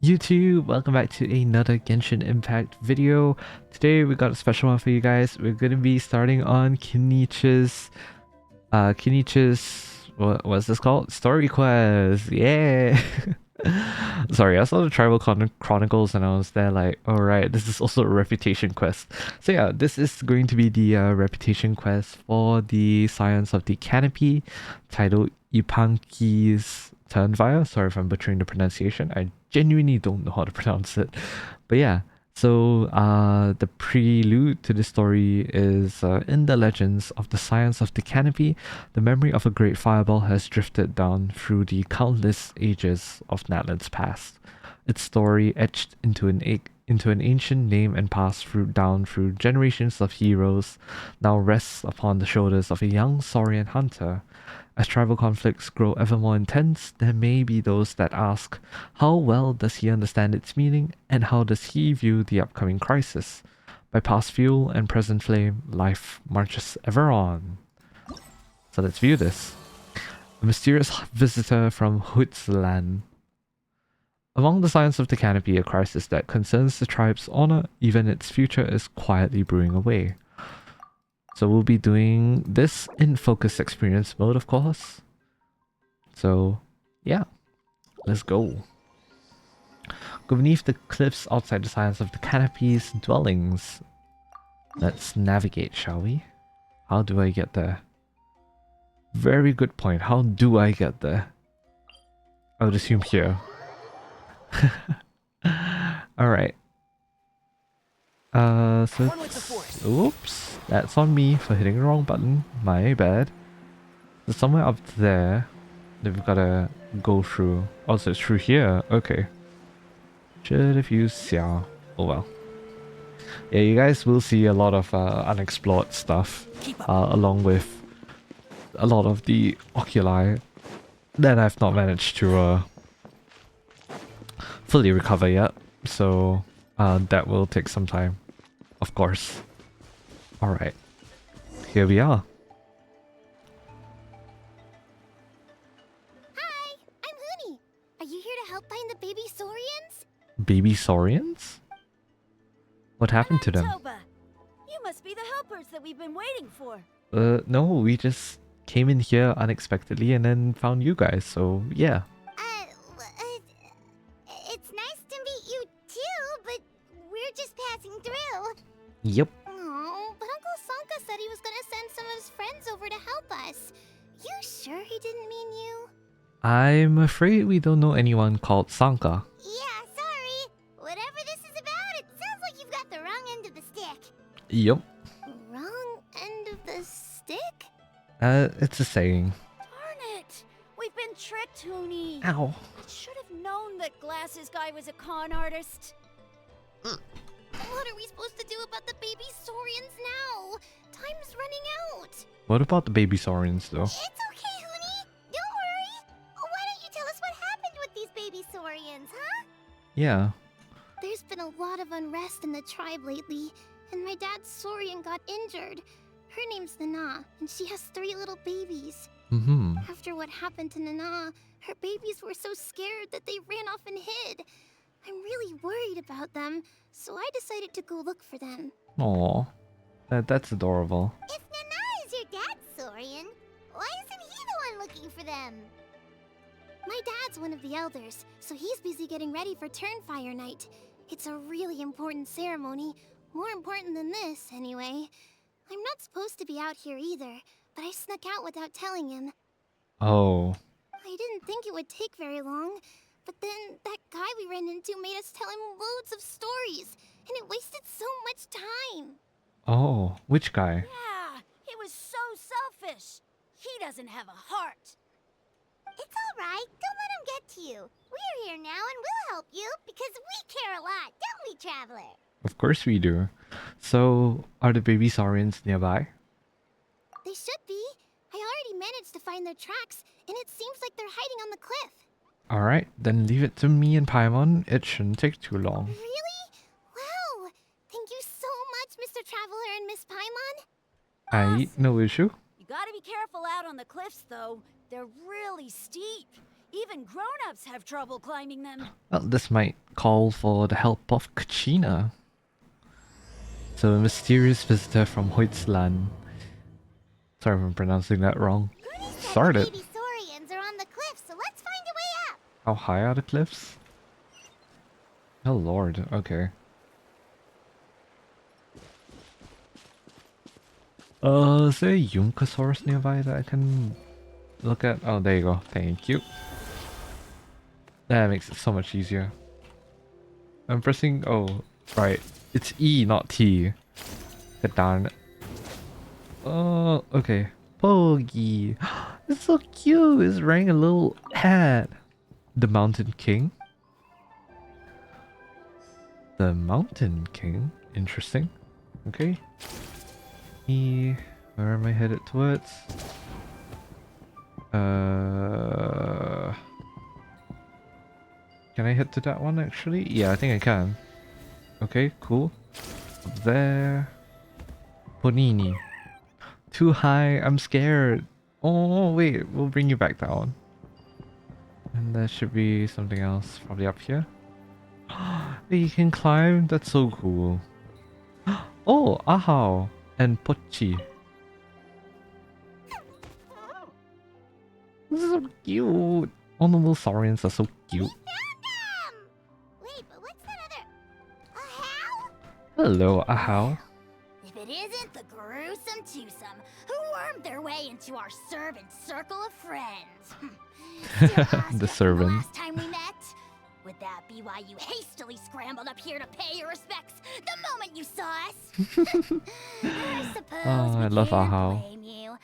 YouTube, welcome back to another Genshin Impact video. Today we got a special one for you guys. We're gonna be starting on Kinich's what's this called? Story quest. Yeah. Sorry, I saw the Tribal Chronicles and I was there like, alright, this is also a reputation quest. So yeah, this is going to be the reputation quest for the Scions of the Canopy, titled Yupanqi's Turnfire. Sorry if I'm butchering the pronunciation. I genuinely don't know how to pronounce it. But yeah, so the prelude to the story is in the legends of the Scions of the Canopy, the memory of a great fireball has drifted down through the countless ages of Natlan's past. Its story, etched into an ancient name and passed down through generations of heroes, now rests upon the shoulders of a young Saurian hunter. As tribal conflicts grow ever more intense, there may be those that ask, how well does he understand its meaning, and how does he view the upcoming crisis? By past fuel and present flame, life marches ever on. So let's view this. A mysterious visitor from Hutzland. Among the Scions of the Canopy, a crisis that concerns the tribe's honor, even its future, is quietly brewing away. So we'll be doing this in focus experience mode, of course. So yeah, let's go. Go beneath the cliffs outside the Scions of the Canopy's dwellings. Let's navigate, shall we? How do I get there? Very good point. How do I get there? I would assume here. Alright. So oops, that's on me for hitting the wrong button. My bad. So somewhere up there that we've gotta go through. Also, it's through here. Okay. Should have used Xiao. Oh well. Yeah, you guys will see a lot of unexplored stuff, along with a lot of the oculi that I've not managed to fully recover yet. So that will take some time, of course. Alright, here we are. Hi, I'm Huni. Are you here to help find the baby Saurians? Baby Saurians? What happened to them? Toba. You must be the helpers that we've been waiting for. No, we just came in here unexpectedly and then found you guys, so yeah. It's nice to meet you too, but we're just passing through. Yep. Oh, but Uncle Sanka said he was gonna send some of his friends over to help us. You sure he didn't mean you? I'm afraid we don't know anyone called Sanka. Yeah, sorry. Whatever this is about, it sounds like you've got the wrong end of the stick. Yep. Wrong end of the stick? It's a saying. Darn it! We've been tricked, Huni. Ow. I should have known that Glasses guy was a con artist. What are we supposed to do about the baby Saurians now? Time's running out. What about the baby Saurians though? It's okay, Huni. Don't worry. Why don't you tell us what happened with these baby Saurians, huh? Yeah. There's been a lot of unrest in the tribe lately, and my dad's Saurian got injured. Her name's Nana, and she has 3 little babies. Mm-hmm. After what happened to Nana, her babies were so scared that they ran off and hid. I'm really worried about them, so I decided to go look for them. Aw. That's adorable. If Nana is your dad's Saurian, why isn't he the one looking for them? My dad's one of the elders, so he's busy getting ready for Turnfire night. It's a really important ceremony, more important than this, anyway. I'm not supposed to be out here either, but I snuck out without telling him. Oh. I didn't think it would take very long, but then that guy we ran into made us tell him loads of stories, and it wasted so much time. Oh. Which guy? Yeah, he was so selfish. He doesn't have a heart. It's alright, don't let him get to you. We're here now and we'll help you, because we care a lot, don't we, Traveler? Of course we do. So, are the baby Saurians nearby? They should be. I already managed to find their tracks, and it seems like they're hiding on the cliff. Alright, then leave it to me and Paimon. It shouldn't take too long. Really? Wow! Thank you so much, Mr. Traveler and Miss Paimon. No issue. You gotta be careful out on the cliffs, though. They're really steep. Even grown-ups have trouble climbing them. Well, this might call for the help of Kachina. So, a mysterious visitor from Hoytsland. Sorry if I'm pronouncing that wrong. Goody said the Started. baby Saurians are on the cliff, so let's find a way up. How high are the cliffs? Oh lord, okay. Is there a Yunkasaurus nearby that I can look at? Oh, there you go. Thank you. That makes it so much easier. I'm pressing... Oh, right. It's E, not T. God darn it. Oh, okay. Pogi. It's so cute. It's wearing a little hat. The Mountain King. The Mountain King? Interesting. Okay. E. Where am I headed towards? Can I head to that one actually? Yeah, I think I can. Okay, cool. Up there. Bonini. Too high, I'm scared. Oh, wait, we'll bring you back down. And there should be something else probably up here. You can climb? That's so cool. Oh, Ahau and Pochi. This is so cute. All the little saurians are so cute. Wait, but what's that other... A how? Hello, Ahau. If it isn't the gruesome twosome who wormed their way into our servant circle of friends. Still awestruck The from servant. last time we met? Would that be why you hastily scrambled up here to pay your respects the moment you saw us? I suppose Oh, we I love can't Ahau. blame you.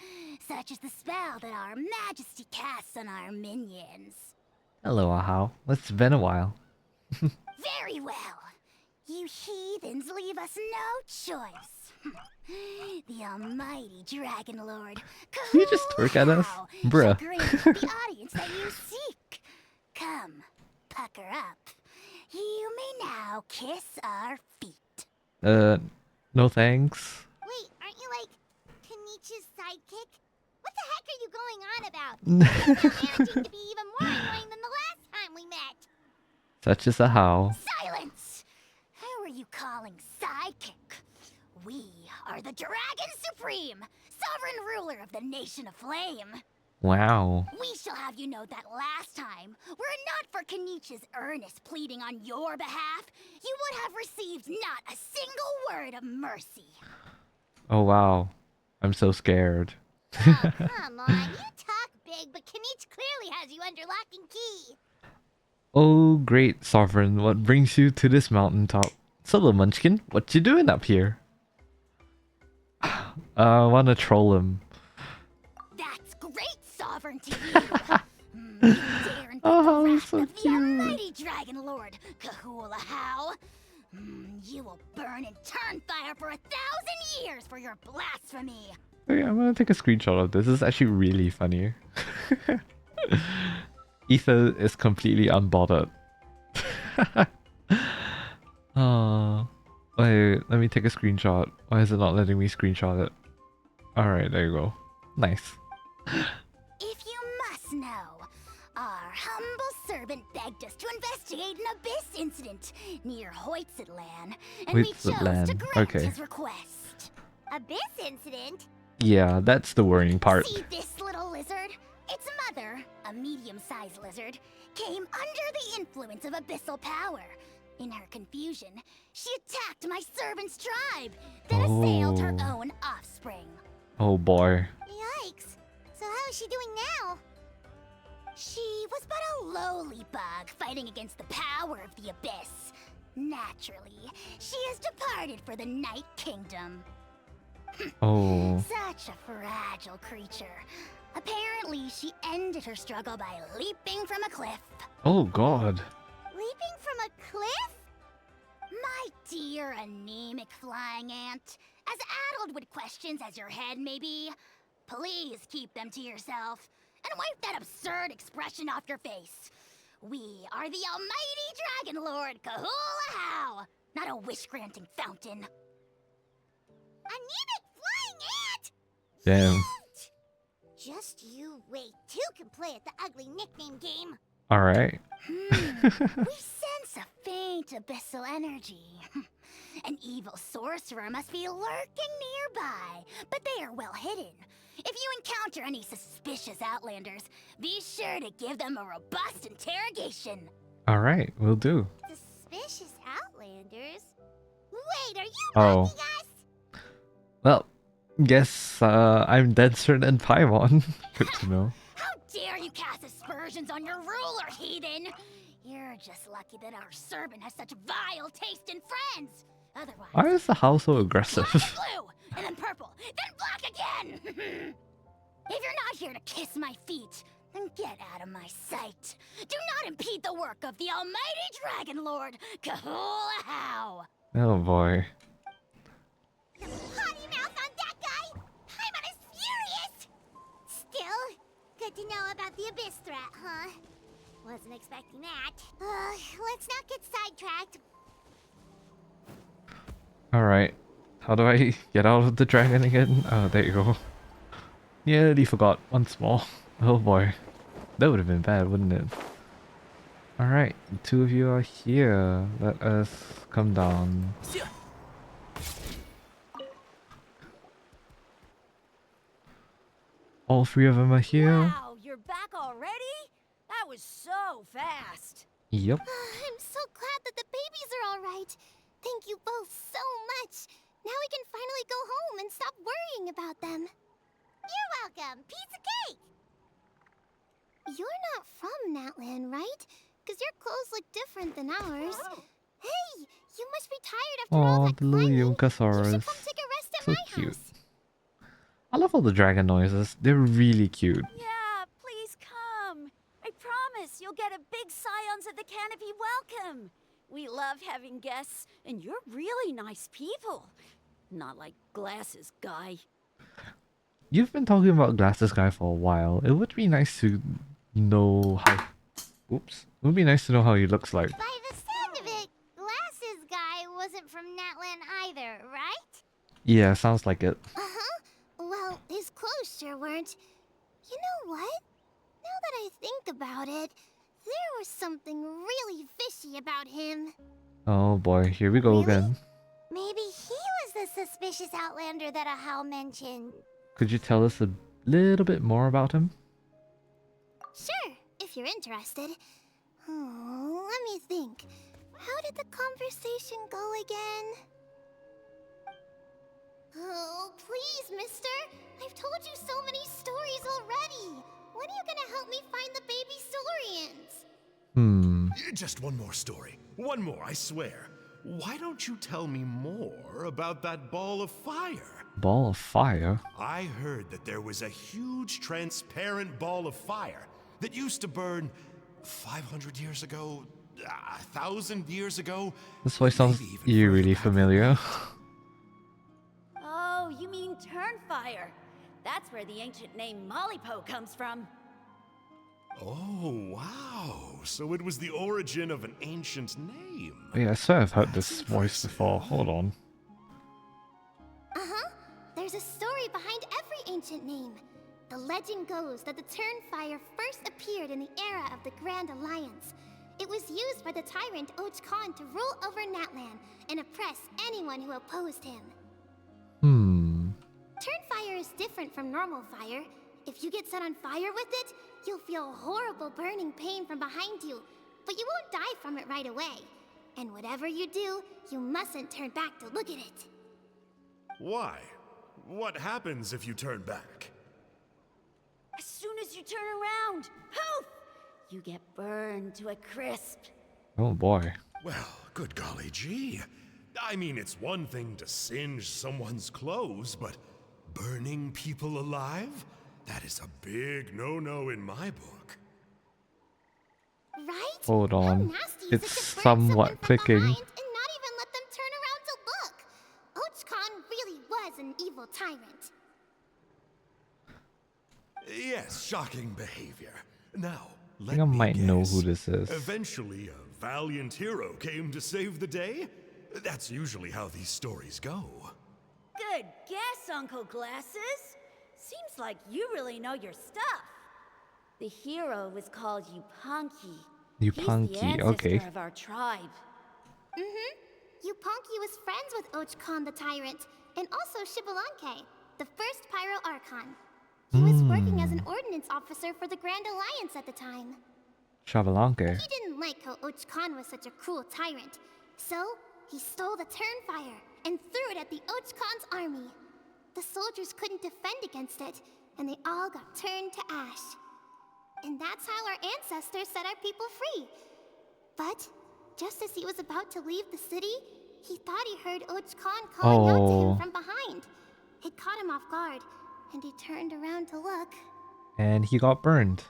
Such is the spell that our majesty casts on our minions. Hello, Ahau. It's been a while. Very well. You heathens leave us no choice. The almighty Dragon Lord, You just twerk at us? Kahoo-How, Bruh. shall grant the audience that you seek. Come, pucker up. You may now kiss our feet. No thanks. Wait, aren't you like Kenichi's sidekick? What the heck are you going on about? You're managing to be even more annoying than the last time we met. Such is Ahau. Silence! Who are you calling sidekick? We are the Dragon Supreme, sovereign ruler of the Nation of Flame. Wow. We shall have you know that last time, were it not for Kenich's earnest pleading on your behalf, you would have received not a single word of mercy. Oh wow. I'm so scared. Oh, come on. You talk big, but Kinich clearly has you under lock and key. Oh great sovereign, what brings you to this mountaintop? So little munchkin, what you doing up here? I wanna troll him. That's great sovereignty, you! You dare invite Oh, the wrath so of the cute. almighty Dragon Lord, Kahoo-How! You will burn in Turnfire for 1,000 years for your blasphemy! Okay, I'm gonna take a screenshot of this. This is actually really funny. Ether is completely unbothered. Oh, wait, let me take a screenshot. Why is it not letting me screenshot it? Alright, there you go. Nice. If you must know, our humble servant begged us to investigate an abyss incident near Hoytsland, and we chose to Hoytsland, grant okay. his request. Abyss incident? Yeah, that's the worrying part. See this little lizard? Its mother, a medium-sized lizard, came under the influence of abyssal power. In her confusion, she attacked my servant's tribe, then assailed her Oh. own offspring. Oh boy. Yikes. So how is she doing now? She was but a lowly bug fighting against the power of the abyss. Naturally, she has departed for the Night Kingdom. Oh. Such a fragile creature. Apparently, she ended her struggle by leaping from a cliff. Oh god. Leaping from a cliff? My dear anemic flying ant, as addled with questions as your head may be, please keep them to yourself and wipe that absurd expression off your face. We are the almighty Dragon Lord Kahoo-How, not a wish-granting fountain. Anemic flying ant? Damn. Just you wait. Two can play at the ugly nickname game. All right. We sense a faint abyssal energy. An evil sorcerer must be lurking nearby, but they are well hidden. If you encounter any suspicious outlanders, be sure to give them a robust interrogation. All right, we'll do. Suspicious outlanders? Wait, are you Oh. mocking us? Well, guess I'm denser than Paimon. Good to know. How dare you cast aspersions on your ruler, heathen! You're just lucky that our servant has such vile taste in friends. Otherwise, Why is the house so aggressive? black and blue, and then purple, then black again. If you're not here to kiss my feet, then get out of my sight. Do not impede the work of the almighty Dragon Lord, Kahula. Oh boy. Potty mouth on that guy! Paimon is furious! Still, good to know about the abyss threat, huh? Wasn't expecting that. Let's not get sidetracked. All right. How do I get out of the dragon again? Oh, there you go. Nearly forgot once more. Oh boy. That would have been bad, wouldn't it? Alright, the two of you are here. Let us come down. All three of them are here. Wow, you're back already? That was so fast. Yep. I'm so glad that the babies are all right. Thank you both so much. Now we can finally go home and stop worrying about them. You're welcome. Piece of cake. You're not from Natlan, right? Because your clothes look different than ours. Hey, you must be tired after all Oh, that the little climbing. You Yunkasaurus. should come take a rest at So my cute. house. I love all the dragon noises. They're really cute. Yeah, please come. I promise you'll get a big Scions at the Canopy welcome. We love having guests, and you're really nice people. Not like Glasses Guy. You've been talking about Glasses Guy for a while. It would be nice to know how... Oops. It would be nice to know how he looks like. By the sound of it, Glasses Guy wasn't from Natlan either, right? Yeah, sounds like it. Uh-huh. Well, his clothes sure weren't. You know what? Now that I think about it, there was something really fishy about him. Oh boy, here we go Really? again. Maybe he was the suspicious outlander that Ahau mentioned. Could you tell us a little bit more about him? Sure, if you're interested. Oh, let me think. How did the conversation go again? Oh, please, mister. I've told you so many stories already. When are you gonna help me find the baby Saurians? Just one more story. One more, I swear. Why don't you tell me more about that ball of fire? Ball of fire? I heard that there was a huge transparent ball of fire that used to burn 500 years ago, 1,000 years ago. This voice sounds maybe even further eerily back than familiar. that. Oh, you mean Turnfire. That's where the ancient name Mollypo comes from. Oh, wow. So it was the origin of an ancient name. Yeah, I swear I've heard this voice before. Hold on. Uh-huh. There's a story behind every ancient name. The legend goes that the Turnfire first appeared in the era of the Grand Alliance. It was used by the tyrant Och Khan to rule over Natlan and oppress anyone who opposed him. Turnfire is different from normal fire. If you get set on fire with it, you'll feel horrible burning pain from behind you, but you won't die from it right away. And whatever you do, you mustn't turn back to look at it. Why? What happens if you turn back? As soon as you turn around, poof! You get burned to a crisp. Oh boy. Well, good golly gee. I mean, it's one thing to singe someone's clothes, but burning people alive? That is a big no-no in my book. Right? Hold How on. nasty is It's it to burn somewhat someone from clicking. behind and not even let them turn around to look? Och Khan really was an evil tyrant. Yes, shocking behavior. Now, I let think I me might know guess. who this is. Eventually, a valiant hero came to save the day? That's usually how these stories go. Good guess, Uncle Glasses. Seems like you really know your stuff. The hero was called Yupanqui. He's the Yupanqui, ancestor okay. of our tribe. Yupanqui was friends with Ochcon the Tyrant, and also Shibalanke, the first Pyro Archon. He was working as an ordnance officer for the Grand Alliance at the time. Shavalanke. He didn't like how Ochcon was such a cruel tyrant, so he stole the Turnfire and threw it at the Ochcon's army. The soldiers couldn't defend against it, and they all got turned to ash. And that's how our ancestors set our people free. But just as he was about to leave the city, he thought he heard Ochcon calling out to him from behind. It caught him off guard, and he turned around to look. And he got burned.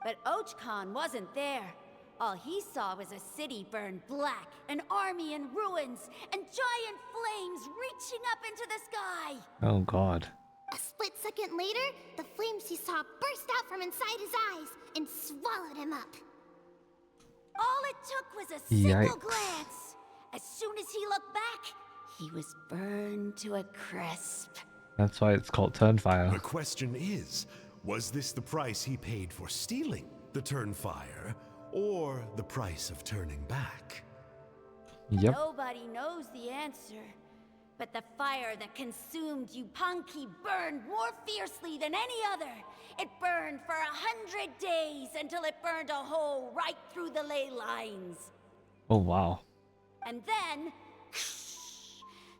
But Ochcon wasn't there. All he saw was a city burned black, an army in ruins, and giant flames reaching up into the sky. Oh god. A split second later, the flames he saw burst out from inside his eyes and swallowed him up. All it took was a single Yikes. glance. As soon as he looked back, he was burned to a crisp. That's why it's called Turnfire. The question is, was this the price he paid for stealing the Turnfire, or the price of turning back? Yep. Nobody knows the answer. But the fire that consumed Yupanqui burned more fiercely than any other. It burned for 100 days until it burned a hole right through the ley lines. Oh wow. And then,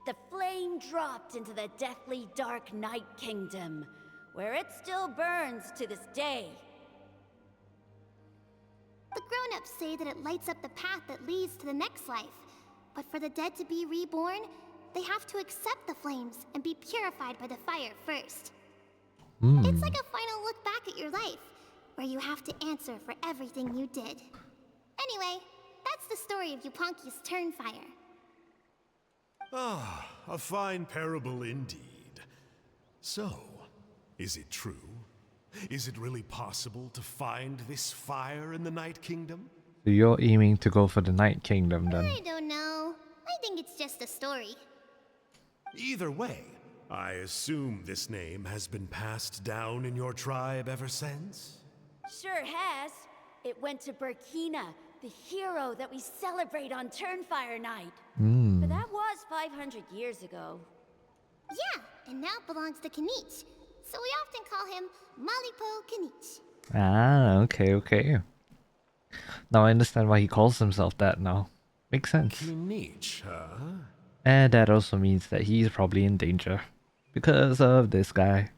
the flame dropped into the deathly dark Night Kingdom, where it still burns to this day. The grown-ups say that it lights up the path that leads to the next life. But for the dead to be reborn, they have to accept the flames and be purified by the fire first. It's like a final look back at your life, where you have to answer for everything you did. Anyway, that's the story of Yupanqui's Turnfire. Ah, a fine parable indeed. So, is it true? Is it really possible to find this fire in the Night Kingdom? So you're aiming to go for the Night Kingdom then? I don't know. I think it's just a story. Either way, I assume this name has been passed down in your tribe ever since? Sure has. It went to Burkina, the hero that we celebrate on Turnfire Night. But that was 500 years ago. Yeah, and now it belongs to Kinich. So we often call him Malipo Kinich. Ah, okay. Now I understand why he calls himself that now. Makes sense. Kinich, huh? And that also means that he's probably in danger. Because of this guy.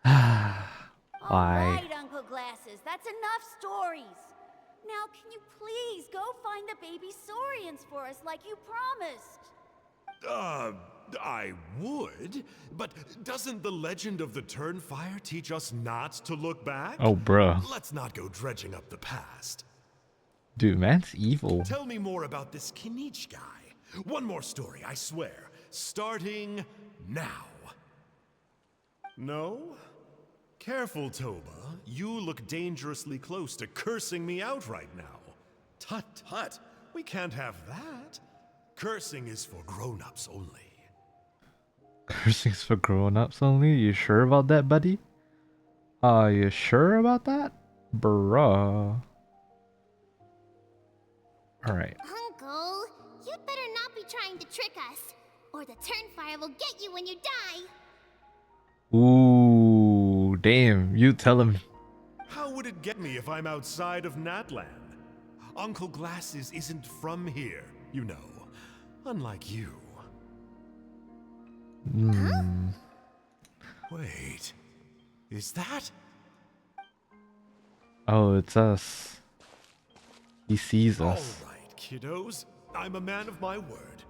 Why? Alright, Uncle Glasses, that's enough stories. Now can you please go find the baby Saurians for us like you promised? I would, but doesn't the legend of the Turnfire teach us not to look back? Oh, bruh. Let's not go dredging up the past. Dude, man's evil. Tell me more about this Kinich guy. One more story, I swear. Starting now. No? Careful, Toba. You look dangerously close to cursing me out right now. Tut tut. We can't have that. Cursing is for grown-ups only. Cursing's for grown-ups only? You sure about that, buddy? Are you sure about that? Bruh. Alright. Uncle, you'd better not be trying to trick us, or the Turnfire will get you when you die. Ooh, damn. You tell him. How would it get me if I'm outside of Natland? Uncle Glasses isn't from here, you know. Unlike you. Wait. Is that? Oh, it's us. He sees us. All right, kiddos. I'm a man of my word.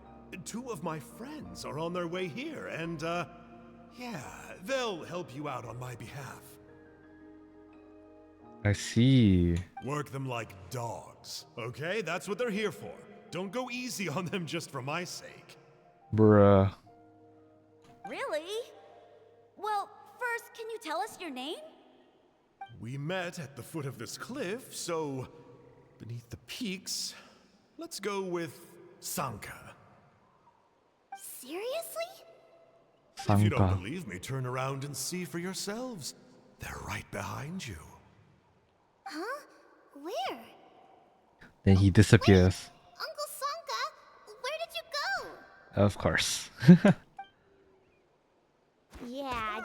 Two of my friends are on their way here, and, yeah, they'll help you out on my behalf. I see. Work them like dogs, okay? That's what they're here for. Don't go easy on them just for my sake. Bruh. Really? Well, first, can you tell us your name? We met at the foot of this cliff, so beneath the peaks, let's go with Sanka. Seriously? If you don't Sanka. believe me, turn around and see for yourselves. They're right behind you. Huh? Where? Then he disappears. Uncle Sanka, where did you go? Of course. Yeah,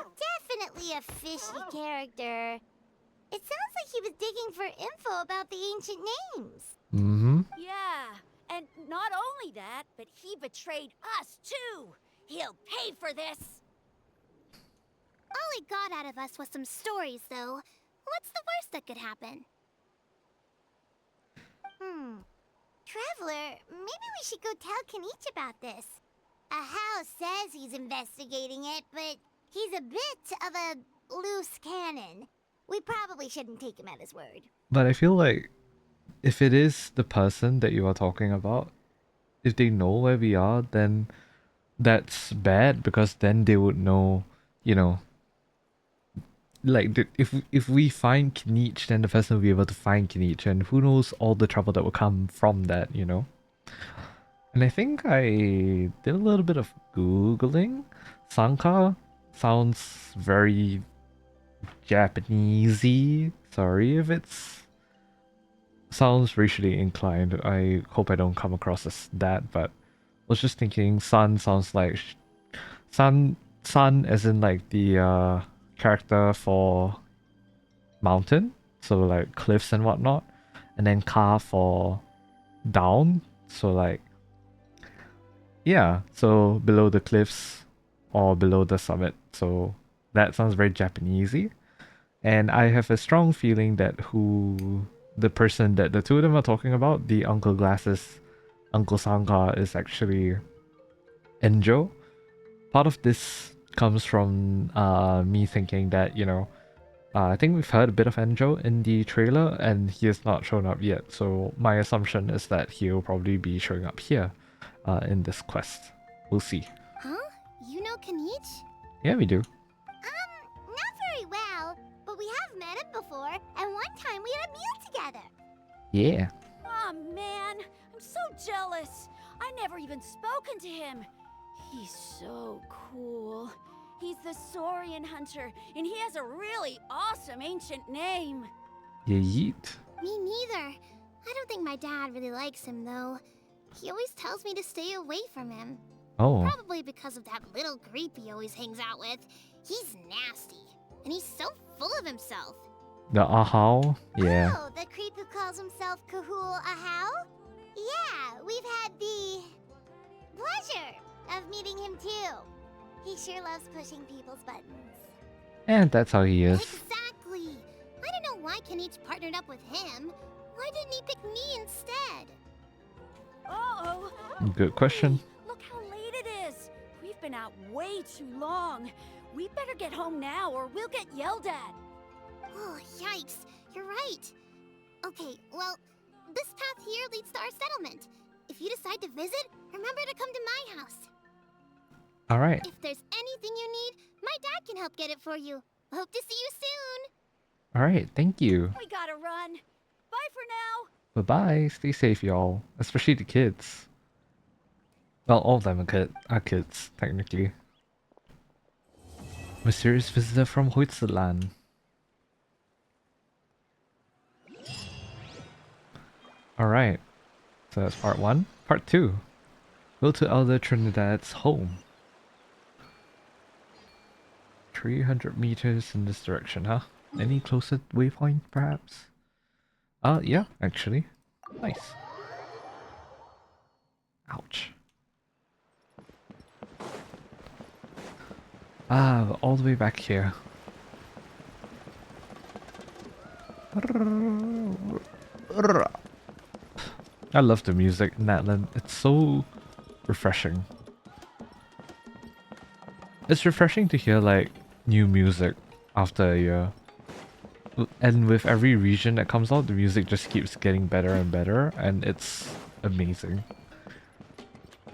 definitely a fishy character. It sounds like he was digging for info about the ancient names. Mm-hmm. Yeah, and not only that, but he betrayed us too. He'll pay for this. All he got out of us was some stories, though. What's the worst that could happen? Traveler, maybe we should go tell Kinich about this. Ahau says he's investigating it, but he's a bit of a loose cannon. We probably shouldn't take him at his word. But I feel like if it is the person that you are talking about, if they know where we are, then that's bad because then they would know, you know, like if we find Kinich, then the person will be able to find Kinich, and who knows all the trouble that will come from that, you know. And I think I did a little bit of googling. Sanka sounds very Japanesey. Sorry if it's sounds racially inclined. I hope I don't come across as that, but I was just thinking sun sounds like sun as in like the character for mountain, so like cliffs and whatnot, and then ka for down, so like yeah, so below the cliffs or below the summit. So that sounds very Japanesey. And I have a strong feeling that the person that the two of them are talking about, the Uncle Glasses, Uncle Sanka, is actually Enjo. Part of this comes from me thinking that, you know, I think we've heard a bit of Enjo in the trailer and he has not shown up yet. So my assumption is that he'll probably be showing up here in this quest. We'll see. Huh? You know Kinich? Yeah, we do. Not very well, but we have met him before, and one time we had a meal together. Yeah. Aw, man, I'm so jealous. I never even spoken to him. He's so cool. He's the Saurian hunter, and he has a really awesome ancient name. Yeet. Me neither. I don't think my dad really likes him, though. He always tells me to stay away from him. Oh. Probably because of that little creep he always hangs out with. He's nasty, and he's so full of himself. The Ahau? Yeah. Oh, the creep who calls himself Kahul Ahau? Yeah, we've had the pleasure of meeting him too. He sure loves pushing people's buttons. And that's how he is. Exactly. I don't know why Kinich partnered up with him. Why didn't he pick me instead? Uh-oh. Good question. Hey, look how late it is. We've been out way too long. We better get home now or we'll get yelled at. Oh, yikes. You're right. Okay, well, this path here leads to our settlement. If you decide to visit, remember to come to my house. Alright. If there's anything you need, my dad can help get it for you. Hope to see you soon. Alright, thank you. We gotta run. Bye for now. Bye-bye. Stay safe, y'all. Especially the kids. Well, all of them are kids, technically. Mysterious visitor from Hoytzeland. Alright. So that's part 1. Part 2. Go to Elder Trinidad's home. 300 meters in this direction, huh? Any closer waypoint, perhaps? Yeah, actually. Nice. Ouch. Ah, all the way back here. I love the music in Natlan. It's so refreshing. It's refreshing to hear like new music after a year. And with every region that comes out, the music just keeps getting better and better, and it's amazing.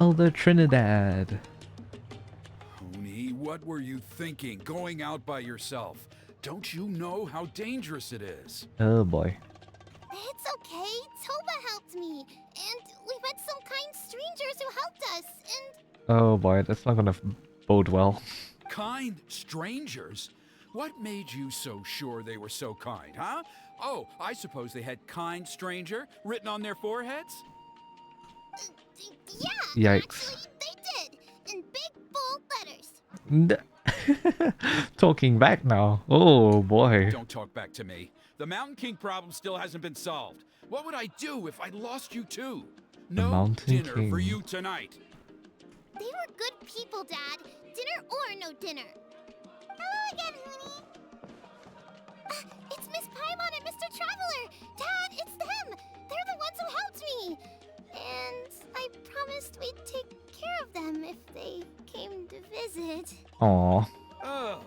Elder Trinidad. Honey, what were you thinking, going out by yourself? Don't you know how dangerous it is? Oh boy. It's okay. Toba helped me. And we met some kind strangers who helped us. And Oh boy, that's not gonna bode well. strangers? What made you so sure they were so kind, huh? Oh, I suppose they had kind stranger written on their foreheads? Yeah, Yikes. actually, they did. In big, bold letters. Talking back now. Oh boy. Don't talk back to me. The Mountain King problem still hasn't been solved. What would I do if I lost you too? The No Mountain dinner King. for you tonight. They were good people, Dad. Dinner or no dinner. Hello again, Hoonie. It's Miss Paimon and Mr. Traveler. Dad, it's them. They're the ones who helped me. And I promised we'd take care of them if they came to visit. Aw. Oh,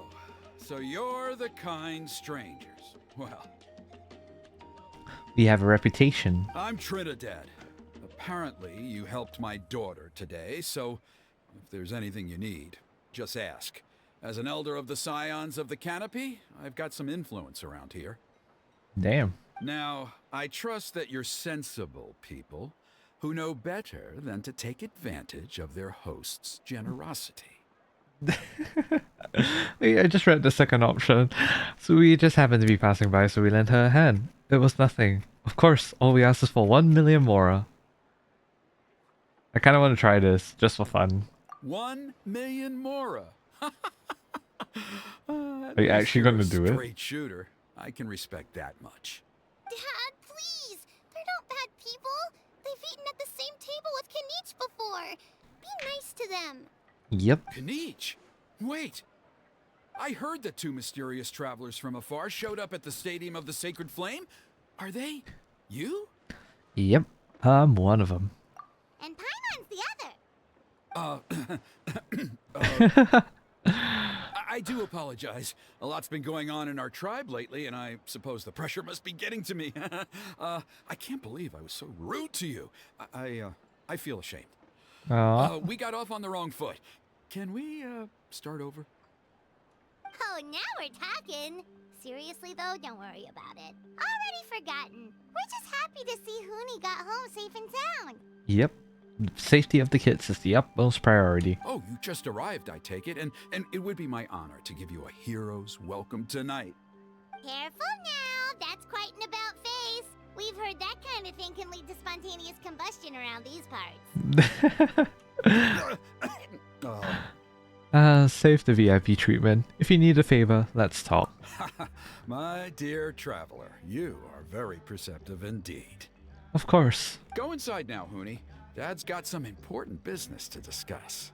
so you're the kind strangers. Well, We have a reputation. I'm Trinidad. Apparently, you helped my daughter today, so if there's anything you need, just ask. As an elder of the Scions of the Canopy, I've got some influence around here. Damn. Now, I trust that you're sensible people who know better than to take advantage of their host's generosity. I just read the second option. So we just happened to be passing by, so we lent her a hand. It was nothing. Of course, all we asked is for 1 million mora. I kind of want to try this, just for fun. 1 million mora. Are you actually gonna do it? Straight shooter. I can respect that much. Dad, please. They're not bad people. They've eaten at the same table with Kinich before. Be nice to them. Yep. Kinich! Wait! I heard that 2 mysterious travelers from afar showed up at the Stadium of the Sacred Flame. Are they you? Yep. I'm one of them. And Paimon's the other. I do apologize. A lot's been going on in our tribe lately, and I suppose the pressure must be getting to me. I can't believe I was so rude to you. I feel ashamed. Aw. We got off on the wrong foot. Can we, start over? Oh, now we're talking. Seriously, though, don't worry about it. Already forgotten. We're just happy to see Hoonie got home safe and sound. Yep. Safety of the kids is the utmost priority. Oh, you just arrived, I take it, and it would be my honor to give you a hero's welcome tonight. Careful now. That's quite an about face. We've heard that kind of thing can lead to spontaneous combustion around these parts. Save the VIP treatment. If you need a favor, let's talk. My dear traveler, you are very perceptive indeed. Of course. Go inside now, Hoonie. Dad's got some important business to discuss.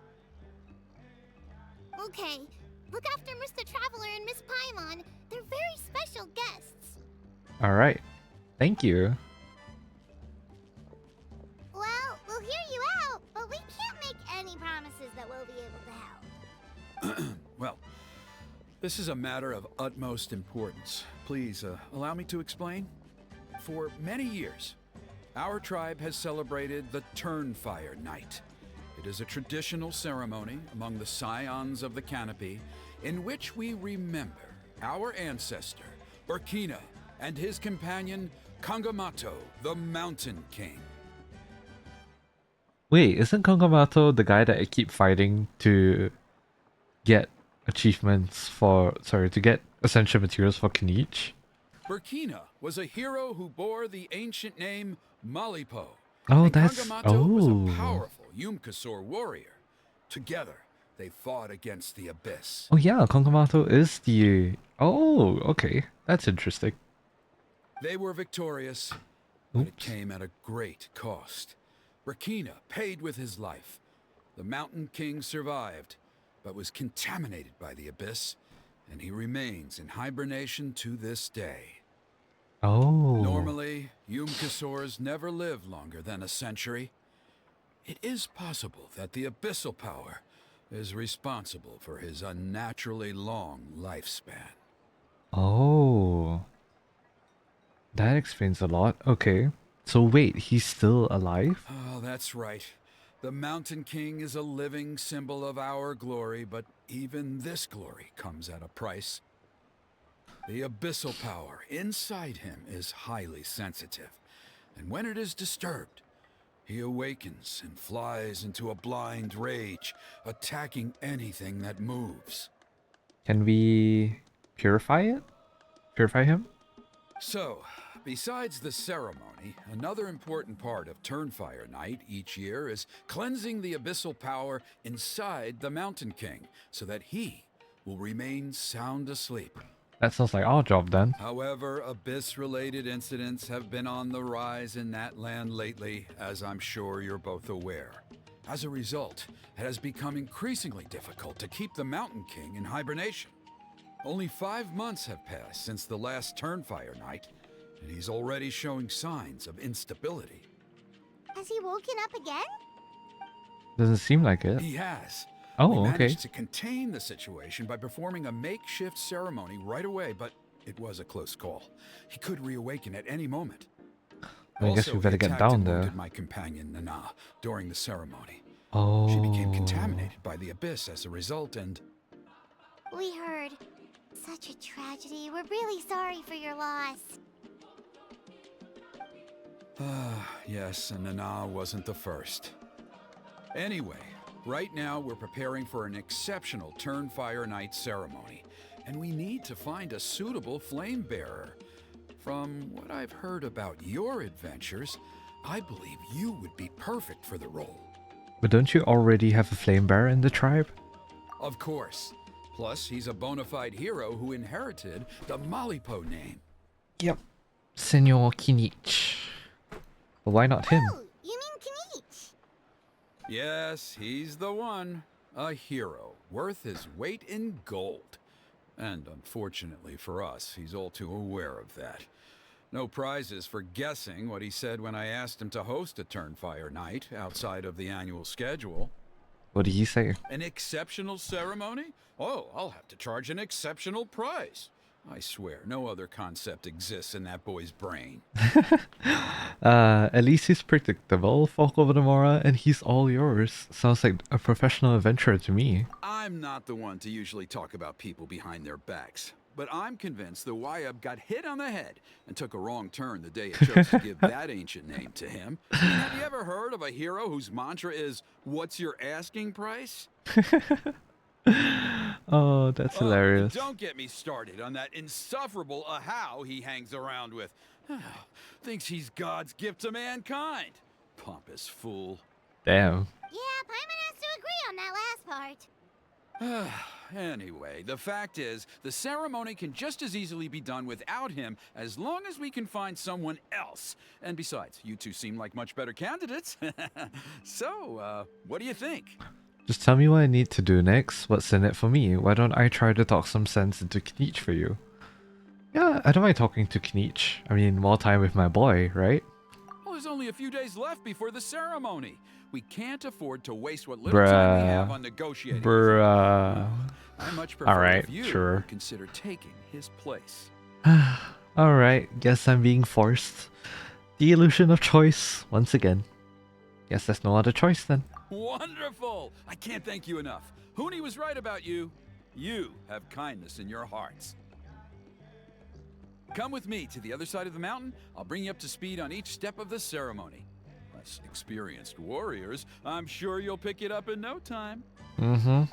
Okay. Look after Mr. Traveler and Miss Paimon. They're very special guests. Alright. Thank you. Well, we'll hear you out, but we can't make any promises that we'll be able to help. Well, this is a matter of utmost importance. Please, allow me to explain. For many years, our tribe has celebrated the Turnfire Night. It is a traditional ceremony among the Scions of the Canopy in which we remember our ancestor, Burkina, and his companion, Kangamato, the Mountain King. Wait, isn't Kongamato the guy that I keep fighting to get achievements for, sorry, to get essential materials for Kinich? Burkina was a hero who bore the ancient name Malipo. Oh, and that's... Kangamato was a Oh. powerful Yupanqui warrior. Together, they fought against the Abyss. Oh yeah, Kongamato is the... Oh, okay. That's interesting. They were victorious, but it Oops. came at a great cost. Burkina paid with his life. The Mountain King survived, but was contaminated by the Abyss, and he remains in hibernation to this day. Oh. Normally, Yupanqui never live longer than a century. It is possible that the abyssal power is responsible for his unnaturally long lifespan. Oh. That explains a lot. Okay. So wait, he's still alive? Oh, that's right. The Mountain King is a living symbol of our glory, but even this glory comes at a price. The abyssal power inside him is highly sensitive, and when it is disturbed, he awakens and flies into a blind rage, attacking anything that moves. Can we purify it? Purify him? So, besides the ceremony, another important part of Turnfire Night each year is cleansing the abyssal power inside the Mountain King so that he will remain sound asleep. That sounds like our job then. However, abyss-related incidents have been on the rise in that land lately, as I'm sure you're both aware. As a result, it has become increasingly difficult to keep the Mountain King in hibernation. Only 5 months have passed since the last Turnfire Night, and he's already showing signs of instability. Has he woken up again? Doesn't seem like it. He has. Oh, We okay. managed to contain the situation by performing a makeshift ceremony right away, but it was a close call. He could reawaken at any moment. I guess we Also, better he get attacked down and there. wounded my companion Nana during the ceremony. Oh. She became contaminated by the abyss as a result, and We heard. Such a tragedy. We're really sorry for your loss. yes, and Nana wasn't the first. Anyway, right now we're preparing for an exceptional Turnfire Night ceremony, and we need to find a suitable flame bearer. From what I've heard about your adventures, I believe you would be perfect for the role. But don't you already have a flame bearer in the tribe? Of course. Plus, he's a bona fide hero who inherited the Malipo name. Yep. Senor Kinich. But why not him? Oh, you mean Kinich? Yes, he's the one. A hero, worth his weight in gold. And unfortunately for us, he's all too aware of that. No prizes for guessing what he said when I asked him to host a Turnfire Night outside of the annual schedule. What did he say? An exceptional ceremony? Oh, I'll have to charge an exceptional price. I swear, no other concept exists in that boy's brain. At least he's predictable, Folk over the Mora, and he's all yours. Sounds like a professional adventurer to me. I'm not the one to usually talk about people behind their backs, but I'm convinced the Wyub got hit on the head and took a wrong turn the day it chose to give that ancient name to him. Have you ever heard of a hero whose mantra is, "What's your asking price"? Oh, that's hilarious. Don't get me started on that insufferable Ahau he hangs around with. Thinks he's God's gift to mankind. Pompous fool. Damn. Yeah, Paimon has to agree on that last part. Anyway, the fact is, the ceremony can just as easily be done without him as long as we can find someone else. And besides, you two seem like much better candidates. So, what do you think? Just tell me what I need to do next. What's in it for me? Why don't I try to talk some sense into Kinich for you? Yeah, I don't mind talking to Kinich. I mean, more time with my boy, right? Well, there's only a few days left before the ceremony. We can't afford to waste what little time we have on negotiating. Bruh. I much prefer Alright, if you sure. would consider taking his place. Alright, guess I'm being forced. The illusion of choice, once again. Guess there's no other choice then. Wonderful! I can't thank you enough. Huni was right about you. You have kindness in your hearts. Come with me to the other side of the mountain. I'll bring you up to speed on each step of the ceremony. Less experienced warriors, I'm sure you'll pick it up in no time. Mm-hmm.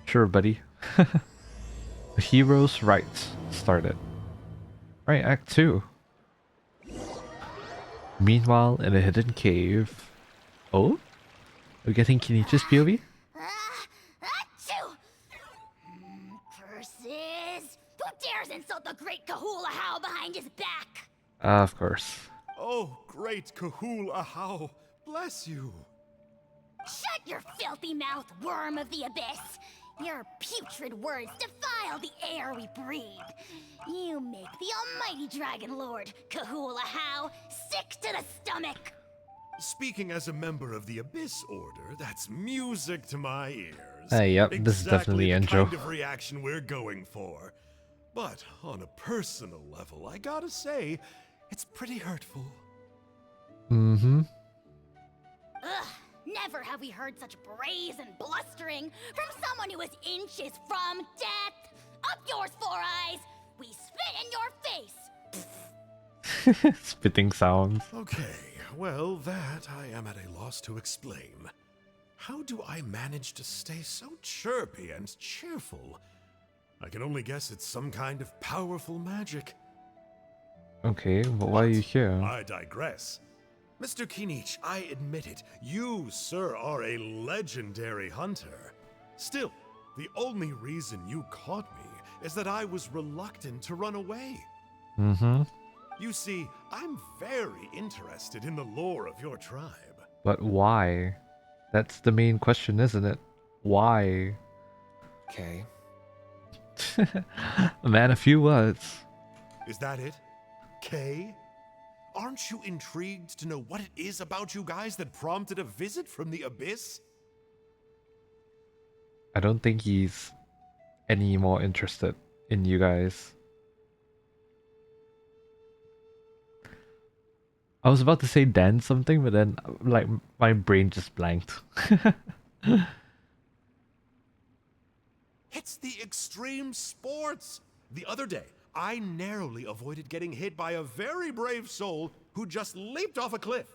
Sure, buddy. The hero's rites started. Right, Act 2. Meanwhile, in a hidden cave. Oh? We're getting Kinich's POV? Achoo! Curses! Who dares insult the great Kahula How behind his back? Of course. Oh, great Kahul Ahau, bless you. Shut your filthy mouth, worm of the abyss! Your putrid words defile the air we breathe. You make the almighty Dragon Lord, Kahula How, sick to the stomach. Speaking as a member of the Abyss Order, that's music to my ears. Yep, this is definitely the Enjo. kind of reaction we're going for. But on a personal level, I gotta say, it's pretty hurtful. Mm-hmm. Ugh, never have we heard such brazen blustering from someone who is inches from death. Up yours, Four Eyes! We spit in your face! Spitting sounds. Okay, well, that I am at a loss to explain. How do I manage to stay so chirpy and cheerful? I can only guess it's some kind of powerful magic. Okay, but why are you here? I digress. Mr. Kinich, I admit it, you, sir, are a legendary hunter. Still, the only reason you caught me is that I was reluctant to run away. Mm-hmm. You see, I'm very interested in the lore of your tribe. But why? That's the main question, isn't it? Why? Okay. Man, a few words. Is that it? Kay? Aren't you intrigued to know what it is about you guys that prompted a visit from the abyss? I don't think he's any more interested in you guys. I was about to say Dan something, but then like my brain just blanked. It's the extreme sports. The other day, I narrowly avoided getting hit by a very brave soul who just leaped off a cliff.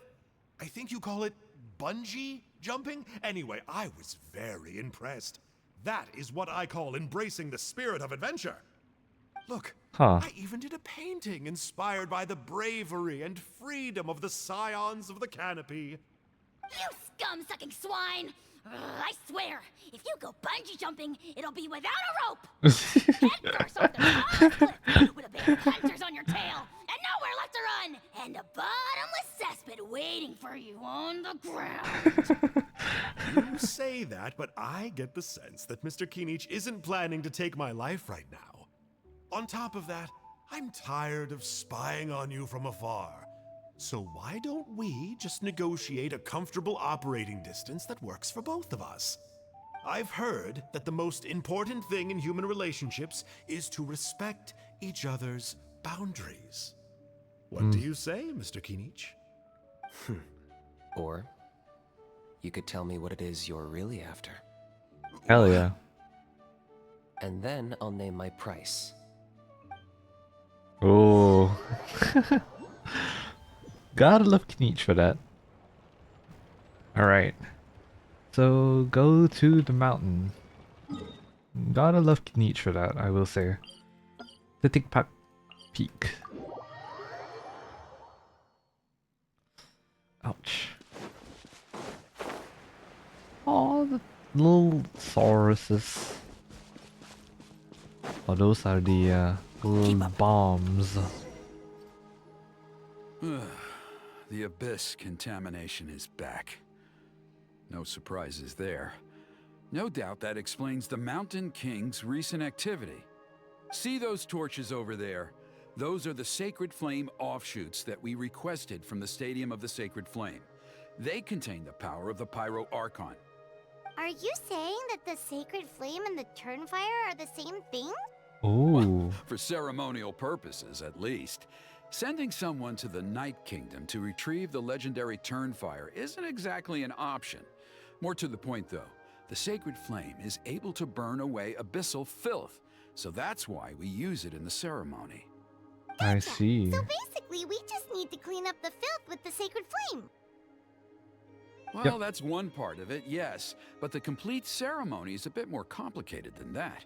I think you call it bungee jumping? Anyway, I was very impressed. That is what I call embracing the spirit of adventure. Look, Huh. I even did a painting inspired by the bravery and freedom of the Scions of the Canopy. You scum-sucking swine! Ugh, I swear, if you go bungee jumping, it'll be without a rope! Head first off the tallest cliff, with a big hunters on your tail, and nowhere left to run, and a bottomless cesspit waiting for you on the ground. You say that, but I get the sense that Mr. Kinich isn't planning to take my life right now. On top of that, I'm tired of spying on you from afar. So why don't we just negotiate a comfortable operating distance that works for both of us? I've heard that the most important thing in human relationships is to respect each other's boundaries. What do you say, Mr. Kinich? Or you could tell me what it is you're really after. Hell yeah. And then I'll name my price. Oh. Gotta love Kinich for that. Alright. So go to the mountain. Gotta love Kinich for that, I will say. Titikpak Peak. Ouch. Oh, the little sauruses. Oh, those are the little bombs. The abyss contamination is back. No surprises there. No doubt that explains the Mountain King's recent activity. See those torches over there? Those are the Sacred Flame offshoots that we requested from the Stadium of the Sacred Flame. They contain the power of the Pyro Archon. Are you saying that the Sacred Flame and the Turnfire are the same thing? Ooh. For ceremonial purposes, at least. Sending someone to the Night Kingdom to retrieve the legendary Turnfire isn't exactly an option. More to the point, though, the Sacred Flame is able to burn away abyssal filth, so that's why we use it in the ceremony. I see. So basically, we just need to clean up the filth with the Sacred Flame. Well, that's one part of it, yes, but the complete ceremony is a bit more complicated than that.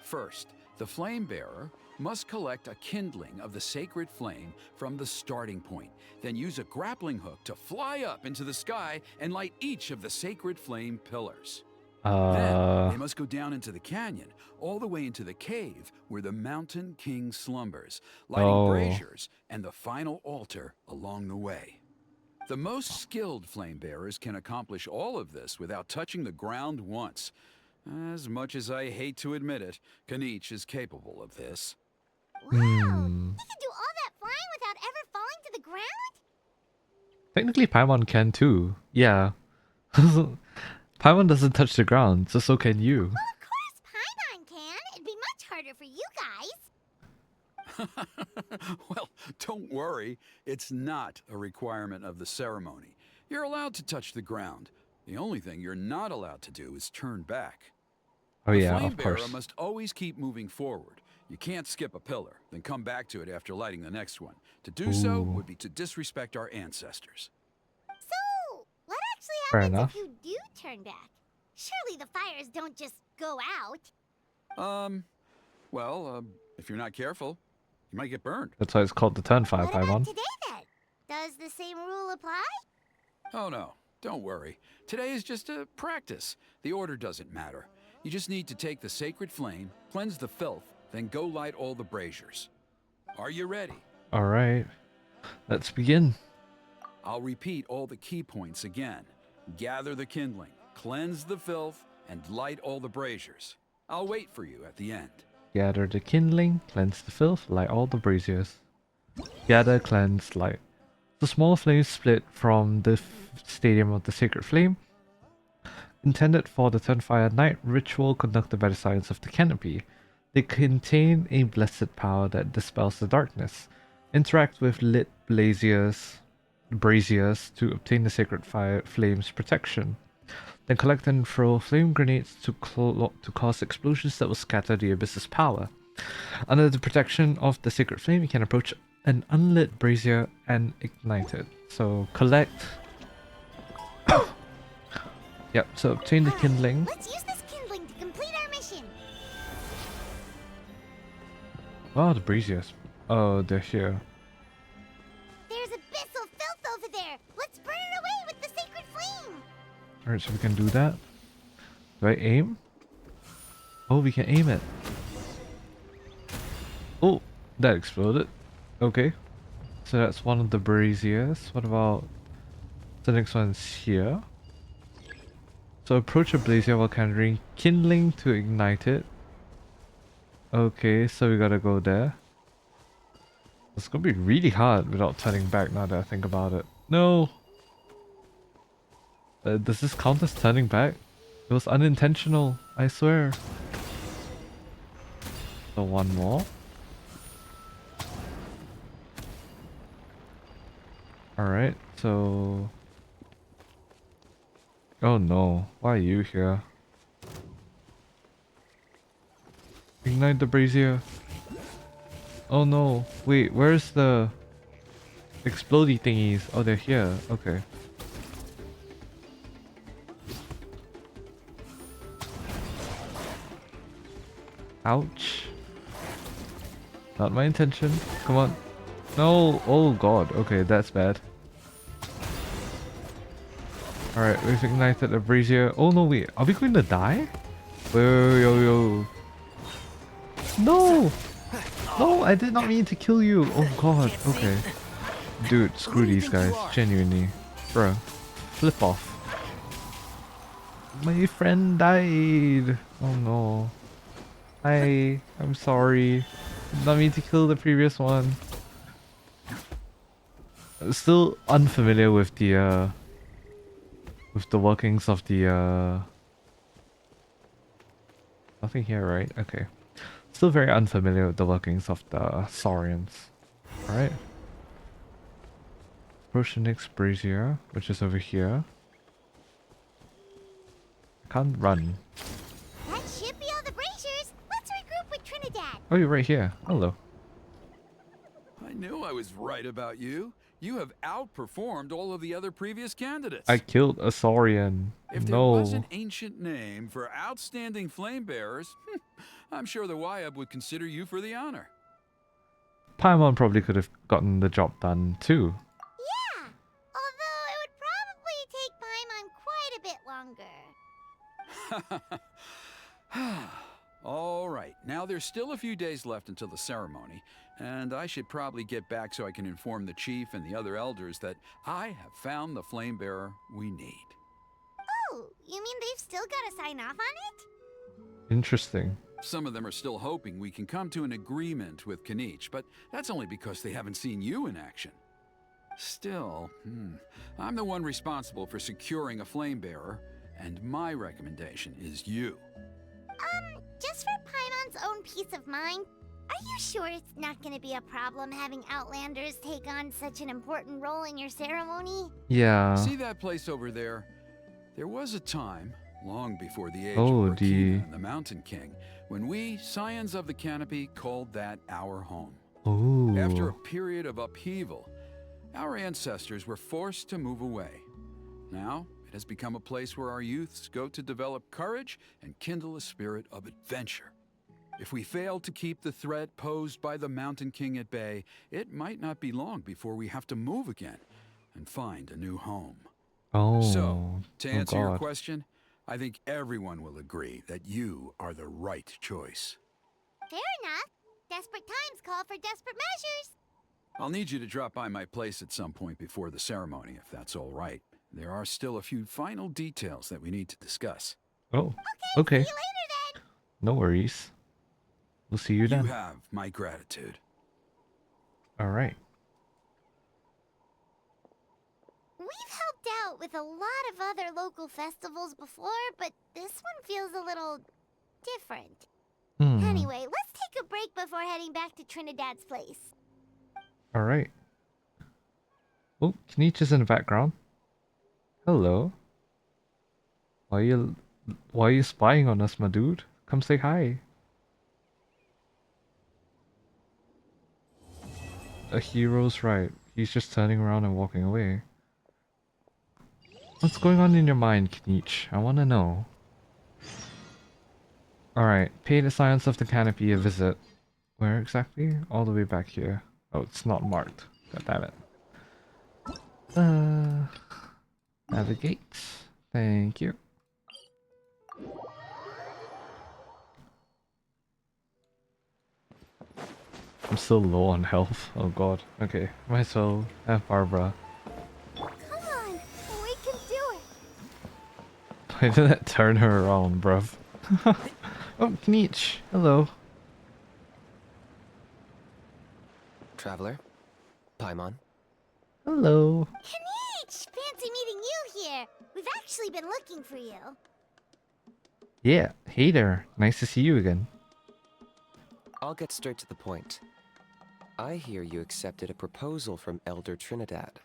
First, the flame bearer must collect a kindling of the sacred flame from the starting point, then use a grappling hook to fly up into the sky and light each of the sacred flame pillars. Then they must go down into the canyon, all the way into the cave where the Mountain King slumbers, lighting braziers and the final altar along the way. The most skilled flame bearers can accomplish all of this without touching the ground once. As much as I hate to admit it, Kinich is capable of this. Wow! He can do all that flying without ever falling to the ground? Technically, Paimon can too. Yeah. Paimon doesn't touch the ground, so can you. Well, of course Paimon can. It'd be much harder for you guys. Well, don't worry. It's not a requirement of the ceremony. You're allowed to touch the ground. The only thing you're not allowed to do is turn back. Oh The yeah, flame of bearer course. must always keep moving forward. You can't skip a pillar, then come back to it after lighting the next one. To do so Ooh. would be to disrespect our ancestors. So, what Fair actually happens enough. if you do turn burn back. Surely the fires don't just go out. Well, if you're not careful, you might get burned. That's why it's called the Turnfire, What about Paimon. today then? Does the same rule apply? Oh no, don't worry. Today is just a practice. The order doesn't matter. You just need to take the sacred flame, cleanse the filth, then go light all the braziers. Are you ready? Alright. Let's begin. I'll repeat all the key points again. Gather the kindling, cleanse the filth, and light all the braziers. I'll wait for you at the end. Gather the kindling, cleanse the filth, light all the braziers. Gather, cleanse, light. The small flames split from the stadium of the sacred flame, intended for the Turnfire night ritual conducted by the Scions of the Canopy. They contain a blessed power that dispels the darkness. Interact with lit braziers to obtain the sacred fire flame's protection. Then collect and throw flame grenades to cause explosions that will scatter the abyss's power. Under the protection of the sacred flame, you can approach an unlit brazier and ignite it. So collect. Yep, so obtain the kindling. Let's use this kindling to complete our mission. Oh, the braziers. Oh, they're here. There's abyssal filth over there. Let's burn it away with the sacred flame. Alright, so we can do that. Do I aim? Oh, we can aim it. Oh, that exploded. Okay. So that's one of the braziers. What about the next one's here? So approach a brazier while carrying kindling to ignite it. Okay, so we gotta go there. It's gonna be really hard without turning back now that I think about it. No! Does this count as turning back? It was unintentional, I swear. So one more. Alright, so... Oh no, why are you here? Ignite the brazier. Oh no, wait, where's the explodey thingies? Oh, they're here, okay. Ouch. Not my intention. Come on. No, oh god, okay, that's bad. Alright, we've ignited a brazier. Oh no, wait, are we going to die? Yo. No! No, I did not mean to kill you. Oh god, okay. Dude, screw these guys, genuinely. Bruh, flip off. My friend died. Oh no. Hi, I'm sorry. Did not mean to kill the previous one. I'm still unfamiliar with the workings of the nothing here, right? Okay. Still very unfamiliar with the workings of the Scions. Alright. Approach the next brazier, which is over here. I can't run. That should be all the braziers. Let's regroup with Trinidad. Oh, you're right here. Hello. I knew I was right about you. You have outperformed all of the other previous candidates. I killed a Saurian. If there was an ancient name for outstanding flame bearers, I'm sure the Wyab would consider you for the honor. Paimon probably could have gotten the job done too. Yeah, although it would probably take Paimon quite a bit longer. All right, now there's still a few days left until the ceremony, and I should probably get back so I can inform the chief and the other elders that I have found the flame bearer we need. Oh, you mean they've still got to sign off on it? Interesting. Some of them are still hoping we can come to an agreement with Kinich, but that's only because they haven't seen you in action. Still, I'm the one responsible for securing a flame bearer, and my recommendation is you. Just for Paimon's own peace of mind, are you sure it's not going to be a problem having Outlanders take on such an important role in your ceremony? Yeah. See that place over there? There was a time, long before the age Oh, of Orkina and the Mountain King, when we, Scions of the Canopy, called that our home. Ooh. After a period of upheaval, our ancestors were forced to move away. Now, it has become a place where our youths go to develop courage and kindle a spirit of adventure. If we fail to keep the threat posed by the Mountain King at bay, it might not be long before we have to move again and find a new home. So, Oh, to oh answer your God. question, I think everyone will agree that you are the right choice. Fair enough. Desperate times call for desperate measures. I'll need you to drop by my place at some point before the ceremony, if that's all right. There are still a few final details that we need to discuss. Oh, See okay. you later then. No worries. We'll see you You then. have my gratitude. All right. We've helped out with a lot of other local festivals before, but this one feels a little different. Anyway, let's take a break before heading back to Trinidad's place. All right. Oh, Kinich is in the background. Hello. Why are you spying on us, my dude? Come say hi. A hero's right. He's just turning around and walking away. What's going on in your mind, Kinich? I want to know. Alright, pay the Scions of the Canopy a visit. Where exactly? All the way back here. Oh, it's not marked. God damn it. Navigate. Thank you. I'm still low on health. Oh god. Okay, might as well have Barbara. Come on, we can do it. Why did that turn her around, bruv? Oh, Kinich. Hello. Traveler? Paimon? Hello. Kinich! Fancy meeting you here. We've actually been looking for you. Yeah, hey there. Nice to see you again. I'll get straight to the point. I hear you accepted a proposal from Elder Trinidad.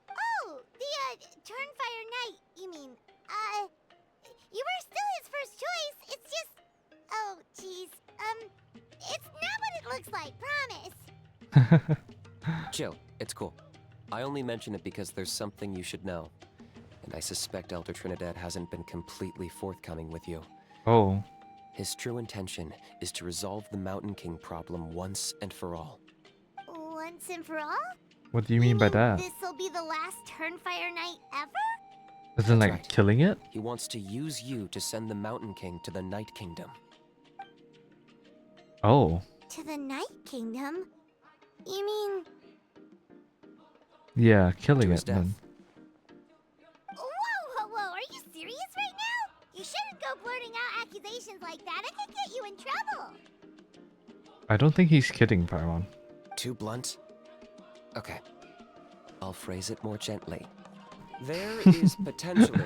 Oh, the, Turnfire Knight, you mean. You were still his first choice. It's just... Oh, jeez. It's not what it looks like, promise. Chill, it's cool. I only mention it because there's something you should know. And I suspect Elder Trinidad hasn't been completely forthcoming with you. Oh. His true intention is to resolve the Mountain King problem once and for all. Once and for all? What do you mean by that? This'll be the last Turnfire Knight ever? As in, That's like, right. killing it? He wants to use you to send the Mountain King to the Night Kingdom. Oh. To the Night Kingdom? You mean... Yeah, killing To his it then. death. Whoa, are you serious right now? You shouldn't go blurting out accusations like that. It could get you in trouble. I don't think he's kidding, Paimon. Too blunt? Okay. I'll phrase it more gently. There is potentially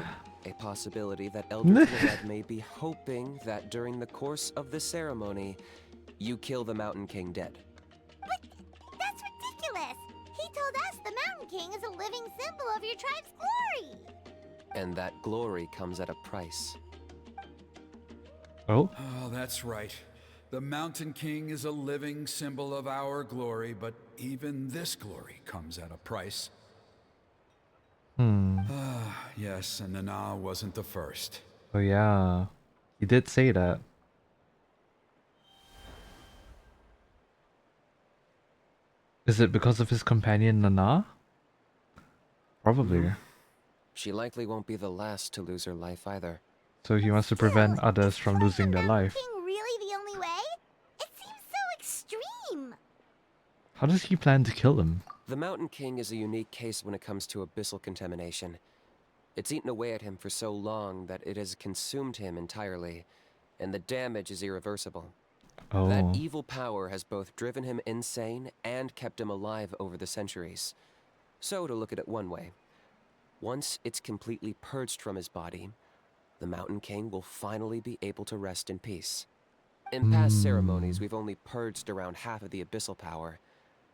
a possibility that Elder Trinidad may be hoping that during the course of the ceremony, you kill the Mountain King dead. But that's ridiculous. He told us the Mountain King is a living symbol of your tribe's glory. And that glory comes at a price. Oh? Oh, that's right. The Mountain King is a living symbol of our glory, but even this glory comes at a price. Yes, and Nana wasn't the first. Oh yeah. He did say that. Is it because of his companion Nana? Probably. She likely won't be the last to lose her life either. So he wants to prevent others from losing their life. Is King really the only way? It seems so extreme. How does he plan to kill him? The Mountain King is a unique case when it comes to abyssal contamination. It's eaten away at him for so long that it has consumed him entirely, and the damage is irreversible. Oh. That evil power has both driven him insane and kept him alive over the centuries. So, to look at it one way, once it's completely purged from his body, the Mountain King will finally be able to rest in peace. In past ceremonies, we've only purged around half of the abyssal power.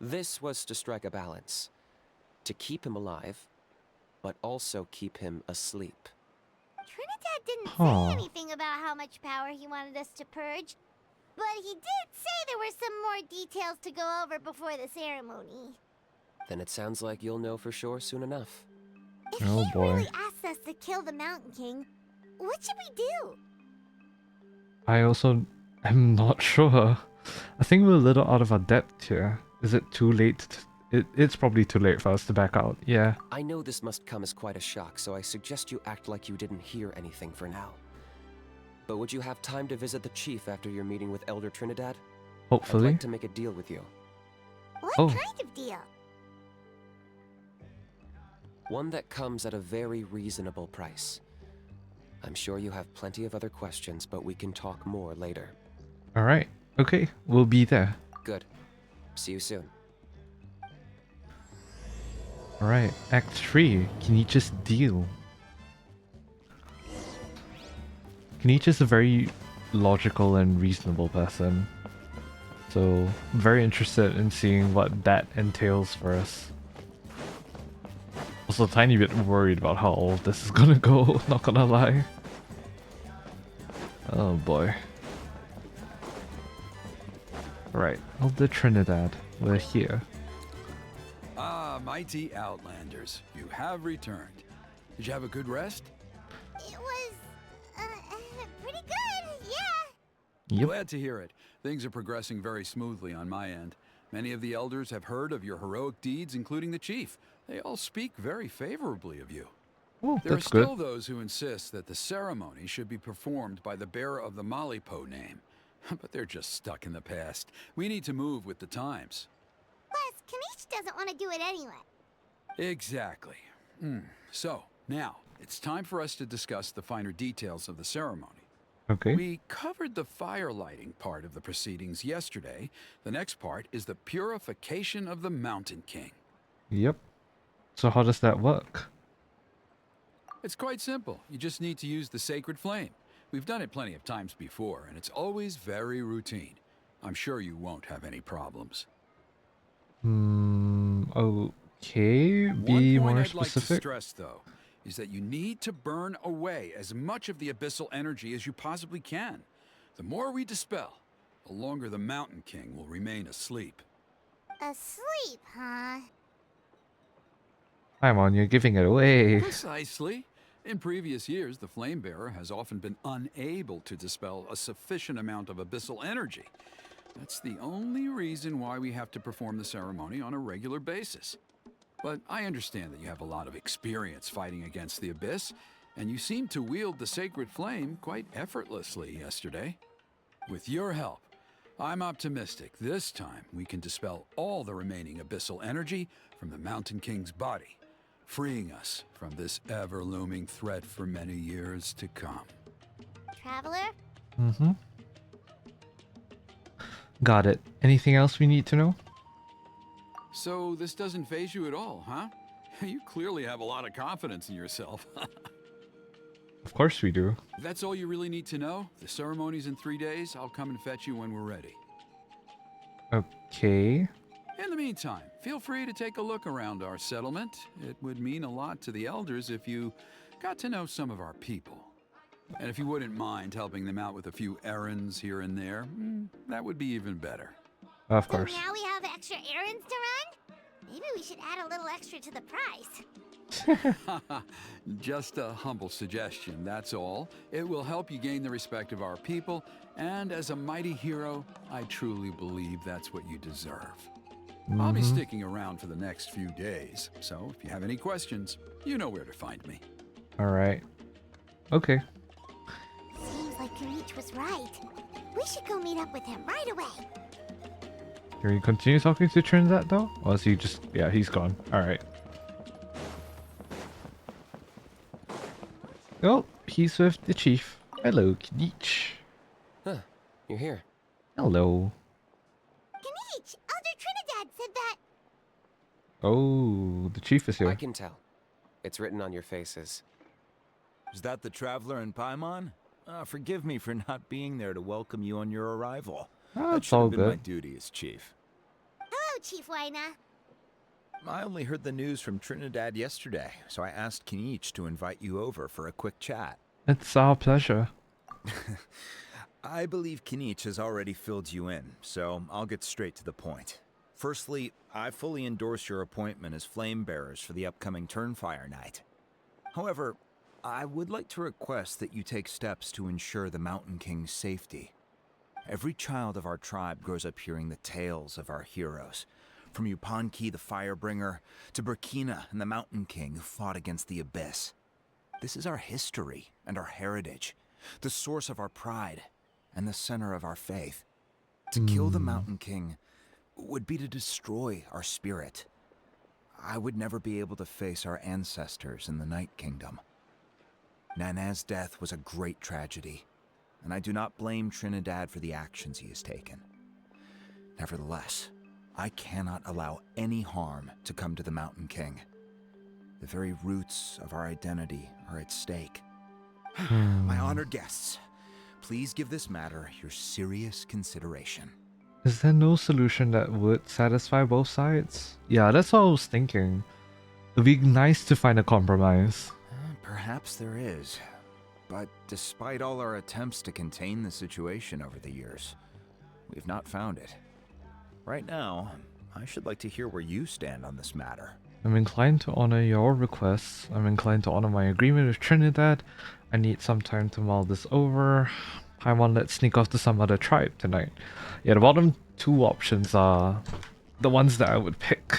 This was to strike a balance. To keep him alive, but also keep him asleep. Trinidad didn't Huh. say anything about how much power he wanted us to purge. But he did say there were some more details to go over before the ceremony. Then it sounds like you'll know for sure soon enough. If Oh he boy. really asks us to kill the Mountain King, what should we do? I also am not sure. I think we're a little out of our depth here. Is it too late? It's probably too late for us to back out. Yeah. I know this must come as quite a shock, so I suggest you act like you didn't hear anything for now. But would you have time to visit the chief after your meeting with Elder Trinidad? I'd Hopefully. like to make a deal with you. What Oh. kind of deal? One that comes at a very reasonable price. I'm sure you have plenty of other questions, but we can talk more later. Alright. Okay. We'll be there. Good. See you soon. Alright. Act 3. Kinich is deal. Kinich is a very logical and reasonable person. So, I'm very interested in seeing what that entails for us. Also a tiny bit worried about how all of this is gonna go, not gonna lie. Oh boy. Right, Elder Trinidad, we're here. Ah, mighty Outlanders, you have returned. Did you have a good rest? It was, pretty good, yeah. Yep. Glad to hear it. Things are progressing very smoothly on my end. Many of the elders have heard of your heroic deeds, including the chief. They all speak very favorably of you. Oh, There are that's good. still those who insist that the ceremony should be performed by the bearer of the Malipo name. But they're just stuck in the past. We need to move with the times. Plus, Kinich doesn't want to do it anyway. Exactly. So, now, it's time for us to discuss the finer details of the ceremony. Okay. We covered the fire lighting part of the proceedings yesterday. The next part is the purification of the Mountain King. Yep. So how does that work? It's quite simple. You just need to use the sacred flame. We've done it plenty of times before, and it's always very routine. I'm sure you won't have any problems. Okay. Be One point more I'd like to specific. stress, though, is that you need to burn away as much of the abyssal energy as you possibly can. The more we dispel, the longer the Mountain King will remain asleep. Asleep, huh? Come on, you're giving it away. Precisely. In previous years, the Flame Bearer has often been unable to dispel a sufficient amount of abyssal energy. That's the only reason why we have to perform the ceremony on a regular basis. But I understand that you have a lot of experience fighting against the Abyss, and you seem to wield the sacred flame quite effortlessly yesterday. With your help, I'm optimistic this time we can dispel all the remaining abyssal energy from the Mountain King's body, freeing us from this ever-looming threat for many years to come. Traveler? Mm-hmm. Got it. Anything else we need to know? So this doesn't faze you at all, huh? You clearly have a lot of confidence in yourself. Of course we do. If that's all you really need to know, the ceremony's in 3 days. I'll come and fetch you when we're ready. Okay. In the meantime, feel free to take a look around our settlement. It would mean a lot to the elders if you got to know some of our people. And if you wouldn't mind helping them out with a few errands here and there, that would be even better. Of So course. now we have extra errands to run? Maybe we should add a little extra to the price. Just a humble suggestion, that's all. It will help you gain the respect of our people, and as a mighty hero, I truly believe that's what you deserve. I'll be sticking around for the next few days, so if you have any questions, you know where to find me. Alright. Okay. Seems like Kinich was right. We should go meet up with him right away. Can we continue talking to Trinidad though? Or is he just... yeah, he's gone. Alright. Oh, he's with the chief. Hello, Kinich. Huh, you're here. Hello. Kinich! Elder Trinidad said that... Oh, the chief is I here. can tell. It's written on your faces. Is that the traveler in Paimon? Forgive me for not being there to welcome you on your arrival. Ah, That it's should all have been my good. duty as chief. Hello, Chief Waina. I only heard the news from Trinidad yesterday, so I asked Kinich to invite you over for a quick chat. It's our pleasure. I believe Kinich has already filled you in, so I'll get straight to the point. Firstly, I fully endorse your appointment as flame bearers for the upcoming Turnfire night. However, I would like to request that you take steps to ensure the Mountain King's safety. Every child of our tribe grows up hearing the tales of our heroes, from Yupanqui the Firebringer to Burkina and the Mountain King who fought against the Abyss. This is our history and our heritage, the source of our pride and the center of our faith. To kill the Mountain King would be to destroy our spirit. I would never be able to face our ancestors in the Night Kingdom. Nana's death was a great tragedy, and I do not blame Trinidad for the actions he has taken. Nevertheless, I cannot allow any harm to come to the Mountain King. The very roots of our identity are at stake. My honored guests, please give this matter your serious consideration. Is there no solution that would satisfy both sides? Yeah, that's what I was thinking. It'd be nice to find a compromise. Perhaps there is. But despite all our attempts to contain the situation over the years, we've not found it. Right now, I should like to hear where you stand on this matter. I'm inclined to honor your requests. I'm inclined to honor my agreement with Trinidad. I need some time to mull this over. Paimon, let's sneak off to some other tribe tonight. Yeah, the bottom two options are the ones that I would pick.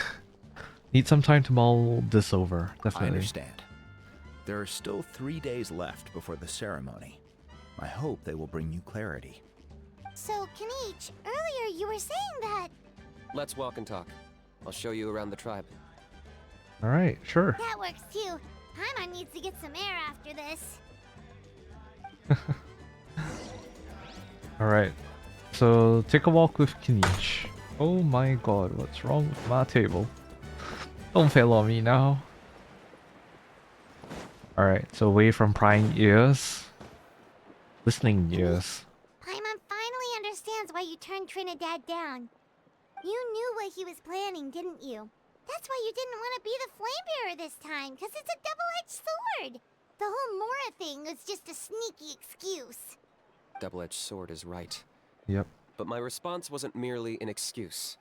Need some time to mull this over, definitely. I understand. There are still 3 days left before the ceremony. I hope they will bring you clarity. So, Kinich, earlier you were saying that... Let's walk and talk. I'll show you around the tribe. Alright, sure. That works too. Paimon needs to get some air after this. Alright, so take a walk with Kinich. Oh my god, what's wrong with my table? Don't fail on me now. Alright, so away from prying ears. Listening ears. Paimon finally understands why you turned Trinidad down. You knew what he was planning, didn't you? That's why you didn't want to be the Flamebearer this time, because it's a double-edged sword. The whole Mora thing was just a sneaky excuse. Double-edged sword is right. Yep. But my response wasn't merely an excuse.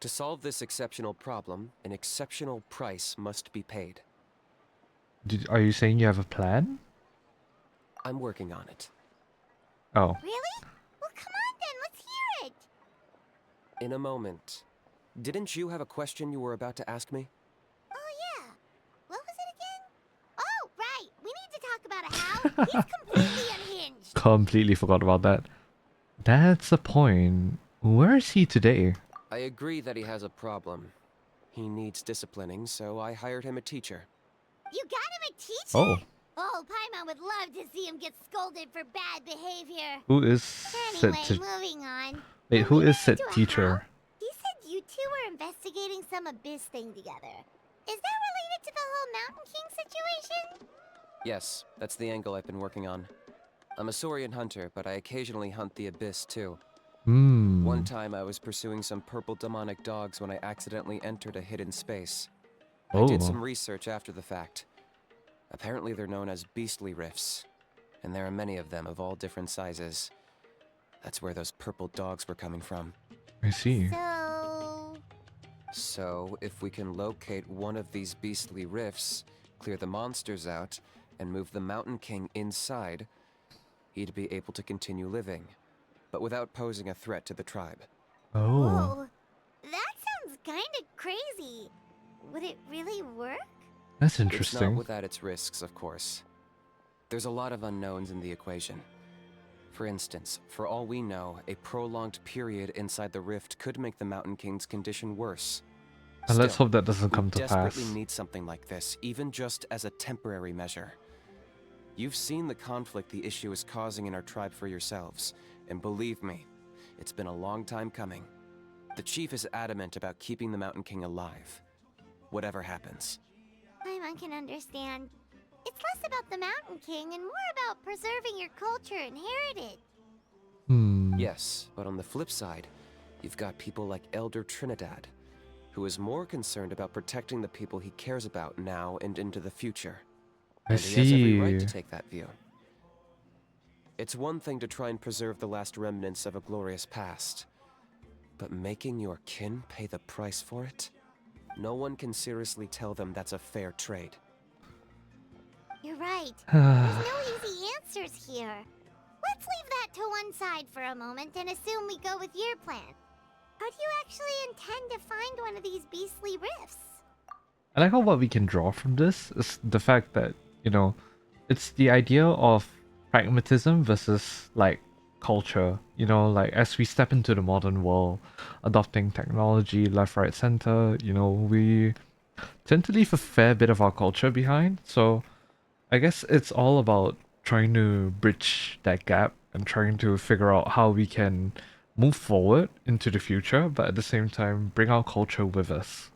To solve this exceptional problem, an exceptional price must be paid. Are you saying you have a plan? I'm working on it. Oh. Really? Well, come on then, let's hear it. In a moment. Didn't you have a question you were about to ask me? Oh yeah. What was it again? Oh, right. We need to talk about how he's completely unhinged. Completely forgot about that. That's a point. Where is he today? I agree that he has a problem. He needs disciplining, so I hired him a teacher. You got him a teacher? Oh. Oh, Paimon would love to see him get scolded for bad behavior. Who is Anyway, said moving on. Wait, who is said To a teacher? how? He said you two were investigating some Abyss thing together. Is that related to the whole Mountain King situation? Yes, that's the angle I've been working on. I'm a Saurian hunter, but I occasionally hunt the Abyss too. One time I was pursuing some purple demonic dogs when I accidentally entered a hidden space. I did some research after the fact. Apparently they're known as beastly rifts, and there are many of them of all different sizes. That's where those purple dogs were coming from. I see. So, if we can locate one of these beastly rifts, clear the monsters out, and move the Mountain King inside, he'd be able to continue living, but without posing a threat to the tribe. Oh. Whoa, that sounds kind of crazy. Would it really work? That's It's not interesting. without its risks, of course. There's a lot of unknowns in the equation. For instance, for all we know, a prolonged period inside the rift could make the Mountain King's condition worse. And let's Still, hope that doesn't come we to desperately pass. need something like this, even just as a temporary measure. You've seen the conflict the issue is causing in our tribe for yourselves, and believe me, it's been a long time coming. The chief is adamant about keeping the Mountain King alive, whatever happens. Paimon can understand. It's less about the Mountain King and more about preserving your culture and heritage. Yes, but on the flip side, you've got people like Elder Trinidad, who is more concerned about protecting the people he cares about now and into the future. I And he has every right to see. take that view. It's one thing to try and preserve the last remnants of a glorious past, but making your kin pay the price for it? No one can seriously tell them that's a fair trade. You're right. There's no easy answers here. Let's leave that to one side for a moment and assume we go with your plan. How do you actually intend to find one of these beastly rifts? I like how what we can draw from this is the fact that, you know, it's the idea of pragmatism versus like culture. You know, like as we step into the modern world, adopting technology left, right, center, you know, we tend to leave a fair bit of our culture behind. So I guess it's all about trying to bridge that gap and trying to figure out how we can move forward into the future, but at the same time bring our culture with us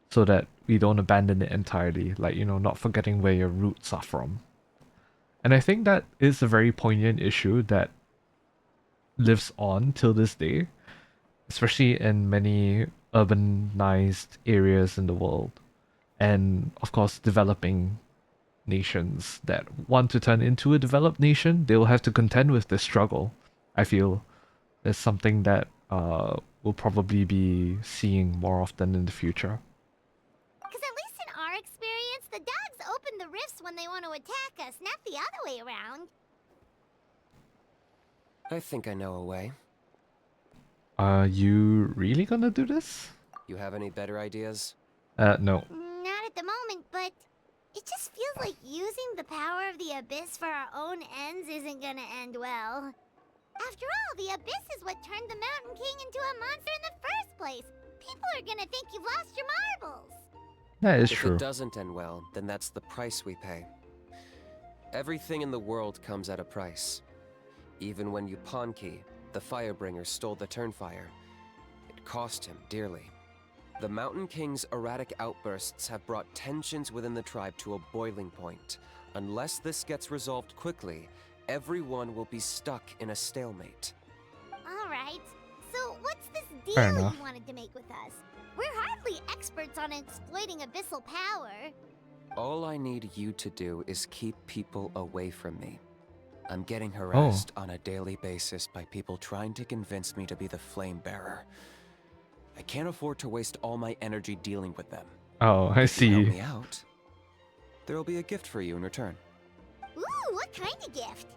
so that we don't abandon it entirely, like, you know, not forgetting where your roots are from. And I think that is a very poignant issue that lives on till this day, especially in many urbanized areas in the world, and of course, developing nations that want to turn into a developed nation. They will have to contend with this struggle. I feel is something that we'll probably be seeing more often in the future. Because at least in our experience, the dogs open the rifts when they want to attack us, not the other way around. I think I know a way. Are you really gonna do this? You have any better ideas? No. Not at the moment, but it just feels like using the power of the Abyss for our own ends isn't gonna end well. After all, the Abyss is what turned the Mountain King into a monster in the first place. People are gonna think you've lost your marbles. That is If true. it doesn't end well, then that's the price we pay. Everything in the world comes at a price. Even when Yupanqui, the Firebringer, stole the Turnfire, it cost him dearly. The Mountain King's erratic outbursts have brought tensions within the tribe to a boiling point. Unless this gets resolved quickly, everyone will be stuck in a stalemate. Alright, so what's this Fair deal enough. you wanted to make with us? We're hardly experts on exploiting abyssal power. All I need you to do is keep people away from me. I'm getting harassed on a daily basis by people trying to convince me to be the flame bearer. I can't afford to waste all my energy dealing with them. Oh, I If you help see. me out, there'll be a gift for you in return. Ooh, what kind of gift?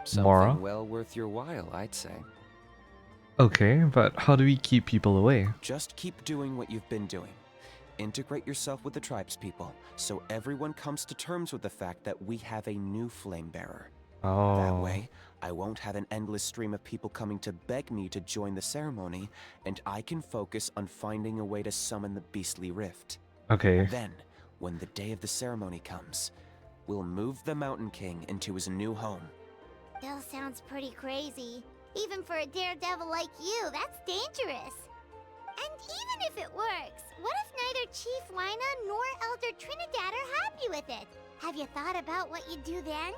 Something Mora? well worth your while, I'd say. Okay, but how do we keep people away? Just keep doing what you've been doing. Integrate yourself with the tribespeople, so everyone comes to terms with the fact that we have a new flame bearer. Oh. That way, I won't have an endless stream of people coming to beg me to join the ceremony, and I can focus on finding a way to summon the beastly rift. Okay. Then, when the day of the ceremony comes, we'll move the Mountain King into his new home. Still sounds pretty crazy. Even for a daredevil like you, that's dangerous. And even if it works, what if neither Chief Lina nor Elder Trinidad are happy with it? Have you thought about what you'd do then?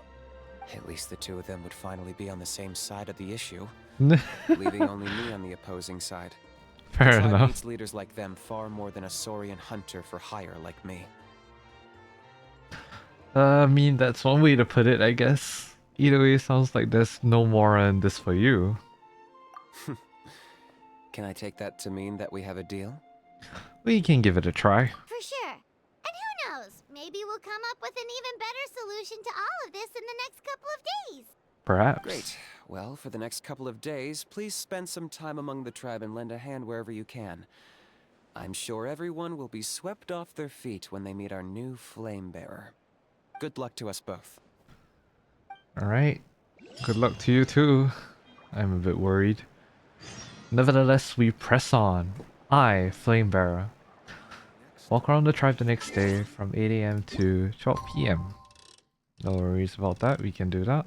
At least the two of them would finally be on the same side of the issue, Fair leaving only me on the opposing side. The tribe enough. needs leaders like them far more than a Saurian hunter for hire like me. I mean, that's one way to put it, I guess. Either way, sounds like there's no more in this for you. Can I take that to mean that we have a deal? We can give it a try. For sure. And who knows? Maybe we'll come up with an even better solution to all of this in the next couple of days. Perhaps. Great. Well, for the next couple of days, please spend some time among the tribe and lend a hand wherever you can. I'm sure everyone will be swept off their feet when they meet our new flame bearer. Good luck to us both. Alright. Good luck to you too. I'm a bit worried. Nevertheless, we press on. I, Flamebearer. Walk around the tribe the next day from 8 AM to 12 PM. No worries about that, we can do that.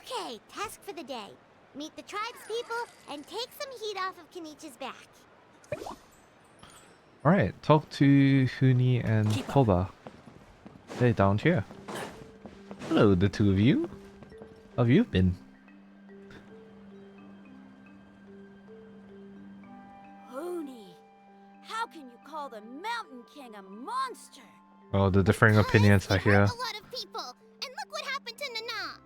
Okay, task for the day. Meet the tribespeople and take some heat off of Kinich's back. Alright, talk to Huni and Koba. They're down here. Hello, the two of you. How have you been? Huni, how can you call the Mountain King a monster? Oh, the differing opinions I You hurt hear. a lot of people, and look what happened to Nana.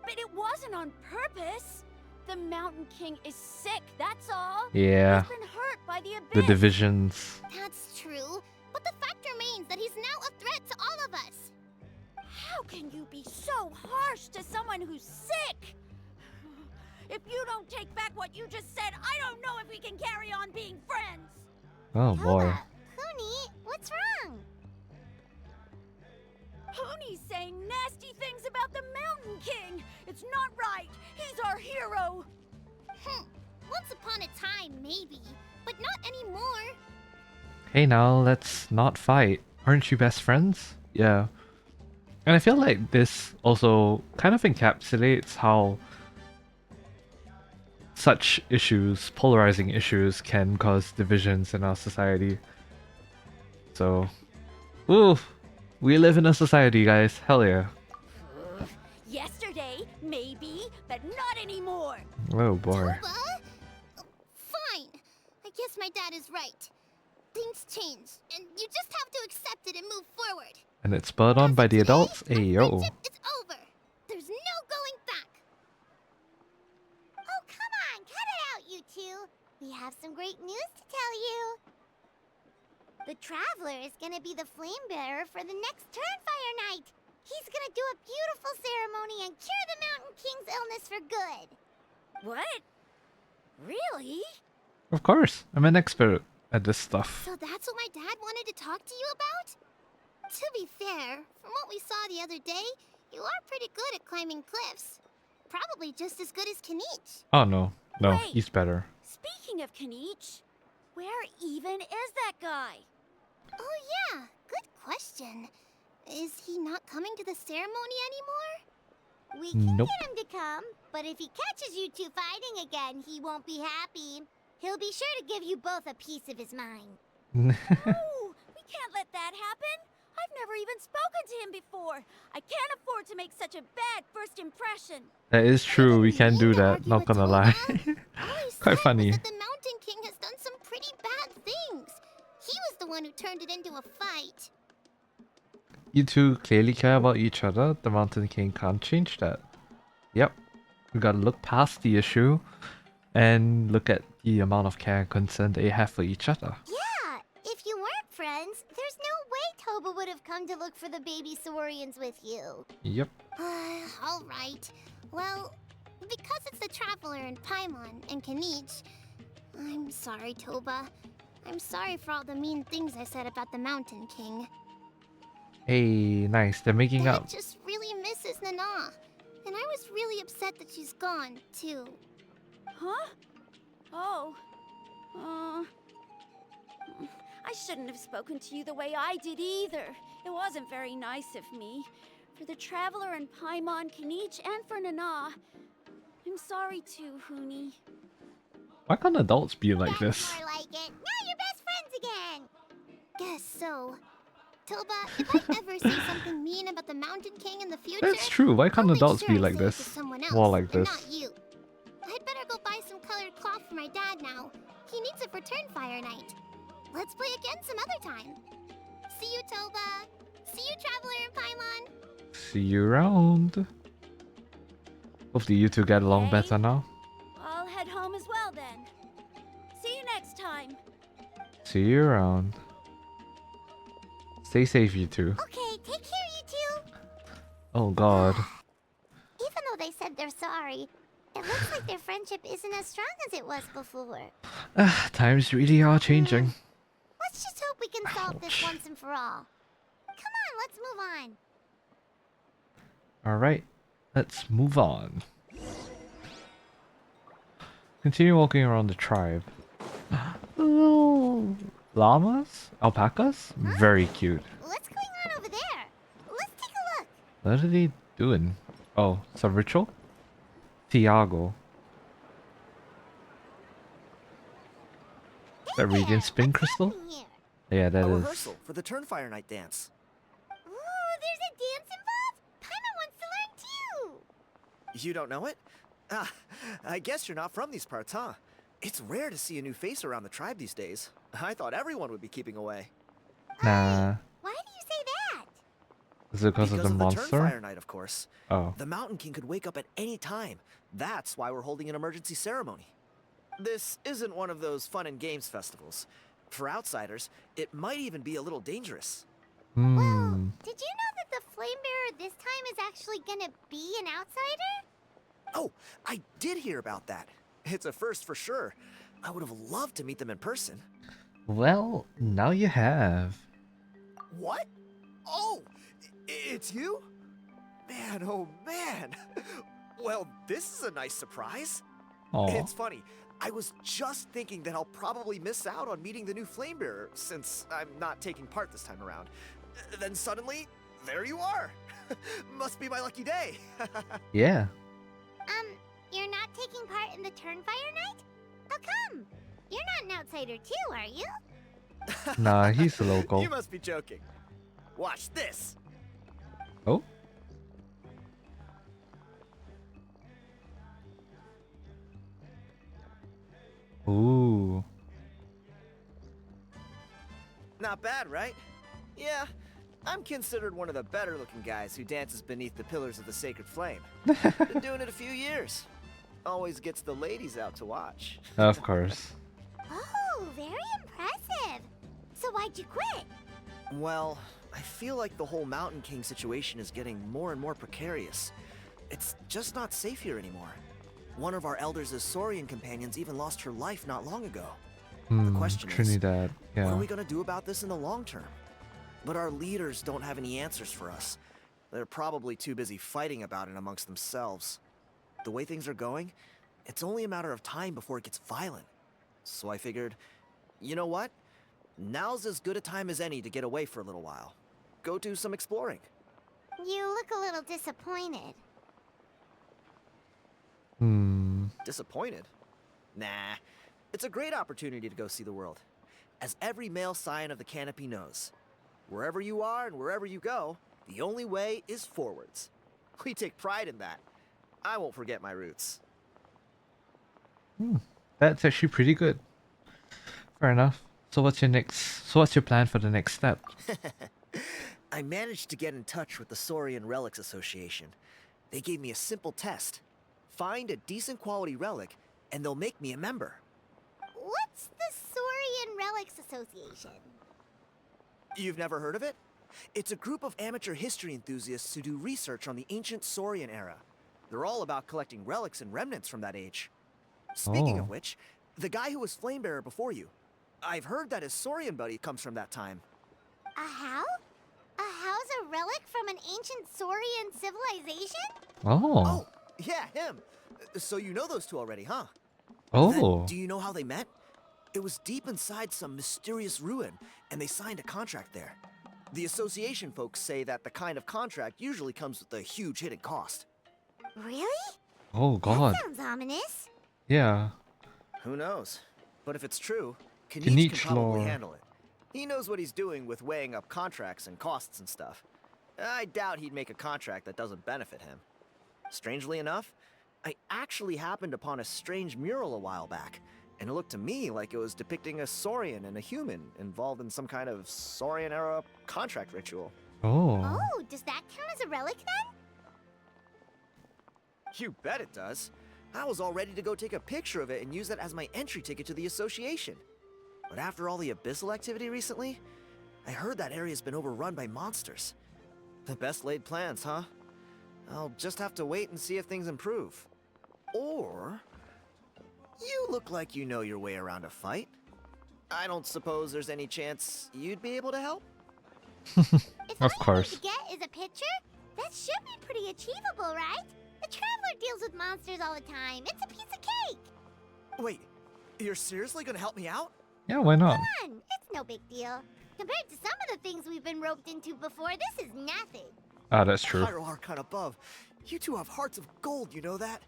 But it wasn't on purpose. the Mountain King is sick, that's all. Yeah, He's been hurt by the the abyss. divisions. That's true, but the fact remains that he's now a threat to all of us. How can you be so harsh to someone who's sick? If you don't take back what you just said, I don't know if we can carry on being friends. Oh boy. Huni, what's wrong? Huni's saying nasty things about the Mountain King. It's not right. He's our hero. Once upon a time, maybe, but not anymore. Hey now, let's not fight. Aren't you best friends? Yeah. And I feel like this also kind of encapsulates how such issues, polarizing issues, can cause divisions in our society. So, ooh, we live in a society, guys. Hell yeah. Yesterday, maybe, but not anymore. Oh boy. Toba? Fine. I guess my dad is right. Things change, and you just have to accept it and move forward. And it's spurred on by the adults. Our Ayo. friendship is over. There's no going back. Oh, come on, cut it out, you two. We have some great news to tell you. The Traveler is gonna be the flame bearer for the next Turnfire night. He's gonna do a beautiful ceremony and cure the Mountain King's illness for good. What? Really? Of course, I'm an expert at this stuff. So that's what my dad wanted to talk to you about? To be fair, from what we saw the other day, you are pretty good at climbing cliffs. Probably just as good as Kinich. Oh no, no, Wait. he's better. Speaking of Kinich, where even is that guy? Oh yeah, good question. Is he not coming to the ceremony anymore? We can Nope. get him to come, but if he catches you two fighting again, he won't be happy. He'll be sure to give you both a piece of his mind. Oh, we can't let that happen. I've never even spoken to him before. I can't afford to make such a bad first impression. That is true, we can do Mean to that, argue not with gonna Toba. lie. All he Quite said funny. was that the Mountain King has done some pretty bad things. He was the one who turned it into a fight. You two clearly care about each other. The Mountain King can't change that. Yep. We gotta look past the issue and look at the amount of care and concern they have for each other. Yeah, if you weren't friends, there's no way Toba would have come to look for the baby Saurians with you. Yep. All right. Well, because it's the Traveler and Paimon and Kinich, I'm sorry, Toba. I'm sorry for all the mean things I said about the Mountain King. Hey, nice. They're making Dad up. just really misses Nana. And I was really upset that she's gone, too. Huh? Oh. I shouldn't have spoken to you the way I did either. It wasn't very nice of me. For the Traveler and Paimon, Kinich, and for Nana. I'm sorry too, Huni. Why can't adults be like That's this? more like it. Now you're best friends again. Guess so. Toba, if I ever say something mean about the Mountain King in the future, That's true. Why can't I'll make adults sure be I like say it this? to someone else, More like and this. not you. I'd better go buy some colored cloth for my dad now. He needs it for Turnfire night. Let's play again some other time. See you, Toba. See you, Traveler and Paimon. See you around. Hopefully you two get along Okay. better now. I'll head home as well then. See you next time. See you around. Stay safe, you two. Okay, take care, you two. Oh god. Even though they said they're sorry, it looks like their friendship isn't as strong as it was before. Times really are changing. Let's just hope we can solve this Ouch. once and for all. Come on, let's move on. Alright, let's move on. Continue walking around the tribe. Little llamas? Alpacas? Very cute. What's going on over there? Let's take a look. What are they doing? Oh, some ritual? Thiago. That radiant spin What's crystal? happening here? Yeah, that A is. rehearsal for the Turnfire night dance. Ooh, there's a dance involved? Paimon wants to learn too. You don't know it? Ah, I guess you're not from these parts, huh? It's rare to see a new face around the tribe these days. I thought everyone would be keeping away. Nah. Why do you say that? Is it because of the of the monster? Turnfire night, of course. Oh. The Mountain King could wake up at any time. That's why we're holding an emergency ceremony. This isn't one of those fun and games festivals. For outsiders, it might even be a little dangerous. Well, Hmm. did you know that the Flame Bearer this time is actually gonna be an outsider? Oh, I did hear about that. It's a first for sure. I would have loved to meet them in person. Well, now you have. What? Oh, it's you? Man, oh man. Well, this is a nice surprise. Oh. It's funny. I was just thinking that I'll probably miss out on meeting the new Flame Bearer since I'm not taking part this time around. Then suddenly, there you are. Must be my lucky day. Yeah. You're not taking part in the Turnfire night? How come? You're not an outsider too, are you? Nah, he's a local. You must be joking. Watch this. Oh. Ooh. Not bad, right? Yeah, I'm considered one of the better looking guys who dances beneath the pillars of the sacred flame. Been doing it a few years. Always gets the ladies out to watch. Of course. Oh, very impressive. So why'd you quit? Well, I feel like the whole Mountain King situation is getting more and more precarious. It's just not safe here anymore. One of our elders' Saurian companions even lost her life not long ago. The question Trinidad. is, what Yeah. are we gonna do about this in the long term? But our leaders don't have any answers for us. They're probably too busy fighting about it amongst themselves. The way things are going, it's only a matter of time before it gets violent. So I figured, you know what? Now's as good a time as any to get away for a little while. Go do some exploring. You look a little disappointed. Hmm. Disappointed? Nah. It's a great opportunity to go see the world. As every male scion of the Canopy knows, wherever you are and wherever you go, the only way is forwards. We take pride in that. I won't forget my roots. That's actually pretty good. Fair enough. So what's your plan for the next step? I managed to get in touch with the Saurian Relics Association. They gave me a simple test. Find a decent quality relic, and they'll make me a member. What's the Saurian Relics Association? You've never heard of it? It's a group of amateur history enthusiasts who do research on the ancient Saurian era. They're all about collecting relics and remnants from that age. Speaking Oh. of which, the guy who was Flamebearer before you, I've heard that his Saurian buddy comes from that time. A how? A how's a relic from an ancient Saurian civilization? Oh. Oh, yeah, him. So you know those two already, huh? Oh. Then, do you know how they met? It was deep inside some mysterious ruin, and they signed a contract there. The association folks say that the kind of contract usually comes with a huge hidden cost. Really? Oh God. That sounds ominous. Yeah. Who knows? But if it's true, Kinich Kinich can probably lore. handle it. He knows what he's doing with weighing up contracts and costs and stuff. I doubt he'd make a contract that doesn't benefit him. Strangely enough, I actually happened upon a strange mural a while back, and it looked to me like it was depicting a Saurian and a human involved in some kind of Saurian-era contract ritual. Oh. Oh, does that count as a relic then? You bet it does. I was all ready to go take a picture of it and use that as my entry ticket to the association. But after all the abyssal activity recently, I heard that area's been overrun by monsters. The best laid plans, huh? I'll just have to wait and see if things improve. Or... you look like you know your way around a fight. I don't suppose there's any chance you'd be able to help? If Of all you course. need to get is a picture, that should be pretty achievable, right? The Traveler deals with monsters all the time. It's a piece of cake. Wait, you're seriously gonna help me out? Yeah, why not? Fun. It's no big deal. Compared to some of the things we've been roped into before, this is nothing. Ah, that's true. Higher Archon above. You two have hearts of gold, you know that?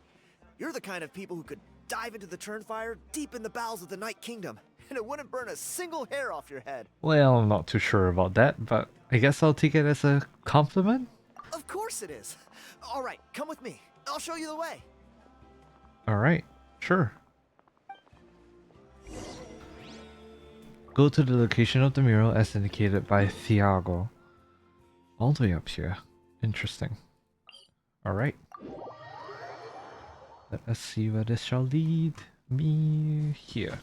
You're the kind of people who could dive into the Turnfire deep in the bowels of the Night Kingdom, and it wouldn't burn a single hair off your head. Well, I'm not too sure about that, but I guess I'll take it as a compliment. Of course it is. All right, come with me. I'll show you the way. Alright, sure. Go to the location of the mural as indicated by Thiago. All the way up here. Interesting. Alright. Let us see where this shall lead me here.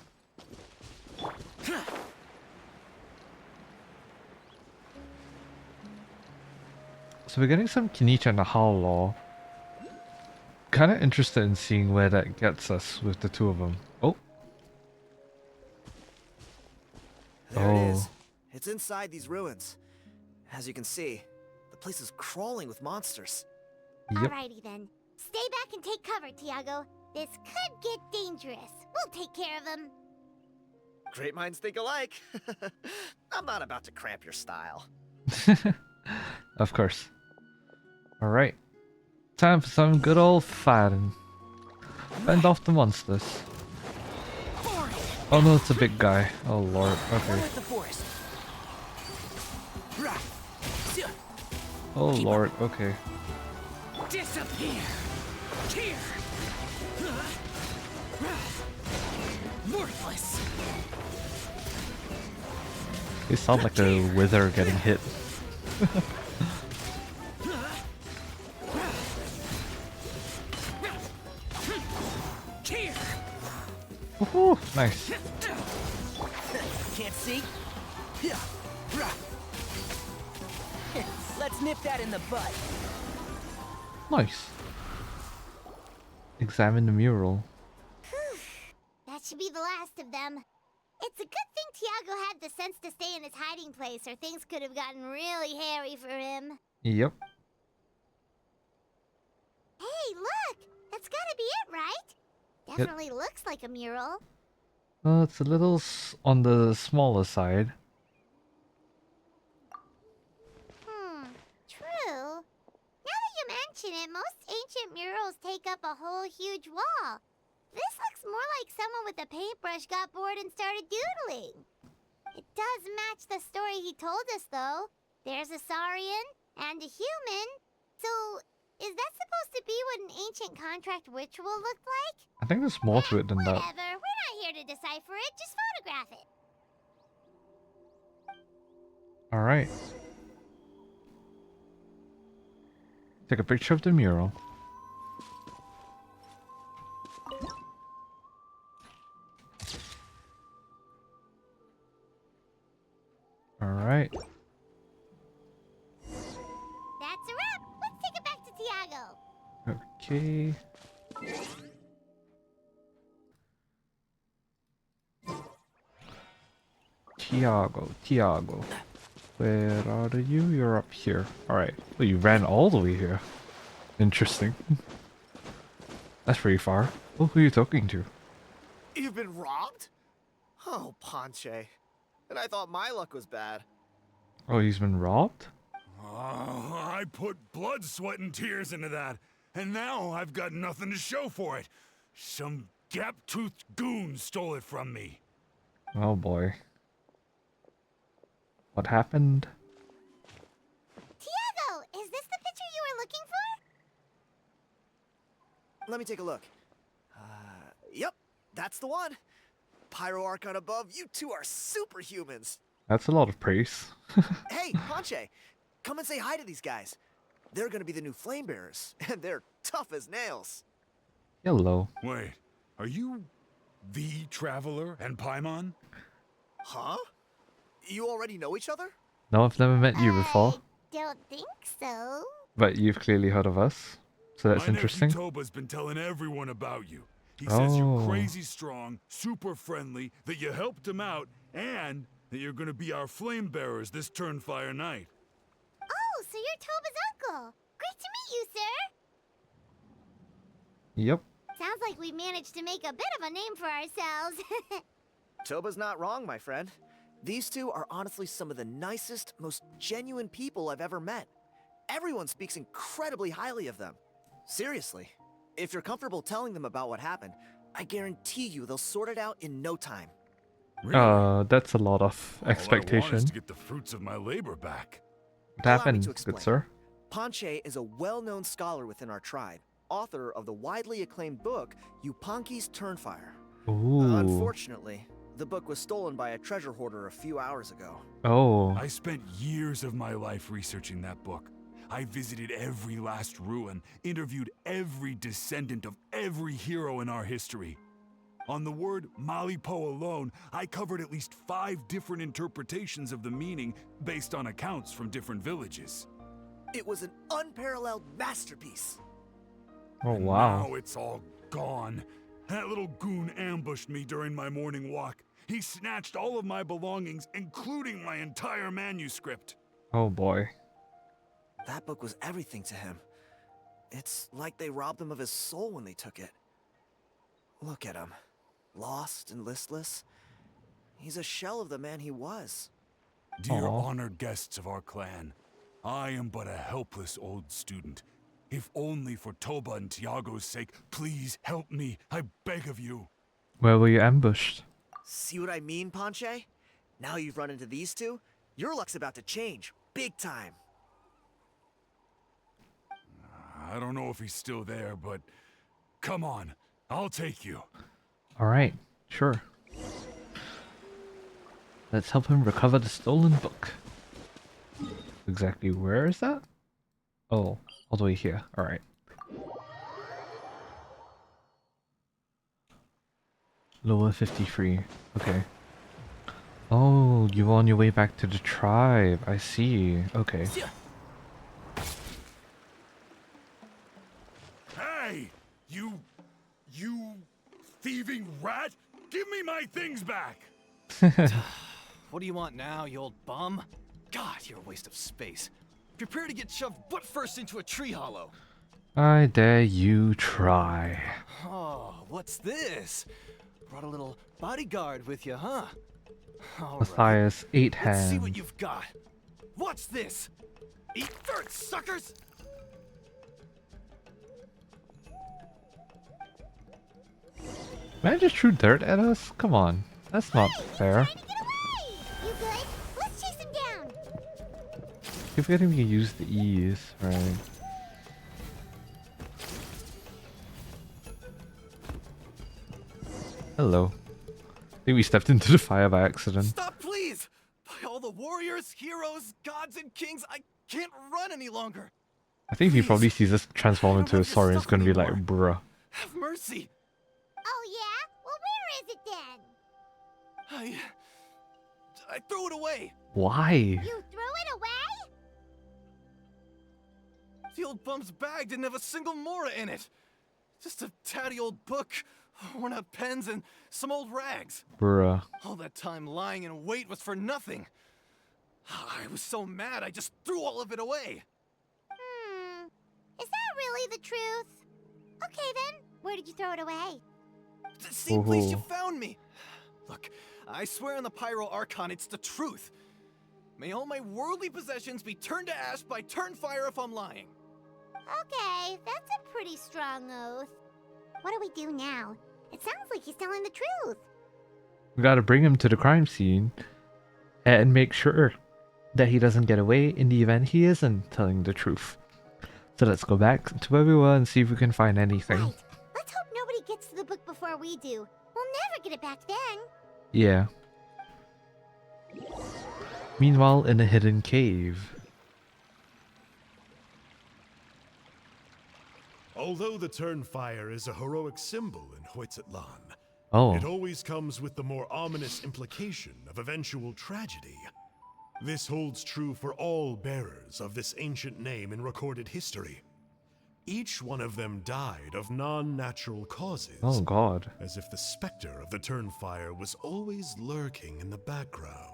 So we're getting some Kinich and a Howl Law. Kinda interested in seeing where that gets us with the two of them. Oh. There it is. It's inside these ruins. As you can see, the place is crawling with monsters. Yep. Alrighty then. Stay back and take cover, Tiago. This could get dangerous. We'll take care of him. Great minds think alike. I'm not about to cramp your style. Of course. Alright. Time for some good old fighting. Fend off the monsters. Oh no, it's a big guy. Oh lord, okay. Oh lord, okay. Disappear! Here! Worthless! They sound like a wither getting hit. Here! Woohoo! Nice. Can't see? Let's nip that in the bud. Nice. Examine the mural. That should be the last of them. It's a good thing Tiago had the sense to stay in his hiding place, or things could have gotten really hairy for him. Yep. Hey, look! That's gotta be it, right? Definitely looks like a mural. It's a little on the smaller side. True. Now that you mention it, most ancient murals take up a whole huge wall. This looks more like someone with a paintbrush got bored and started doodling. It does match the story he told us, though. There's a Saurian and a human. So, is that supposed to be what an ancient contract ritual looked like? I think there's more to it than that. Whatever, we're not here to decipher it, just photograph it. Alright. Take a picture of the mural. Alright. That's a wrap. Let's take it back to Tiago. Okay. Tiago. Where are you? You're up here. Alright. Well, you ran all the way here. Interesting. That's pretty far. Oh, who are you talking to? You've been robbed? Oh, Ponche. And I thought my luck was bad. Oh, he's been robbed? Oh, I put blood, sweat, and tears into that, and now I've got nothing to show for it. Some gap-toothed goon stole it from me. Oh boy. What happened? Tiago, is this the picture you were looking for? Let me take a look. Yep, that's the one. Pyro Archon above, you two are superhumans. That's a lot of praise. Hey, Ponche, come and say hi to these guys. They're gonna be the new flame bearers, and they're tough as nails. Hello. Wait, are you the Traveler and Paimon? Huh? You already know each other? No, I've never met you before, I don't think so. but you've clearly heard of us, so that's My interesting. nephew Toba's been telling everyone about you. He says you're Oh. crazy strong, super friendly, that you helped him out, and that you're gonna be our flame bearers this Turnfire night. Oh, so you're Toba's uncle. Great to meet you, sir. Yep. Sounds like we managed to make a bit of a name for ourselves. Toba's not wrong, my friend. These two are honestly some of the nicest, most genuine people I've ever met. Everyone speaks incredibly highly of them. Seriously, if you're comfortable telling them about what happened, I guarantee you they'll sort it out in no time. Really? That's a lot of All I want expectation. is to get the fruits of my labor back. What Allow me happened, to good explain. sir? Ponche is a well-known scholar within our tribe, author of the widely acclaimed book, Yupanqui's Turnfire. Ooh. Unfortunately, The book was stolen by a treasure hoarder a few hours ago. Oh. I spent years of my life researching that book. I visited every last ruin, interviewed every descendant of every hero in our history. On the word Malipo alone, I covered at least 5 different interpretations of the meaning based on accounts from different villages. It was an unparalleled masterpiece. Oh, And wow. now it's all gone. That little goon ambushed me during my morning walk. He snatched all of my belongings, including my entire manuscript. Oh, boy. That book was everything to him. It's like they robbed him of his soul when they took it. Look at him. Lost and listless. He's a shell of the man he was. Dear Aw. honored guests of our clan, I am but a helpless old student. If only for Toba and Tiago's sake, please help me, I beg of you. Where were you ambushed? See what I mean, Ponche? Now you've run into these two, your luck's about to change. Big time. I don't know if he's still there, but come on, I'll take you. Alright, sure. Let's help him recover the stolen book. Exactly where is that? Oh, all the way here. Alright. Lower 53. Okay. Oh, you're on your way back to the tribe. I see. Okay. Hey! You thieving rat! Give me my things back! What do you want now, you old bum? God, you're a waste of space. Prepare to get shoved butt first into a tree hollow. I dare you try. Oh, what's this? Brought a little bodyguard with you, huh? All right. Matthias, 8 Let's see hands. what you've got. What's this? Eat dirt, suckers! Man just threw dirt at us? Come on. That's not fair. Trying to get away! You good? Let's chase him down! Keep forgetting we can use the E's, right? Hello. I think we stepped into the fire by accident. Stop, please! By all the warriors, heroes, gods, and kings, I can't run any longer. I think if he Please. probably sees us transform I don't into a have your saurian, it's stuff gonna be like, anymore. bruh. Have mercy. Oh yeah? Well, where is it then? I threw it away. Why? You threw it away? The old bum's bag didn't have a single mora in it. Just a tatty old book, worn out pens, and some old rags. Bruh. All that time lying in wait was for nothing. I was so mad, I just threw all of it away. Is that really the truth? Okay then, where did you throw it away? See, please, you Oh. found me. Look, I swear on the Pyro Archon, it's the truth. May all my worldly possessions be turned to ash by Turnfire if I'm lying. Okay, that's a pretty strong oath. What do we do now? It sounds like he's telling the truth. We gotta bring him to the crime scene and make sure that he doesn't get away in the event he isn't telling the truth. So let's go back to where we were and see if we can find anything. Right. Let's hope nobody gets to the book before we do. We'll never get it back then. Yeah. Meanwhile, in a hidden cave. Although the Turnfire is a heroic symbol in Huitzatlan, Oh. it always comes with the more ominous implication of eventual tragedy. This holds true for all bearers of this ancient name in recorded history. Each one of them died of non-natural causes. Oh god. As if the specter of the Turnfire was always lurking in the background.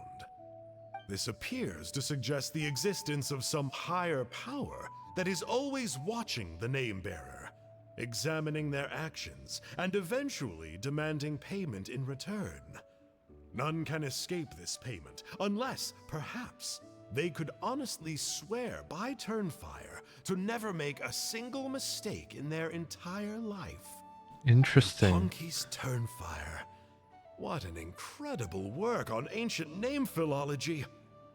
This appears to suggest the existence of some higher power that is always watching the name-bearer, examining their actions, and eventually demanding payment in return. None can escape this payment, unless, perhaps, they could honestly swear by Turnfire to never make a single mistake in their entire life. Interesting. Yupanqui's Turnfire. What an incredible work on ancient name philology.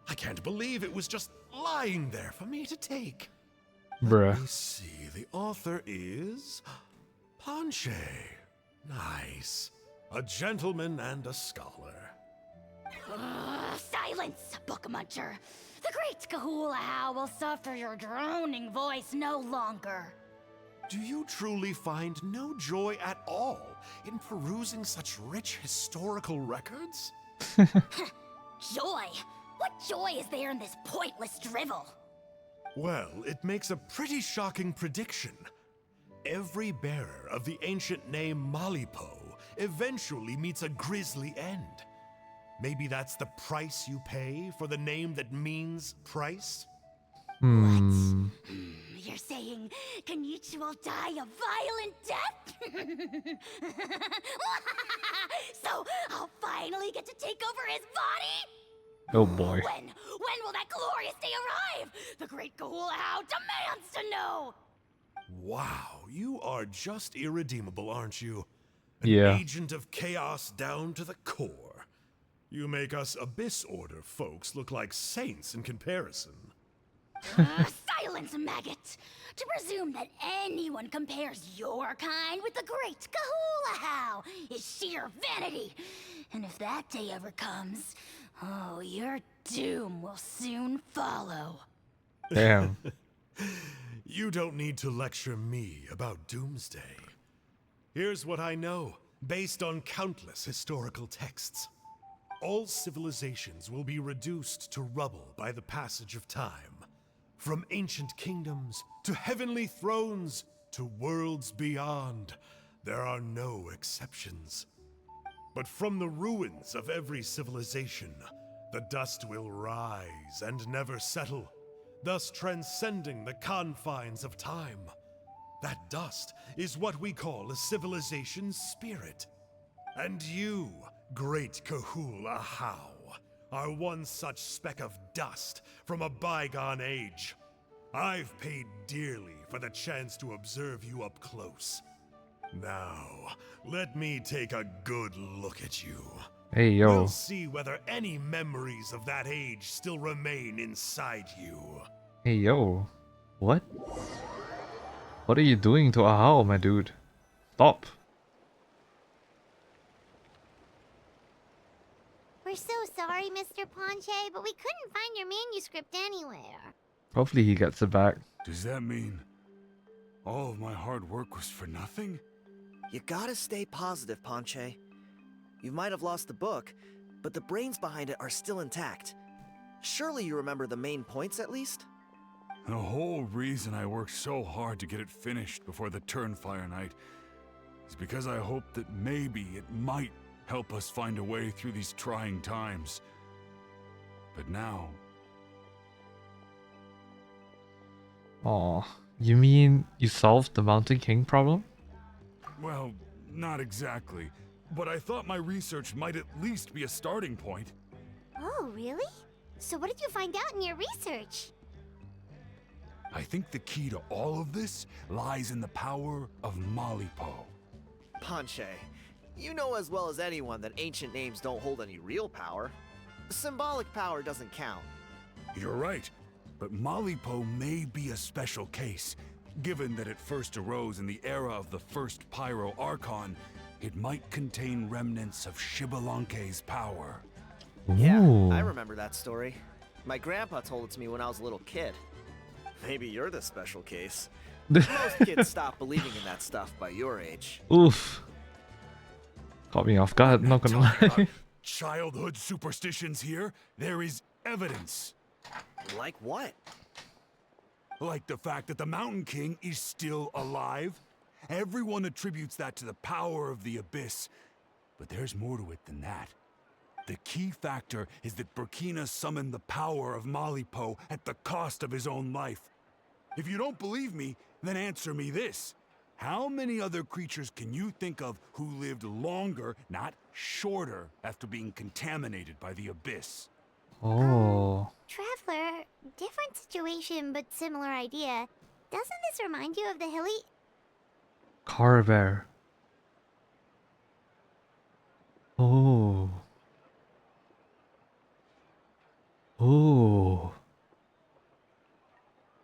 I can't believe it was just lying there for me to take. Bruh. Let me see, the author is Ponche. Nice. A gentleman and a scholar. Silence, book muncher. The great Kahula will suffer your droning voice no longer. Do you truly find no joy at all in perusing such rich historical records? Joy? What joy is there in this pointless drivel? Well, it makes a pretty shocking prediction. Every bearer of the ancient name Malipo eventually meets a grisly end. Maybe that's the price you pay for the name that means price? Hmm. You're saying Kinich will die a violent death? So I'll finally get to take over his body? Oh boy. When will that glorious day arrive? The great Kahula demands to know! Wow, you are just irredeemable, aren't you? An Yeah. agent of chaos down to the core. You make us Abyss Order folks look like saints in comparison. Silence, maggot! To presume that anyone compares your kind with the great Kahula is sheer vanity. And if that day ever comes, oh, your doom will soon follow. Damn. You don't need to lecture me about Doomsday. Here's what I know, based on countless historical texts. All civilizations will be reduced to rubble by the passage of time. From ancient kingdoms to heavenly thrones to worlds beyond, there are no exceptions. But from the ruins of every civilization, the dust will rise and never settle, thus transcending the confines of time. That dust is what we call a civilization's spirit. And you, great Kahula How, are one such speck of dust from a bygone age. I've paid dearly for the chance to observe you up close. Now, let me take a good look at you. Hey yo. We'll see whether any memories of that age still remain inside you. Hey yo. What? What are you doing to Ahao, my dude? Stop. We're so sorry, Mr. Ponche, but we couldn't find your manuscript anywhere. Hopefully he gets it back. Does that mean all of my hard work was for nothing? You gotta stay positive, Ponche. You might have lost the book, but the brains behind it are still intact. Surely you remember the main points at least? The whole reason I worked so hard to get it finished before the Turnfire night is because I hoped that maybe it might help us find a way through these trying times. But now... Aw. You mean you solved the Mountain King problem? well, not exactly. But I thought my research might at least be a starting point. Oh, really? So what did you find out in your research? I think the key to all of this lies in the power of Malipo. Ponche, you know as well as anyone that ancient names don't hold any real power. Symbolic power doesn't count. You're right, but Malipo may be a special case. Given that it first arose in the era of the first Pyro Archon, it might contain remnants of Xbalanque's power. Yeah, Ooh. I remember that story. My grandpa told it to me when I was a little kid. Maybe you're the special case. Most kids stop believing in that stuff by your age. Oof. Caught me off guard, not gonna Talking lie. about childhood superstitions here, there is evidence. Like what? Like the fact that the Mountain King is still alive. Everyone attributes that to the power of the Abyss. But there's more to it than that. The key factor is that Burkina summoned the power of Malipo at the cost of his own life. If you don't believe me, then answer me this. How many other creatures can you think of who lived longer, not shorter, after being contaminated by the Abyss? Oh. Traveler, different situation but similar idea. Doesn't this remind you of the hilly... Carver. Oh. Oh.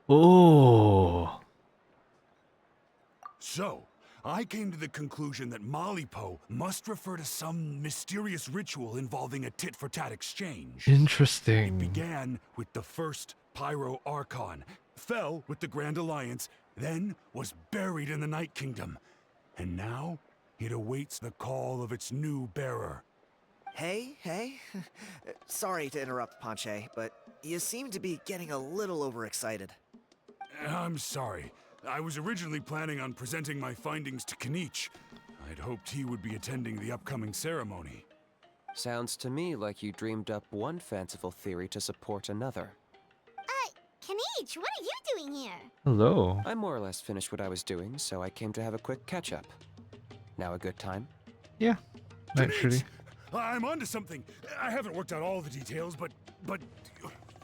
Oh. So, I came to the conclusion that Malipo must refer to some mysterious ritual involving a tit-for-tat exchange. It Interesting. began with the first Pyro Archon, fell with the Grand Alliance, then was buried in the Night Kingdom. And now, it awaits the call of its new bearer. Hey. Sorry to interrupt, Ponche, but you seem to be getting a little overexcited. I'm sorry. I was originally planning on presenting my findings to Kinich. I'd hoped he would be attending the upcoming ceremony. Sounds to me like you dreamed up one fanciful theory to support another. Kinich, what are you doing here? Hello. I more or less finished what I was doing, so I came to have a quick catch-up. Now a good time? Yeah, actually. Kinich, I'm onto something. I haven't worked out all the details, but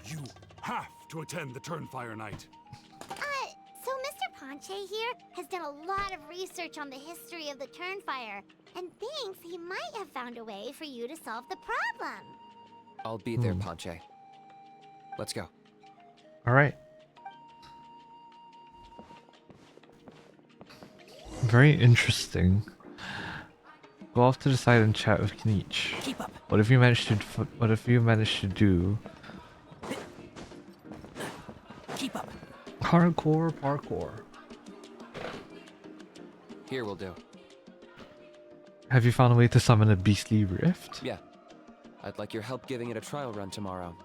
you have to attend the Turnfire night. So Mr. Ponche here has done a lot of research on the history of the Turnfire and thinks he might have found a way for you to solve the problem. I'll be there, Ponche. Let's go. All right. Very interesting. Go off to the side and chat with Kinich. Keep up. What if you managed to do Keep up. hardcore parkour? Here will do. Have you found a way to summon a beastly rift? Yeah. I'd like your help giving it a trial run tomorrow.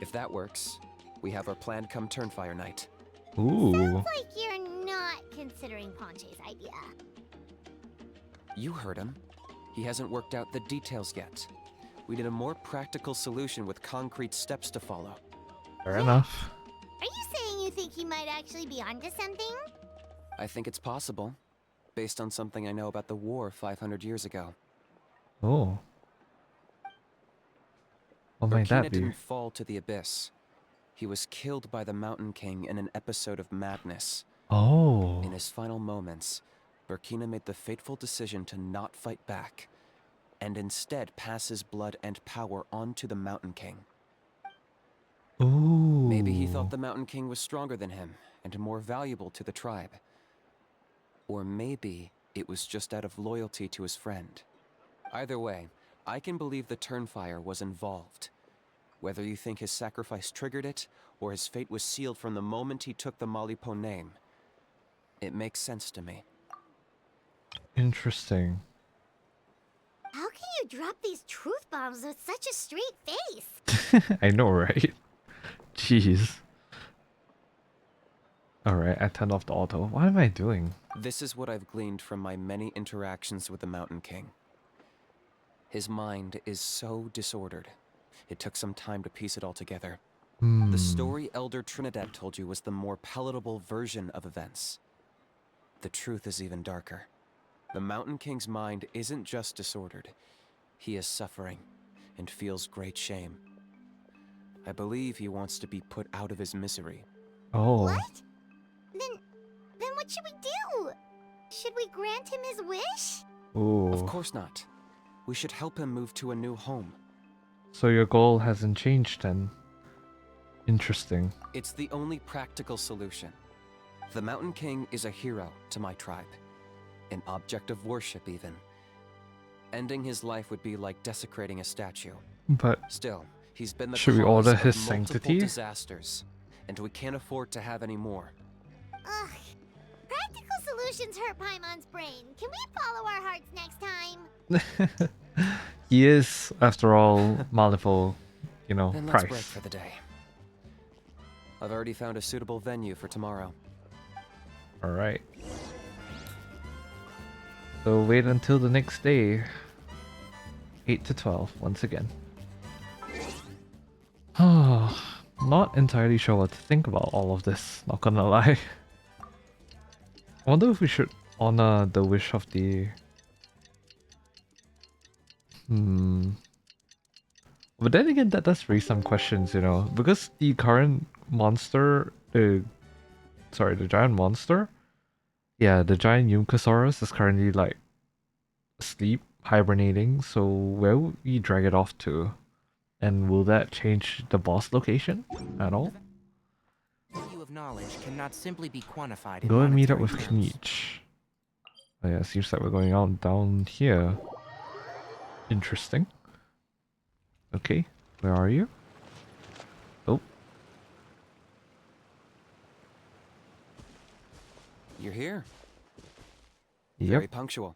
If that works, we have our plan come Turnfire night. Ooh. Sounds like you're not considering Ponche's idea. You heard him. He hasn't worked out the details yet. We need a more practical solution with concrete steps to follow. Fair enough. Are you saying you think he might actually be onto something? I think it's possible, based on something I know about the war 500 years ago. Oh. What might Burkina that be? didn't fall to the abyss. He was killed by the Mountain King in an episode of madness. Oh. In his final moments, Burkina made the fateful decision to not fight back, and instead pass his blood and power on to the Mountain King. Ooh. Maybe he thought the Mountain King was stronger than him, and more valuable to the tribe. Or maybe it was just out of loyalty to his friend. Either way, I can believe the Turnfire was involved. Whether you think his sacrifice triggered it, or his fate was sealed from the moment he took the Malipo name, it makes sense to me. Interesting. How can you drop these truth bombs with such a straight face? I know, right? Jeez. Alright, I turned off the auto. What am I doing? This is what I've gleaned from my many interactions with the Mountain King. His mind is so disordered. It took some time to piece it all together. The story Elder Trinidad told you was the more palatable version of events. The truth is even darker. The Mountain King's mind isn't just disordered. He is suffering and feels great shame. I believe he wants to be put out of his misery. Oh. What? Then what should we do? Should we grant him his wish? Ooh. Of course not. We should help him move to a new home. So your goal hasn't changed then? Interesting. It's the only practical solution. The Mountain King is a hero to my tribe. An object of worship, even. Ending his life would be like desecrating a statue. But Still, he's been the should we cause order of his multiple sanctity? disasters, and we can't afford to have any more. Ugh. Practical solutions hurt Paimon's brain. Can we follow our hearts next time? He is, after all, Malipo, you know, Then let's break price. for the day. I've already found a suitable venue for tomorrow. Alright. So wait until the next day. 8 to 12, once again. Not entirely sure what to think about all of this, not gonna lie. I wonder if we should honor the wish of the... But then again, that does raise some questions, you know, because the current monster, the giant monster, yeah, the giant Yupanqui is currently like asleep, hibernating. So where would we drag it off to, and will that change the boss location at all? Value of knowledge cannot simply be quantified in Go and meet up with monetary terms. Kinich. Oh yeah, seems like we're going on down here. Interesting. Okay, where are you? Oh. You're here. Yep. Very punctual.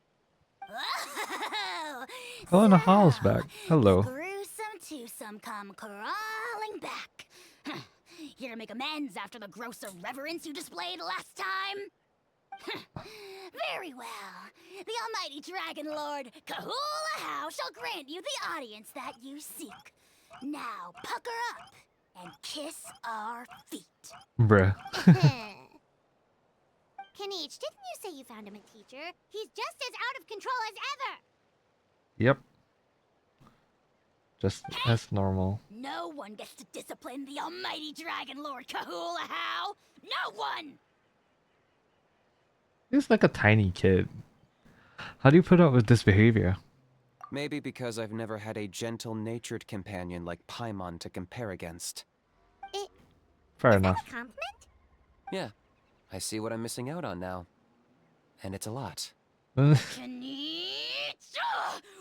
Oh, and the howl's back. Hello. The gruesome twosome come crawling back. Here to make amends after the gross irreverence you displayed last time? Very well. The almighty Dragon Lord Kahula How shall grant you the audience that you seek. Now pucker up and kiss our feet. Bruh. Kinich, didn't you say you found him a teacher? He's just as out of control as ever! Yep. Just as normal. No one gets to discipline the almighty Dragon Lord Kahula How! No one! He's like a tiny kid. How do you put up with this behavior? Maybe because I've never had a gentle-natured companion like Paimon to compare against. Fair Is enough. that a compliment? Yeah, I see what I'm missing out on now. And it's a lot. Kinich!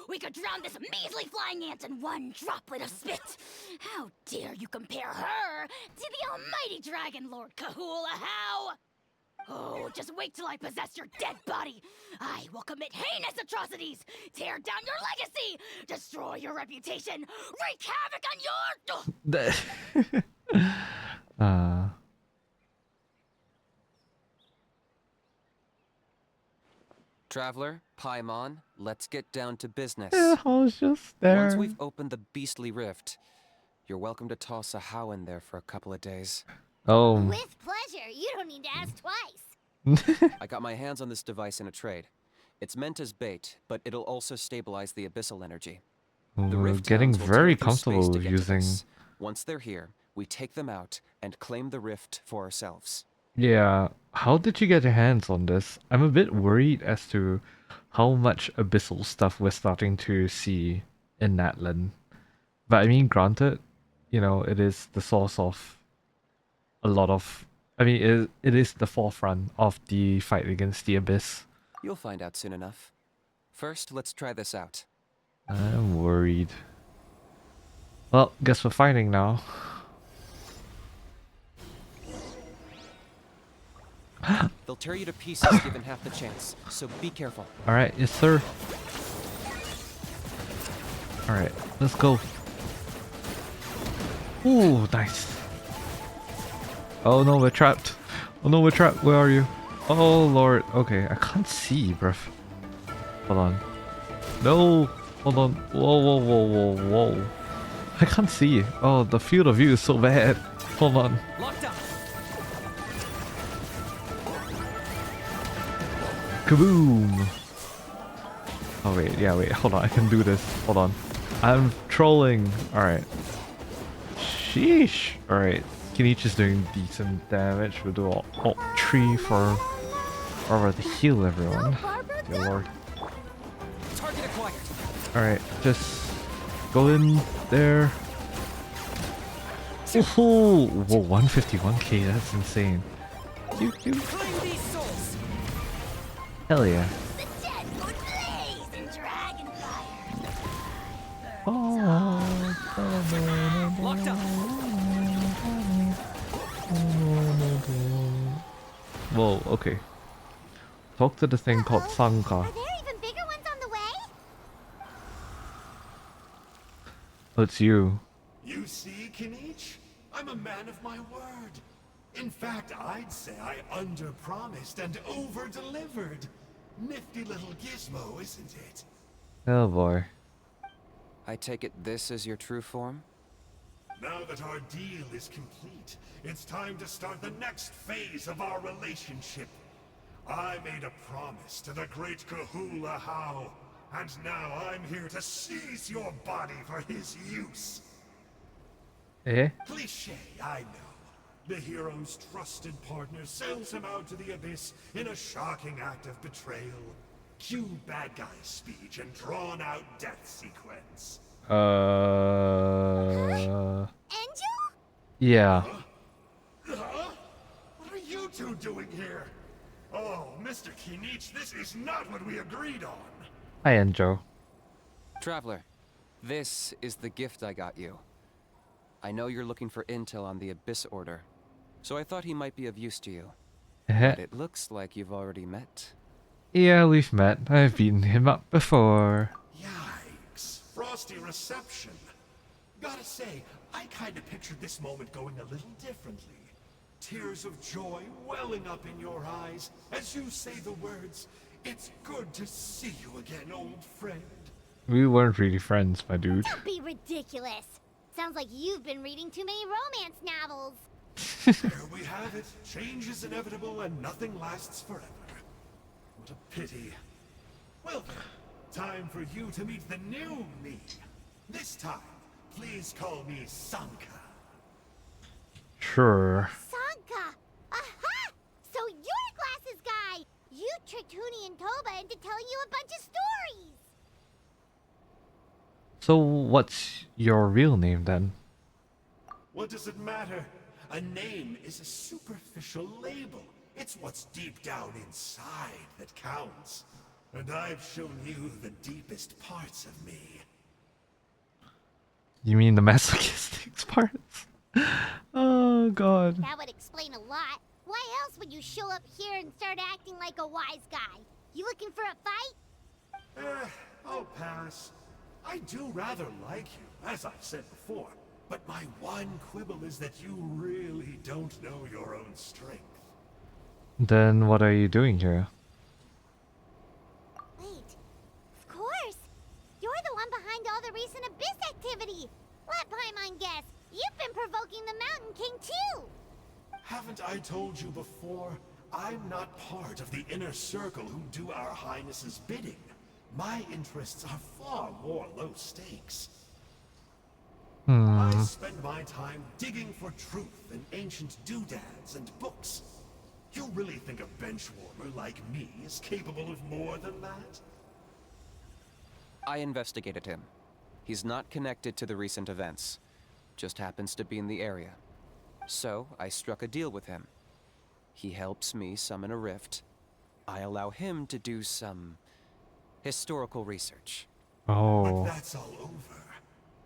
We could drown this measly flying ant in one droplet of spit! How dare you compare her to the almighty Dragon Lord Kahula How! Oh, just wait till I possess your dead body! I will commit heinous atrocities! Tear down your legacy! Destroy your reputation! Wreak havoc on your... Traveler, Paimon, let's get down to business. Yeah, I was just there. Once we've opened the beastly rift, you're welcome to toss a how in there for a couple of days. Oh. With pleasure. You don't need to ask twice. I got my hands on this device in a trade. It's meant as bait, but it'll also stabilize the abyssal energy. The We're rift getting towns will very tear through space comfortable to get to using. this. Once they're here, we take them out and claim the rift for ourselves. Yeah, how did you get your hands on this? I'm a bit worried as to how much abyssal stuff we're starting to see in Natlan. But I mean, granted, you know, it is the source of a lot of... I mean, it is the forefront of the fight against the abyss. You'll find out soon enough. First, let's try this out. I'm worried. Well, guess we're fighting now. They'll tear you to pieces given half the chance, so be careful. Alright, yes sir. Alright, let's go. Ooh, nice. Oh no, we're trapped. Oh no, we're trapped. Where are you? Oh lord. Okay, I can't see, bruv. Hold on. No! Hold on. Whoa, whoa, whoa, whoa, whoa. I can't see. Oh, the field of view is so bad. Hold on. Locked up. Kaboom! Oh wait, yeah, wait, hold on, I can do this. Hold on. I'm trolling. Alright. Sheesh! Alright, Kinich is doing decent damage. We'll do alt 3 for to heal everyone. Dear lord. Target acquired. Alright, just go in there. Whoa, 151k, that's insane. Claim these souls. Hell yeah. The dead would blaze in dragon fire! Locked up. Whoa, okay. Talk to the thing called Sanka. Are there even bigger ones on the way? Oh, it's you. You see, Kinich? I'm a man of my word. In fact, I'd say I under-promised and over-delivered. Nifty little gizmo, isn't it? Oh boy. I take it this is your true form? Now that our deal is complete, it's time to start the next phase of our relationship. I made a promise to the great Kahula How, and now I'm here to seize your body for his use. Eh? Cliché, I know. The hero's trusted partner sells him out to the abyss in a shocking act of betrayal. Cue bad guy speech and drawn out death sequence. Angel? Yeah. Huh? What are you two doing here? Oh, Mr. Kinich, this is is not what we agreed on. Hi, Enjo. Traveler, this is the gift I got you. I know you're looking for intel on the Abyss Order, so I thought he might be of use to you. But it looks like you've already met. Yeah, we've met. I've beaten him up before. Yikes. Frosty reception. Gotta say, I kinda pictured this moment going a little differently. Tears of joy welling up in your eyes as you say the words, "It's good to see you again, old friend." We weren't really friends, my dude. Don't be ridiculous. Sounds like you've been reading too many romance novels. There we have it. Change is inevitable and nothing lasts forever. What a pity. Well then, time for you to meet the new me. This time, please call me Sanka. Sure. Sanka! Aha! So you're the glasses guy! You tricked Huni and Toba into telling you a bunch of stories! So what's your real name then? What does it matter? A name is a superficial label. It's what's deep down inside that counts. And I've shown you the deepest parts of me. You mean the masochistic parts? Oh god. That would explain a lot. Why else would you show up here and start acting like a wise guy? You looking for a fight? I'll pass. I do rather like you, as I've said before. But my one quibble is that you really don't know your own strength. Then what are you doing here? Wait. Of course. You're the one behind all the recent Abyss activity. Let Paimon guess. You've been provoking the Mountain King too. Haven't I told you before? I'm not part of the inner circle who do our highnesses' bidding. My interests are far more low stakes. I spend my time digging for truth in ancient doodads and books. You really think a benchwarmer like me is capable of more than that? I investigated him. He's not connected to the recent events. Just happens to be in the area. So, I struck a deal with him. He helps me summon a rift. I allow him to do some historical research. Oh. But that's all over.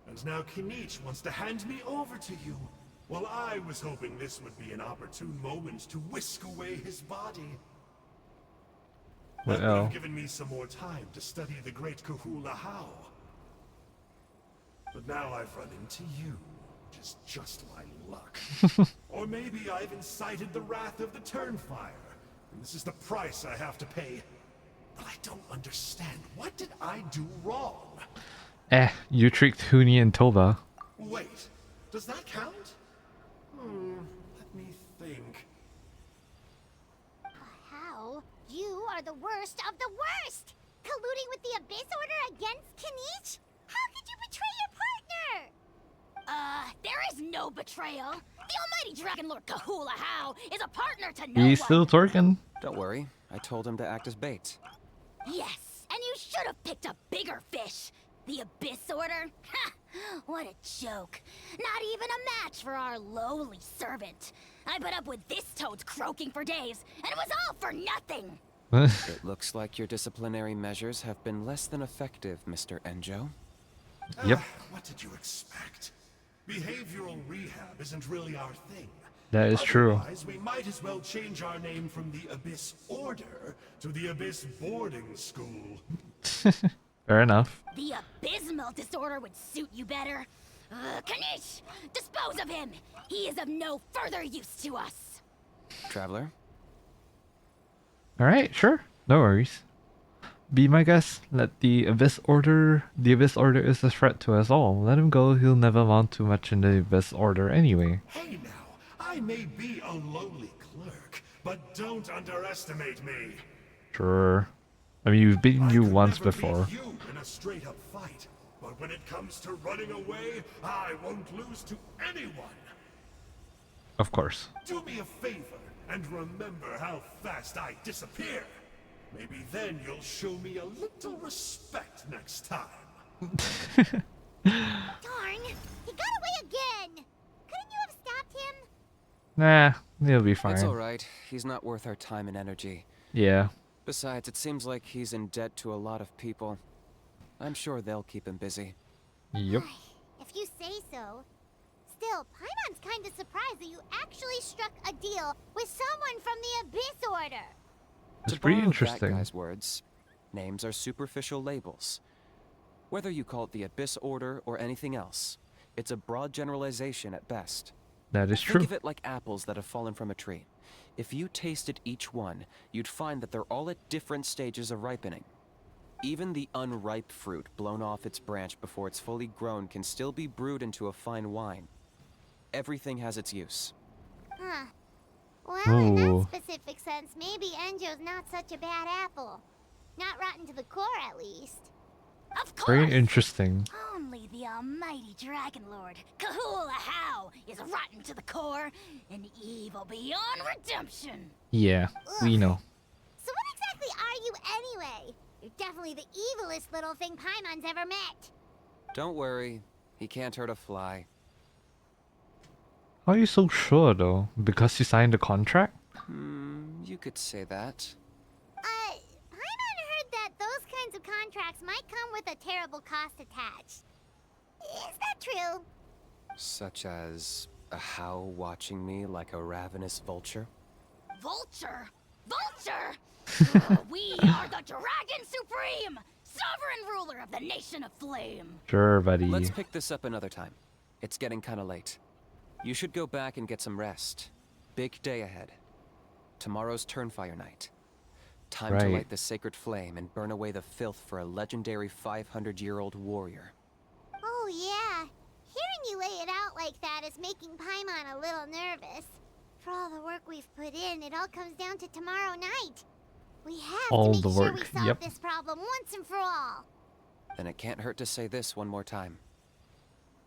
And now Kinich wants to hand me over to you. Well, I was hoping this would be an opportune moment to whisk away his body. That would have given me some more time to study the great Kahula How. But now I've run into you, which is just my luck. Or maybe I've incited the wrath of the Turnfire, and this is the price I have to pay. But I don't understand. What did I do wrong? You tricked Huni and Toba. Wait, does that count? Let me think. How? You are the worst of the worst! Colluding with the Abyss Order against Kinich? How could you betray your partner? There is no betrayal. The almighty Dragon Lord Kahula How is a partner to no He's one. still talking. Don't worry, I told him to act as bait. Yes, and you should have picked a bigger fish. The Abyss Order? Ha! What a joke. Not even a match for our lowly servant. I put up with this toad's croaking for days, and it was all for nothing. It looks like your disciplinary measures have been less than effective, Mr. Enjo. Yep. What did you expect? Behavioral rehab isn't really our thing. That is true. Otherwise, we might as well change our name from the Abyss Order to the Abyss Boarding School. Fair enough. The abysmal disorder would suit you better. Kinich! Dispose of him! He is of no further use to us! Traveler? Alright, sure. No worries. Be my guest. Let the Abyss Order... The Abyss Order is a threat to us all. Let him go. He'll never amount to much in the Abyss Order anyway. Hey now, I may be a lowly clerk, but don't underestimate me. Sure. I mean, you've beaten you once before. Beat you in a straight-up fight, but when it comes to running away, I won't lose to anyone. Of course. Do me a favor and remember how fast I disappear. Maybe then you'll show me a little respect next time. Darn! He got away again! Couldn't you have stopped him? Nah, he'll be fine. It's alright. He's not worth our time and energy. Yeah. Besides, it seems like he's in debt to a lot of people. I'm sure they'll keep him busy. Yep. If you say so. Still, Paimon's kind of surprised that you actually struck a deal with someone from the Abyss Order. It's To pretty borrow interesting. that guy's words, names are superficial labels. Whether you call it the Abyss Order or anything else, it's a broad generalization at best. That is true. Think of it like apples that have fallen from a tree. If you tasted each one, you'd find that they're all at different stages of ripening. Even the unripe fruit blown off its branch before it's fully grown can still be brewed into a fine wine. Everything has its use. Huh. Well, in Ooh. that specific sense, maybe Enjo's not such a bad apple. Not rotten to the core, at least. Of course! Very interesting. Only the almighty Dragon Lord, Kahula How, is rotten to the core and evil beyond redemption. Yeah, we know. So what exactly are you anyway? You're definitely the evilest little thing Paimon's ever met. Don't worry, he can't hurt a fly. How are you so sure though? Because you signed a contract? You could say that. Paimon heard that those kinds of contracts might come with a terrible cost attached. Is that true? Such as a How watching me like a ravenous vulture. Vulture? Vulture? We are the Dragon Supreme, sovereign ruler of the Nation of Flame. Sure, buddy. Let's pick this up another time. It's getting kinda late. You should go back and get some rest. Big day ahead. Tomorrow's Turnfire night. Time to Right. light the sacred flame and burn away the filth for a legendary 500-year-old warrior. Oh yeah. Hearing you lay it out like that is making Paimon a little nervous. For all the work we've put in, it all comes down to tomorrow night. We have All to make the sure work, we solve yep. this problem once and for all. Then it can't hurt to say this one more time.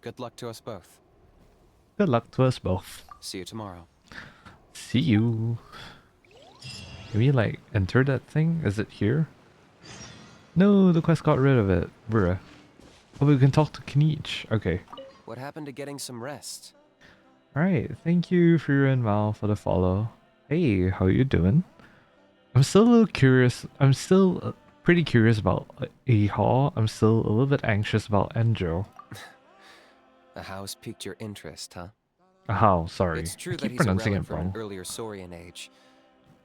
Good luck to us both. Good luck to us both. See you tomorrow. See you. Can we like enter that thing? Is it here? No, the quest got rid of it. Bruh. Oh, we can talk to Kinich. Okay. What happened to getting some rest? Alright, thank you for your and Mal for the follow. Hey, how you doing? I'm still a little curious. I'm still pretty curious about Ahal. I'm still a little bit anxious about Enjo. The house piqued your interest, huh? Ahal, sorry. It's true I that keep he's a pronouncing relic it from an wrong. earlier Saurian age.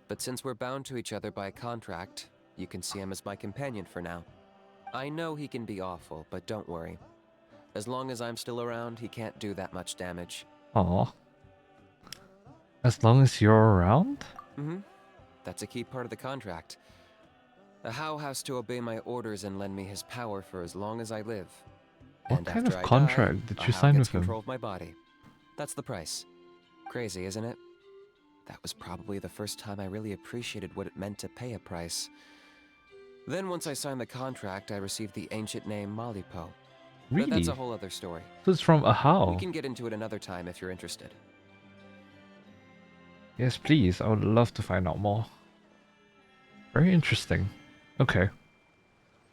But since we're bound to each other by contract, you can see him as my companion for now. I know he can be awful, but don't worry. As long as I'm still around, he can't do that much damage. Aw. As long as you're around? That's a key part of the contract. The How has to obey my orders and lend me his power for as long as I live. What And kind after of I contract die, did you How sign gets with him? control of my body. That's the price. Crazy, isn't it? That was probably the first time I really appreciated what it meant to pay a price. Then once I signed the contract, I received the ancient name Malipo. But Really? that's a whole other story. So it's from Ahal. We can get into it another time if you're interested. Yes, please. I would love to find out more. Very interesting. Okay.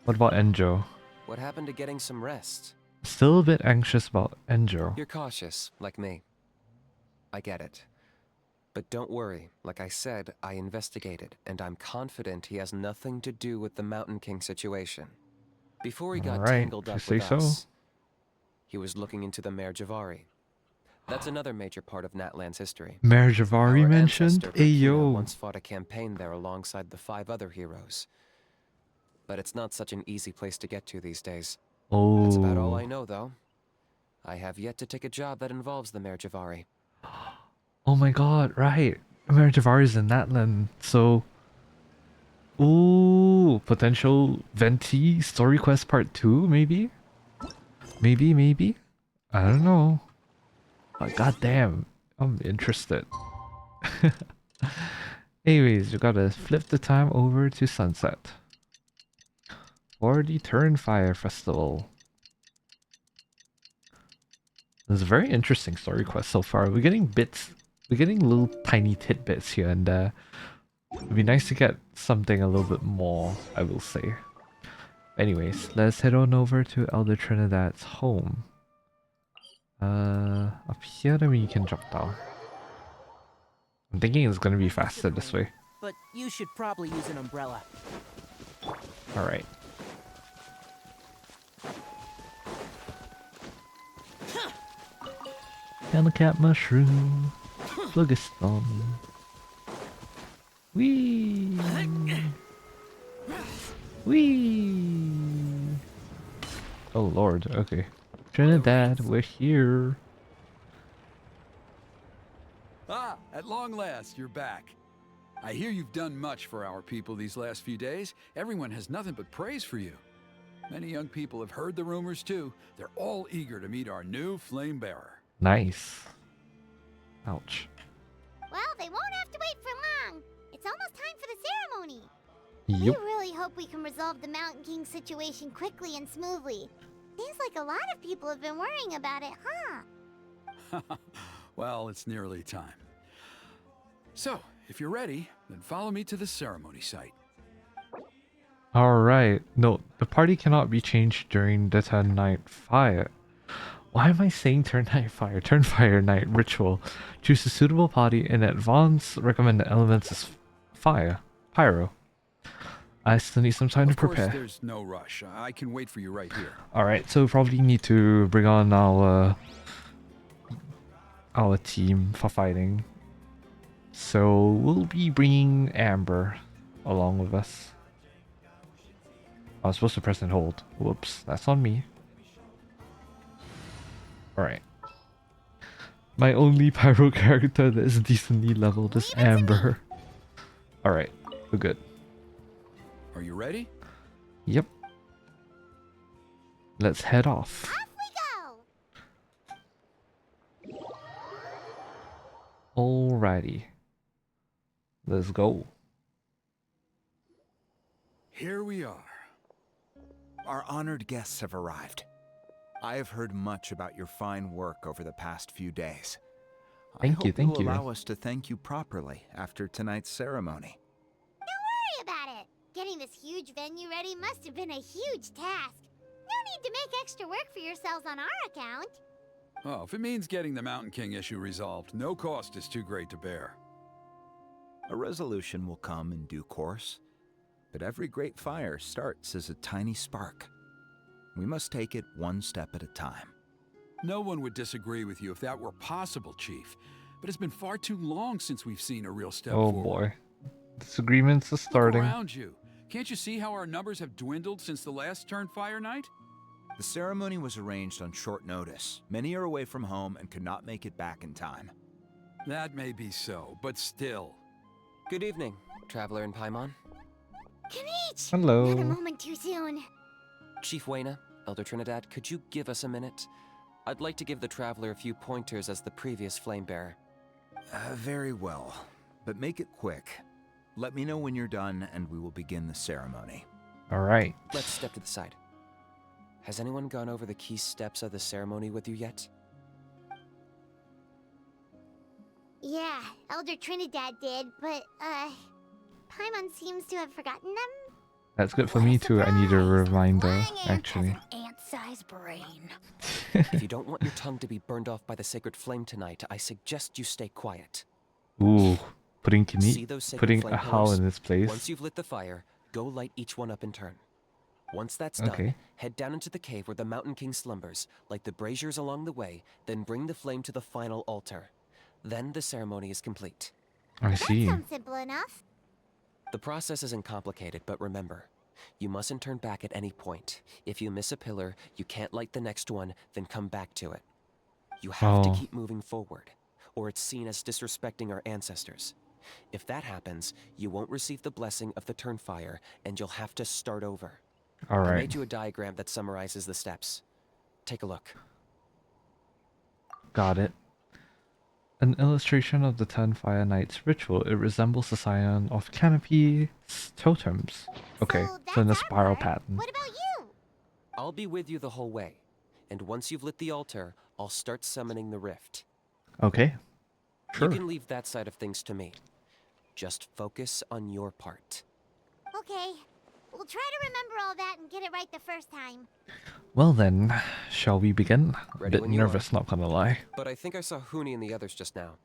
What about Enjo? What happened to getting some rest? Still a bit anxious about Enjo. You're cautious, like me. I get it. But don't worry, like I said, I investigated, and I'm confident he has nothing to do with the Mountain King situation. Before he got Alright, tangled if you up say with so. us, he was looking into the Mare Javari. That's another major part of Natlan's history. Mare Javari Our mentioned? ancestor, Ayo. Kakina, once fought a campaign there alongside the 5 other heroes. But it's not such an easy place to get to these days. Oh. That's about all I know, though. I have yet to take a job that involves the Mare Javari. Oh my god, right. Mare Javari's in Natlan, so... Ooh, potential Venti story quest part 2, maybe? Maybe? I don't know. But goddamn, I'm interested. Anyways, we gotta flip the time over to sunset. For the Turnfire Festival. It's a very interesting story quest so far. We're getting little tiny tidbits here and there. It'd be nice to get something a little bit more, I will say. Anyways, let's head on over to Elder Trinidad's home. Up here, then we can drop down. I'm thinking it's gonna be faster this way. but you should probably use an umbrella. Alright. Cat mushroom. Phlogiston. Whee! Whee! Oh lord, okay. Trinidad, we're here. Ah, at long last, you're back. I hear you've done much for our people these last few days. Everyone has nothing but praise for you. Many young people have heard the rumors too. They're all eager to meet our new flame bearer. Nice. Ouch. Well, they won't have to wait for long. It's almost time for the ceremony. Yep. We really hope we can resolve the Mountain King situation quickly and smoothly. Seems like a lot of people have been worrying about it, huh? Well, it's nearly time. So, if you're ready, then follow me to the ceremony site. Alright. Note, the party cannot be changed during the Night Fire. Why am I saying Night Fire? Turnfire Night Ritual. Choose a suitable party in advance. Recommend the elements is fire. Pyro. I still need some time to prepare. Of course, there's no rush. I can wait for you right here. Alright, so we probably need to bring on our team for fighting. So we'll be bringing Amber along with us. I was supposed to press and hold. Whoops, that's on me. Alright. My only pyro character that is decently leveled is Amber. Alright, we're good. Are you ready? Yep. Let's head off. Off we go! Alrighty. Let's go. Here we are. Our honored guests have arrived. I have heard much about your fine work over the past few days. Thank you. You will allow us to thank you properly after tonight's ceremony. Don't worry about it. Getting this huge venue ready must have been a huge task. No need to make extra work for yourselves on our account. Oh, if it means getting the Mountain King issue resolved, no cost is too great to bear. A resolution will come in due course, but every great fire starts as a tiny spark. We must take it one step at a time. No one would disagree with you if that were possible, Chief. But it's been far too long since we've seen a real step forward. Oh boy. Disagreements are starting. Look around you. Can't you see how our numbers have dwindled since the last Turnfire night? The ceremony was arranged on short notice. Many are away from home and could not make it back in time. That may be so, but still. Good evening, Traveler in Paimon. Kinich! Hello. Not a moment too soon. Chief Wayna, Elder Trinidad, could you give us a minute? I'd like to give the Traveler a few pointers as the previous flame bearer. Very well, but make it quick. Let me know when you're done and we will begin the ceremony. Alright. Let's step to the side. Has anyone gone over the key steps of the ceremony with you yet? Yeah, Elder Trinidad did, but, Paimon seems to have forgotten them. That's good for me too. I need a reminder, actually. Ant-sized brain. If you don't want your tongue to be burned off by the sacred flame tonight, I suggest you stay quiet. Ooh, putting See those sacred putting flame a howl pillars? in its place. Once you've lit the fire, go light each one up in turn. Once that's done, Okay. head down into the cave where the Mountain King slumbers, light the braziers along the way, then bring the flame to the final altar. Then the ceremony is complete. I see. That sounds simple enough. The process isn't complicated, but remember, you mustn't turn back at any point. If you miss a pillar, you can't light the next one, then come back to it. You have to keep moving forward, or it's seen as disrespecting our ancestors. If that happens, you won't receive the blessing of the Turnfire, and you'll have to start over. I Alright. made you a diagram that summarizes the steps. Take a look. Got it. An illustration of the Turnfire Knight's ritual. It resembles the scion of Canopy's totems. Okay, so in a spiral pattern. What about you? I'll be with you the whole way, and once you've lit the altar, I'll start summoning the rift. Okay. Sure. You can leave that side of things to me. Just focus on your part. Okay. We'll try to remember all that and get it right the first time. Well then, shall we begin? A Ready bit when you nervous, not gonna lie. But I think I saw Huni and the others just now.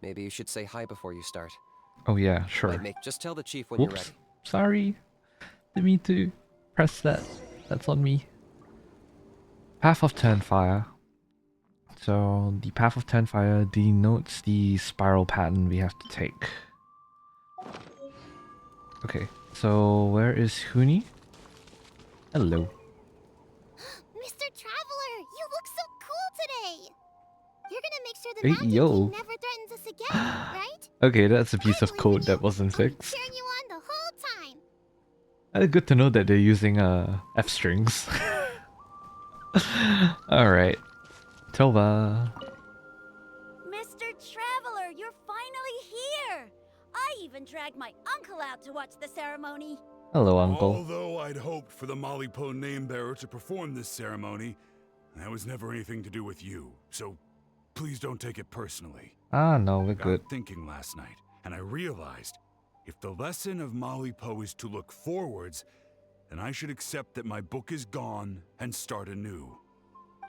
Maybe you should say hi before you start. Oh yeah, sure. Just tell the chief when you're Whoops. ready. Sorry. Didn't mean to press that. That's on me. Path of Turnfire. So the Path of Turnfire denotes the spiral pattern we have to take. Okay, so where is Huni? Hello. Mr. Traveler, you look so cool today. You're gonna make sure the Hey, Mountain yo. King never threatens us again, right? Okay, that's a piece of code that wasn't fixed. Cheering you on the whole time. Good to know that they're using F strings. Alright. Tova. Mr. Traveler, you're finally here! I even dragged my uncle out to watch the ceremony. Hello, Uncle. Although I'd hoped for the Malipo name-bearer to perform this ceremony, that was never anything to do with you, so please don't take it personally. Ah, no, we're I got good. thinking last night, and I realized if the lesson of Malipo is to look forwards, then I should accept that my book is gone and start anew.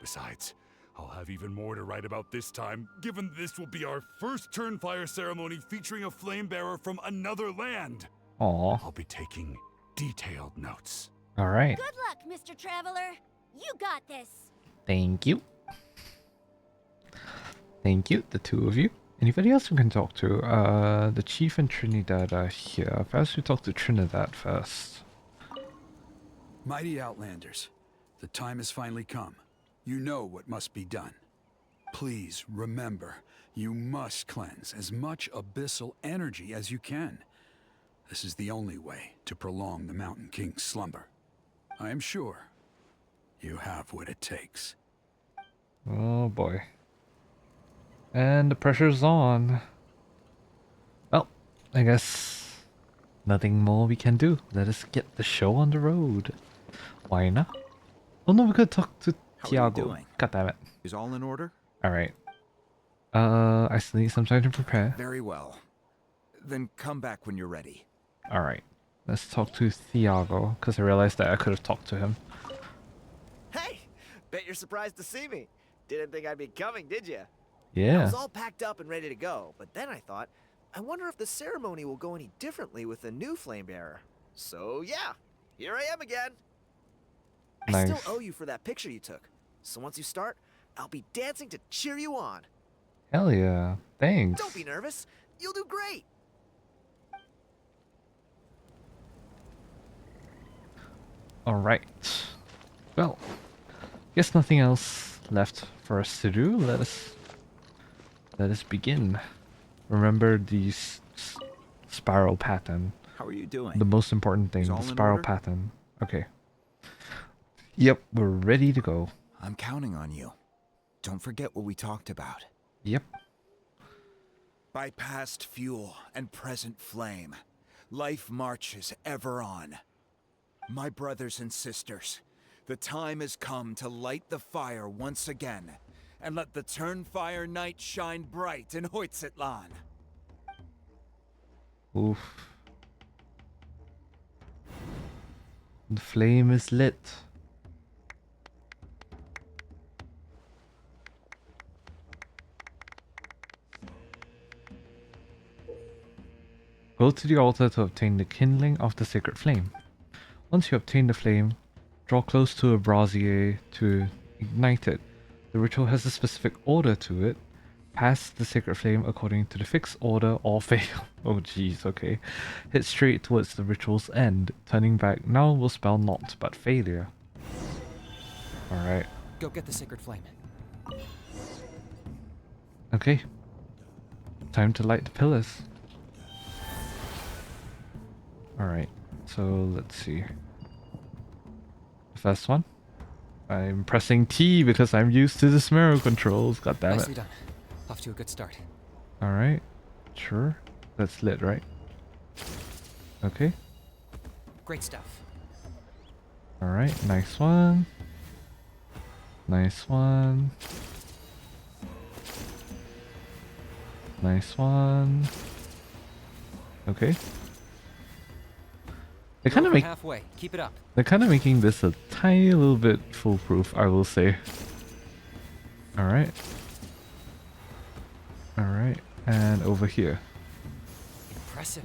Besides, I'll have even more to write about this time, given this will be our first Turnfire ceremony featuring a flame bearer from another land. Aw. I'll be taking detailed notes. Alright. Good luck, Mr. Traveler. You got this. Thank you. Thank you, the two of you. Anybody else we can talk to? The Chief and Trinidad are here. Perhaps we talk to Trinidad first. Mighty Outlanders, the time has finally come. You know what must be done. Please remember, you must cleanse as much abyssal energy as you can. This is the only way to prolong the Mountain King's slumber. I am sure you have what it takes. Oh boy. And the pressure's on. Well, I guess nothing more we can do. Let us get the show on the road. Why not? Oh no, we could talk to Tiago. God damn it. Is all in order? Alright. I still need some time to prepare. Very well. Then come back when you're ready. Alright. Let's talk to Thiago, because I realized that I could have talked to him. Hey! Bet you're surprised to see me. Didn't think I'd be coming, did you? I Yeah. was all packed up and ready to go, but then I thought, I wonder if the ceremony will go any differently with the new flame bearer. So yeah, here I am again. I Nice. still owe you for that picture you took. So once you start, I'll be dancing to cheer you on. Hell yeah. Thanks. Don't be nervous. You'll do great. Alright. Well, guess nothing else left for us to do. Let us begin. Remember the spiral pattern. How are you doing? The most important thing, Is all the in spiral order? pattern. Okay. Yep, we're ready to go. I'm counting on you. Don't forget what we talked about. Yep. By past fuel and present flame, life marches ever on. My brothers and sisters, the time has come to light the fire once again, and let the Turnfire night shine bright in Hoytzitlan. Oof. The flame is lit. Go to the altar to obtain the kindling of the sacred flame. Once you obtain the flame, draw close to a brazier to ignite it. The ritual has a specific order to it. Pass the sacred flame according to the fixed order or fail. Oh jeez, okay. Hit straight towards the ritual's end. Turning back now will spell not, but failure. Alright. Go get the sacred flame. Okay. Time to light the pillars. Alright, so let's see. The first one. I'm pressing T because I'm used to the Smero controls. God damn Nicely it. done. Off to a good start. Alright, sure. That's lit, right? Okay. Great stuff. Alright, nice one. Nice one. Nice one. Okay. They kind of make halfway. Keep it up. they're kind of making this a tiny little bit foolproof, I will say. Alright. Alright, and over here. Impressive.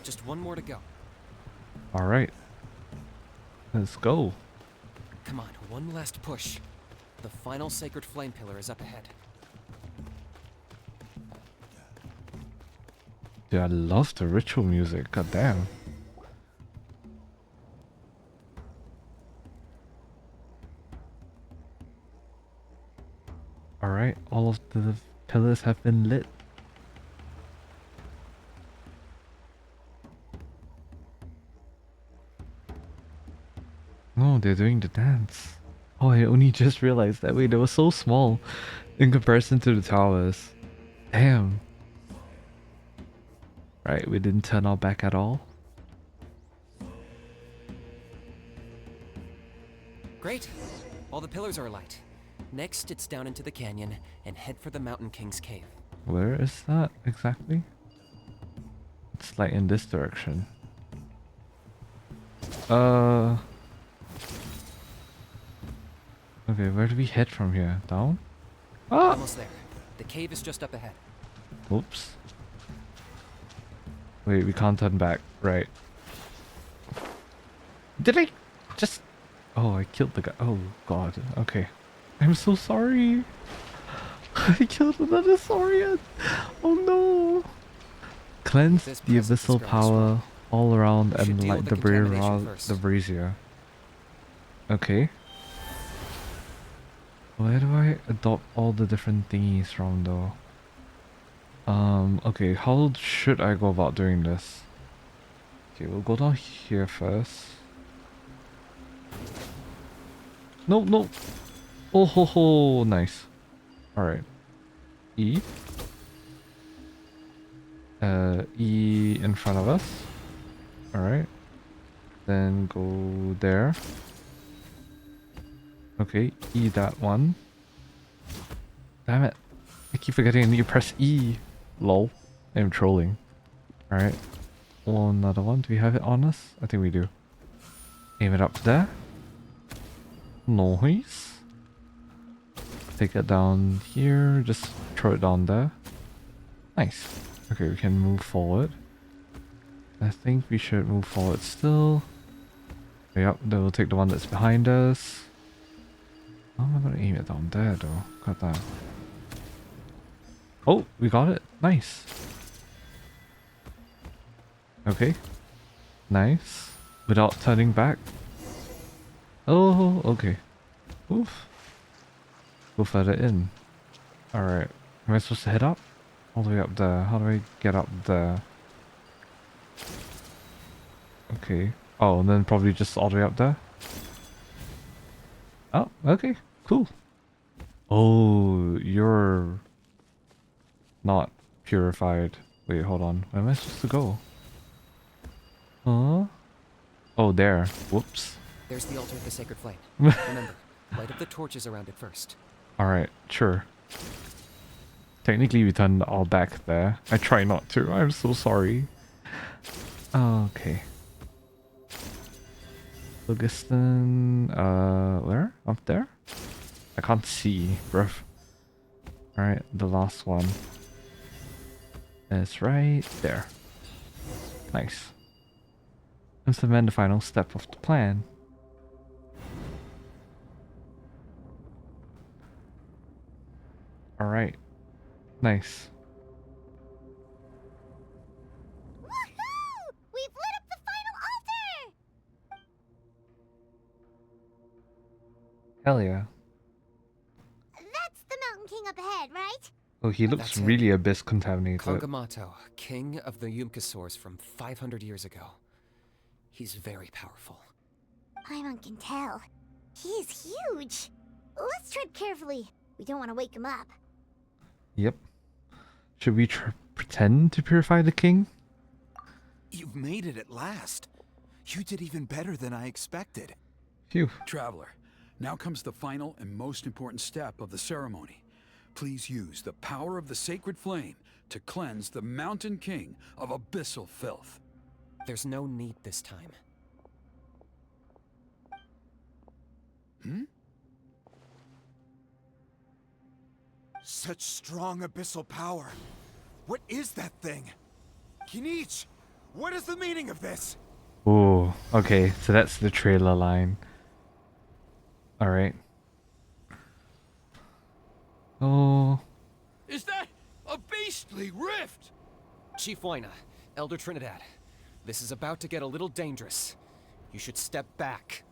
Just one more to go. Alright. Let's go. Come on, one last push. The final sacred flame pillar is up ahead. Dude, I love the ritual music. God damn. Alright, all of the pillars have been lit. No, they're doing the dance. Oh, I only just realized that. Wait, they were so small in comparison to the towers. Damn. Right, we didn't turn our back at all. Great. All the pillars are alight. Next, it's down into the canyon and head for the Mountain King's cave. Where is that exactly? It's like in this direction. Okay, where do we head from here? Down? Ah! Almost there. The cave is just up ahead. Oops. Wait, we can't turn back. Right. Did I just... Oh, I killed the guy. Oh, God. Okay. I'm so sorry. I killed another Saurian. Oh, no. Cleanse the abyssal power all around and light the brazier. Okay. Where do I adopt all the different thingies from though? Okay, how should I go about doing this? Okay, we'll go down here first. No, no! Oh ho ho, nice. Alright. E. E in front of us. Alright. Then go there. Okay, E that one. Damn it. I keep forgetting I need to press E. Lol. I'm trolling. Alright. Another one. Do we have it on us? I think we do. Aim it up there. Nice. Take it down here. Just throw it down there. Nice. Okay, we can move forward. I think we should move forward still. Yep, then we'll take the one that's behind us. How am I gonna aim it down there though? Got that. Oh, we got it. Nice. Okay. Nice. Without turning back. Oh, okay. Oof. Go further in. Alright. Am I supposed to head up? All the way up there. How do I get up there? Okay. Oh, and then probably just all the way up there? Oh, okay. Cool. Oh, you're not purified. Wait, hold on. Where am I supposed to go? Huh? Oh, there. Whoops. There's the altar of the sacred flame. Remember, light up the torches around it first. Alright, sure. Technically we turned all back there. I try not to. I'm so sorry. Okay. Phlogiston, where? Up there? I can't see, bruv. Alright, the last one. It's right there. Nice. Implement the final step of the plan. Alright. Nice. Woohoo! We've lit up the final altar! Hell yeah. That's the Mountain King up ahead, right? Oh, he looks really abyss contaminated. Kongamato, king of the Yumkasaurs from 500 years ago. He's very powerful. Paimon can tell. He's huge. Let's tread carefully. We don't want to wake him up. Yep. Should we pretend to purify the king? You've made it at last. You did even better than I expected. Phew. Traveler, now comes the final and most important step of the ceremony. Please use the power of the sacred flame to cleanse the Mountain King of abyssal filth. There's no need this time. Hmm? Such strong abyssal power. What is that thing? Kinich, what is the meaning of this? Ooh, okay, so that's the trailer line. Alright. Oh. Is that a beastly rift? Chief Wyna, Elder Trinidad, this is about to get a little dangerous. You should step back.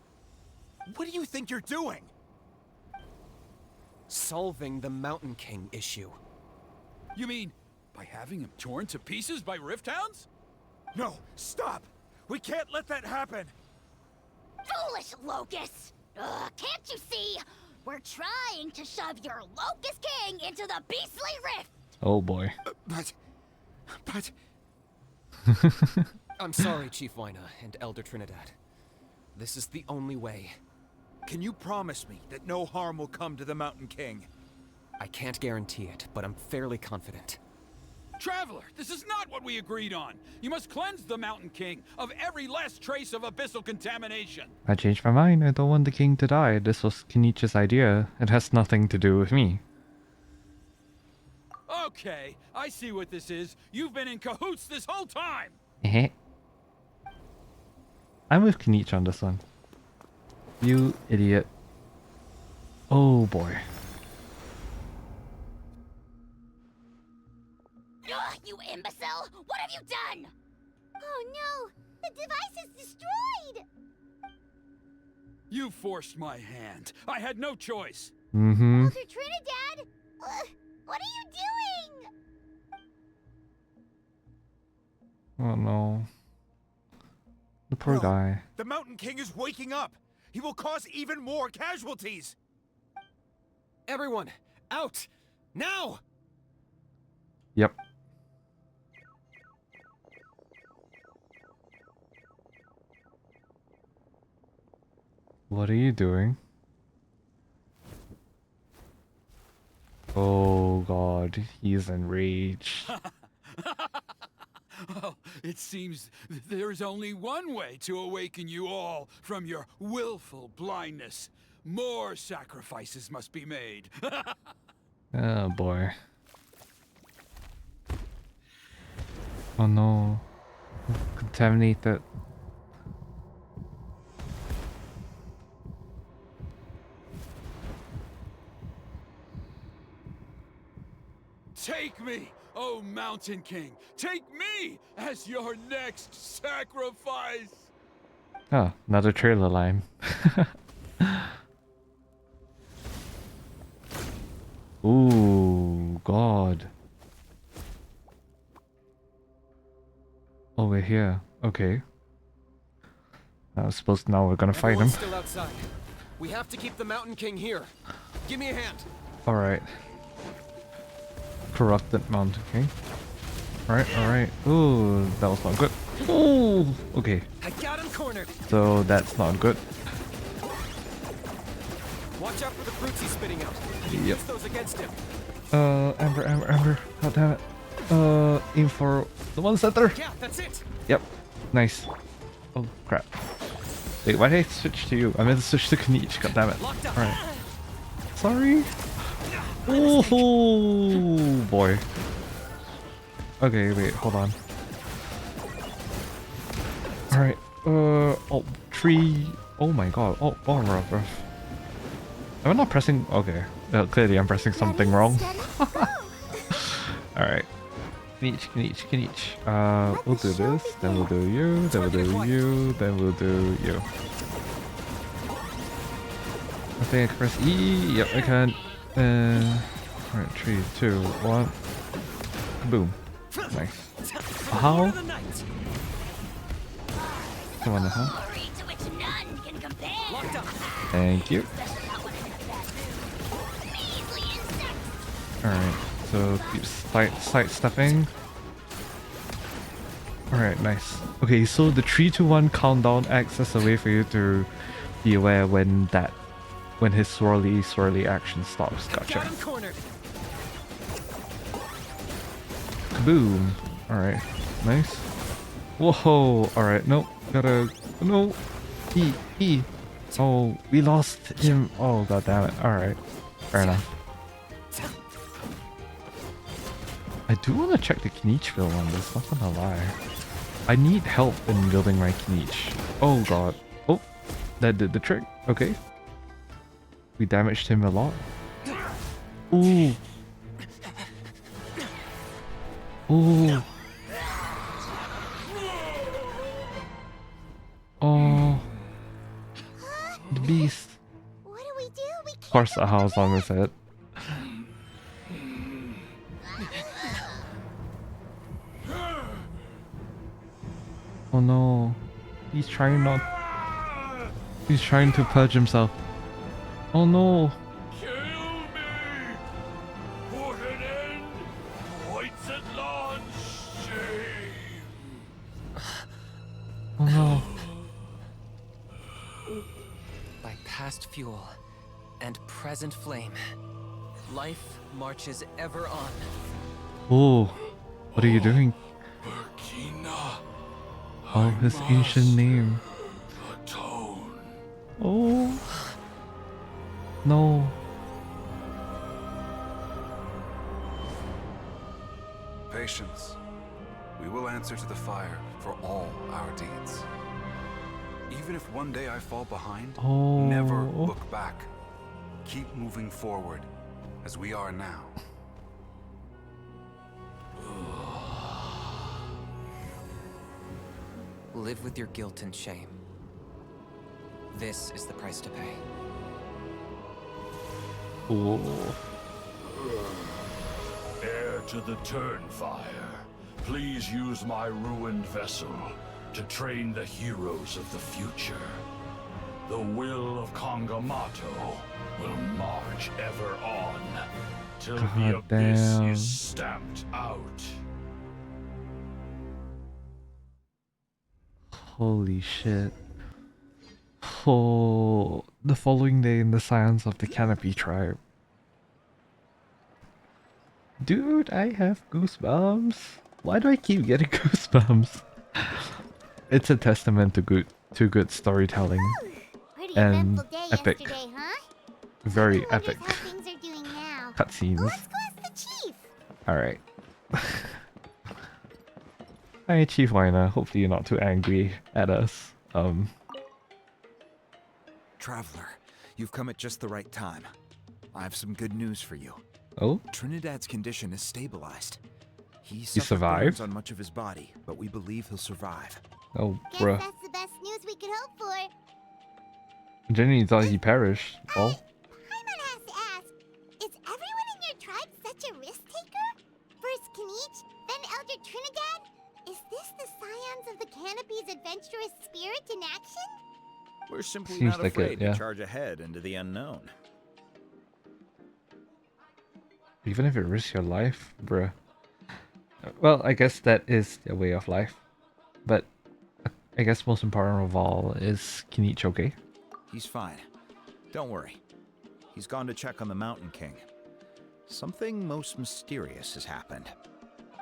What do you think you're doing? Solving the Mountain King issue. You mean by having him torn to pieces by rift hounds? No, stop! We can't let that happen! Foolish Locust! Ugh, can't you see? We're trying to shove your Locust King into the beastly rift! Oh boy. But... I'm sorry, Chief Wyna and Elder Trinidad. This is the only way. Can you promise me that no harm will come to the Mountain King? I can't guarantee it, but I'm fairly confident. Traveler, this is not what we agreed on. You must cleanse the Mountain King of every last trace of abyssal contamination. I changed my mind. I don't want the king to die. This was Kinich's idea. It has nothing to do with me. Okay, I see what this is. You've been in cahoots this whole time. I'm with Kinich on this one. You idiot. Oh boy. Ugh, you imbecile! What have you done? Oh no! The device is destroyed! You forced my hand. I had no choice. Mm-hmm. Elder Trinidad! What are you doing? Oh no. The poor No, guy. The Mountain King is waking up! He will cause even more casualties! Everyone, out! Now! Yep. What are you doing? Oh god, he's enraged. Oh, it seems there's only one way to awaken you all from your willful blindness. More sacrifices must be made. Oh boy. Oh no. Contaminated. Take me, oh Mountain King! Take me as your next sacrifice! Oh, another trailer line. Ooh, God. Oh, we're here. Okay. I suppose now we're gonna fight him. Everyone's still outside. We have to keep the Mountain King here. Give me a hand. Alright. Corrupted Mountain King. Alright. Ooh, that was not good. Ooh, okay. I got him cornered. So that's not good. Watch out for the fruits he's spitting out. Yep. Use those against him. Amber. God damn it. Aim for the one center. Yeah, that's it. Yep. Nice. Oh, crap. Wait, why did I switch to you? I meant to switch to Kinich. God damn it. Alright. Sorry. Oh, boy. Okay, wait, hold on. Alright. Oh, tree. Oh my god. Oh, rough. Am I not pressing? Okay. Clearly I'm pressing something wrong. Alright. Kinich. We'll do this, then we'll do you, then we'll do you, then we'll do you. I think I can press E. Yep, I can. Alright, 3, 2, 1. Boom. Nice. How? Come on, Thank you. Alright, so keep sidestepping. Alright, nice. Okay, so the 3, 2, 1 countdown acts as a way for you to be aware when his swirly action stops. Gotcha. Kaboom. Alright, nice. Whoa, alright, nope. No. E. Oh, we lost him. Oh, god damn it. Alright. Fair enough. I do want to check the Kinich build on this, not gonna lie. I need help in building my Kinich. Oh god. Oh, that did the trick. Okay. We damaged him a lot. Ooh. Ooh. Oh. The beast. What do we do? We Of course, the house on his head. Oh no. He's trying not. He's trying to purge himself. Oh no. Kill me! Put an end! Points at launch! Shame! Oh no. By past fuel and present flame, life marches ever on. Oh. What are you doing? Burkina, Oh, his ancient name. atone. Oh. No. Patience. We will answer to the fire for all our deeds. Even if one day I fall behind, Oh. never look back. Keep moving forward, as we are now. Live with your guilt and shame. This is the price to pay. Oh. Heir to the Turnfire, please use my ruined vessel to train the heroes of the future. The will of Kangamato will march ever on, till the God abyss damn. is stamped out. Holy shit. Oh, the following day in the Scions of the Canopy tribe. Dude, I have goosebumps. Why do I keep getting goosebumps? It's a testament to good storytelling. Pretty And eventful day epic. yesterday, huh? Very I wonder epic how things are doing now. cutscenes. Let's go ask the chief. Alright. Hi, Chief Lina. Hopefully you're not too angry at us. Traveler, you've come at just the right time. I have some good news for you. Oh? Trinidad's condition is stabilized. He survived? burns on much of his body, but we believe he'll survive. Oh, Guess bruh. that's the best news we could hope for. Jenny thought he perished. Oh. Paimon has to ask, is everyone in your tribe such a risk taker? First Kinich, then Elder Trinidad? Is this the Scions of the Canopy's adventurous spirit in action? We're simply Seems not like afraid it, yeah. to charge ahead into the unknown. Even if it risks your life, bruh. Well, I guess that is a way of life. But I guess most important of all is Kinich okay? He's fine. Don't worry. He's gone to check on the Mountain King. Something most mysterious has happened.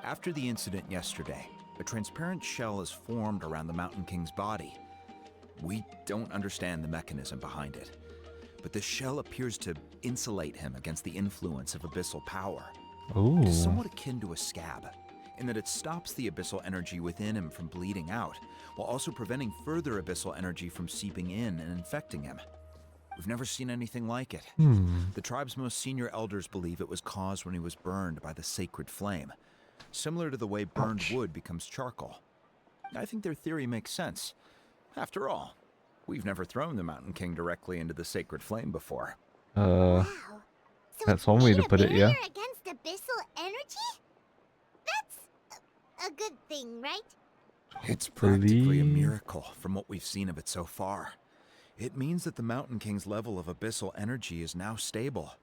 After the incident yesterday, a transparent shell is formed around the Mountain King's body. We don't understand the mechanism behind it, but the shell appears to insulate him against the influence of abyssal power. Ooh. It is somewhat akin to a scab, in that it stops the abyssal energy within him from bleeding out, while also preventing further abyssal energy from seeping in and infecting him. We've never seen anything like it. The tribe's most senior elders believe it was caused when he was burned by the sacred flame, similar to the way burned wood becomes charcoal. I think their theory makes sense. After all, we've never thrown the Mountain King directly into the sacred flame before. Wow. So That's it's one way made to put a it, yeah. barrier against abyssal energy? That's a good thing, right? It's practically a Hopefully. miracle from what we've seen of it so far. It means that the Mountain King's level of abyssal energy is now stable.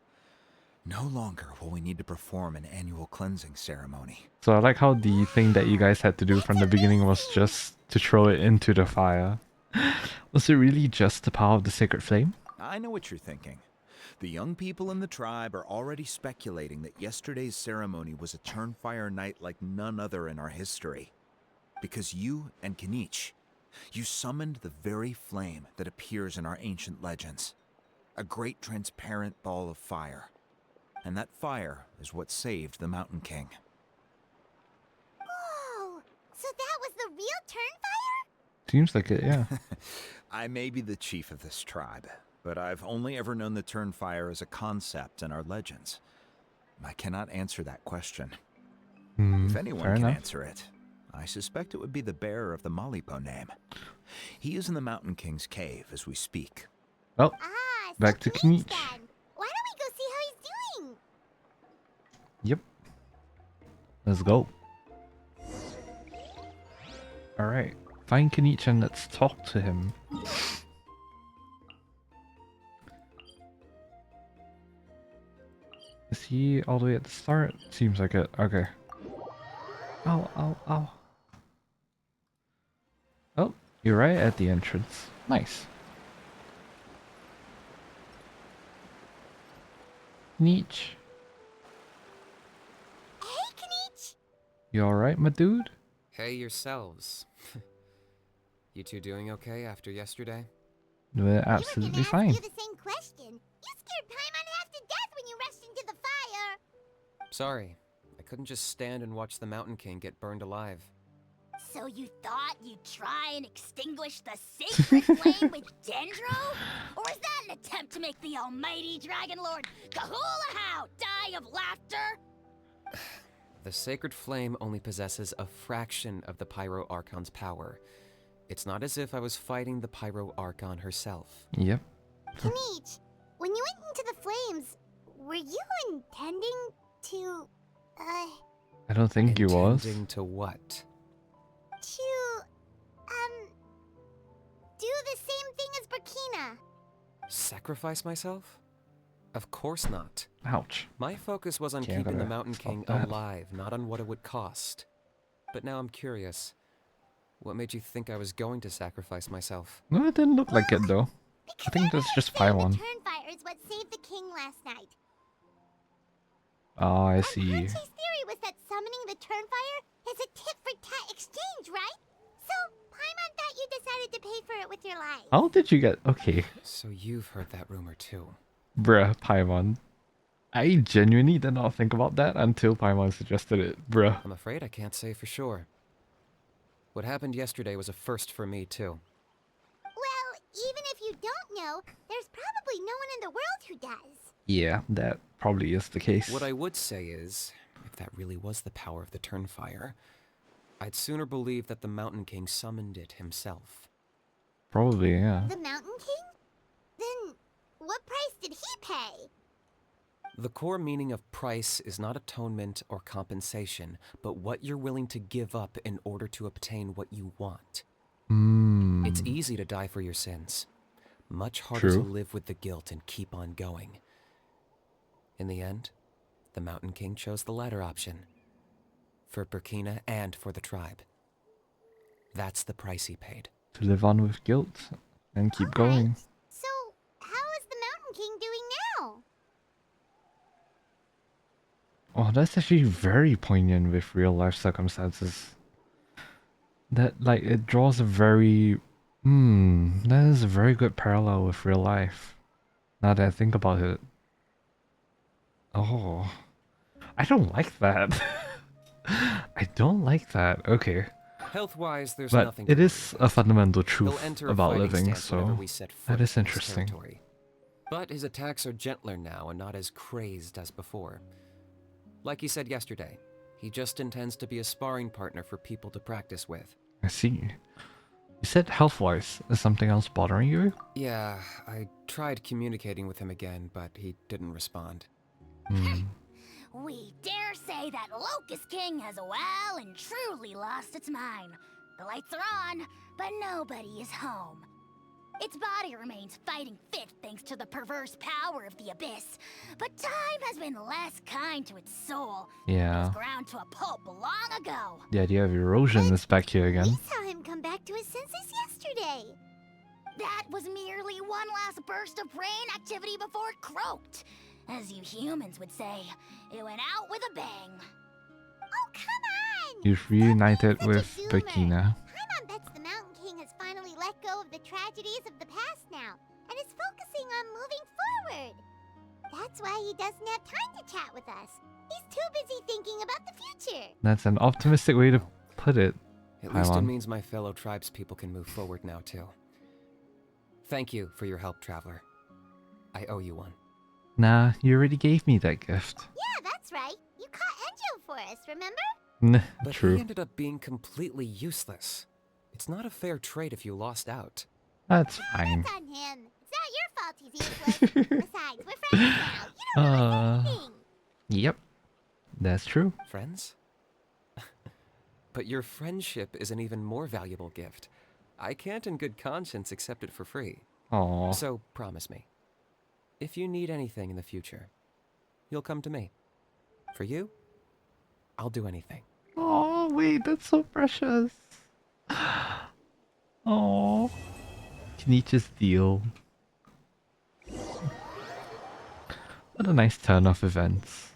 No longer will we need to perform an annual cleansing ceremony. So I like how the thing that you guys had to do from the beginning was just to throw it into the fire. Was it really just the power of the sacred flame? I know what you're thinking. The young people in the tribe are already speculating that yesterday's ceremony was a Turnfire night like none other in our history. Because you and Kinich, you summoned the very flame that appears in our ancient legends. A great transparent ball of fire. And that fire is what saved the Mountain King. So that was the real Turnfire? Seems like it, yeah. I may be the chief of this tribe, but I've only ever known the Turnfire as a concept in our legends. I cannot answer that question. If anyone can answer it, I suspect it would be the bearer of the Malipo name. He is in the Mountain King's cave as we speak. Well, So back to Kinich. then. Why don't we go see how he's doing? Yep. Let's go. Alright. Find Kinich and let's talk to him. Is he all the way at the start? Seems like it. Okay. Ow, ow, ow. Oh, you're right at the entrance. Nice. Kinich. Hey, Kinich! You alright, my dude? Hey yourselves. You two doing okay after yesterday? We're absolutely fine. You the same question. You scared Paimon half to death when you rushed into the fire. Sorry, I couldn't just stand and watch the Mountain King get burned alive. So you thought you'd try and extinguish the sacred flame with Dendro? Or is that an attempt to make the almighty Dragon Lord Kahulahow die of laughter? The sacred flame only possesses a fraction of the Pyro Archon's power. It's not as if I was fighting the Pyro Archon herself. Yep. Kinich, when you went into the flames, were you intending to, I don't think he was. Intending to what? to, do the same thing as Burkina? Sacrifice myself? Of course not. Ouch. My focus was on Okay, I keeping the gotta Mountain stop King that. alive, not on what it would cost. But now I'm curious. What made you think I was going to sacrifice myself? No, it didn't look like it though. I think that's just Paimon. The Turnfire is what saved the king last night. Oh, I And see. Archie's theory was that summoning the Turnfire is a tit-for-tat exchange, right? So, Paimon thought you decided to pay for it with your life. How did you get... Okay. So you've heard that rumor too. Bruh, Paimon. I genuinely did not think about that until Paimon suggested it. Bruh. I'm afraid I can't say for sure. What happened yesterday was a first for me too. Well, even if you don't know, there's probably no one in the world who does. Yeah, that probably is the case. What I would say is, if that really was the power of the Turnfire, I'd sooner believe that the Mountain King summoned it himself. Probably, yeah. The Mountain King? Then, what price did he pay? The core meaning of price is not atonement or compensation, but what you're willing to give up in order to obtain what you want. It's easy to die for your sins. Much harder to live with the guilt and keep on going. In the end, the Mountain King chose the latter option. For Burkina and for the tribe. That's the price he paid. To live on with guilt and keep going. So, how is the Mountain King doing now? Oh, that's actually very poignant with real life circumstances. That, like, it draws a very... that is a very good parallel with real life. Now that I think about it. Oh. I don't like that. I don't like that. Okay. Health-wise, there's But nothing it to is a fundamental truth He'll enter a about fighting living, stance whenever so we set foot that is in his interesting. territory. But his attacks are gentler now and not as crazed as before. Like he said yesterday, he just intends to be a sparring partner for people to practice with. I see. You said health-wise. Is something else bothering you? Yeah, I tried communicating with him again, but he didn't respond. We dare say that Locust King has well and truly lost its mind. The lights are on, but nobody is home. Its body remains fighting fit thanks to the perverse power of the Abyss, but time has been less kind to its soul. Yeah. It's ground to a pulp long ago. The idea of erosion is back here again. We saw him come back to his senses yesterday. That was merely one last burst of brain activity before it croaked. As you humans would say, it went out with a bang. Oh, come on! You've reunited Such a with zoomer. Burkina. Paimon bets the Mountain King has finally let go of the tragedies of the past now, and is focusing on moving forward. That's why he doesn't have time to chat with us. He's too busy thinking about the future. That's an optimistic way to put it. At least it Pylon. means my fellow tribespeople can move forward now, too. Thank you for your help, Traveler. I owe you one. Nah, you already gave me that gift. Yeah, that's right. You caught Enjo for us, remember? Nah, But true. he ended up being completely useless. It's not a fair trade if you lost out. That's fine. That's on him. It's not your fault he's useless. Besides, we're friends now. You don't know anything. Yep. That's true. Friends? But your friendship is an even more valuable gift. I can't in good conscience accept it for free. Aw. So promise me, if you need anything in the future, you'll come to me. For you, I'll do anything. Oh, wait, that's so precious. Oh, Kinich's deal. What a nice turn of events.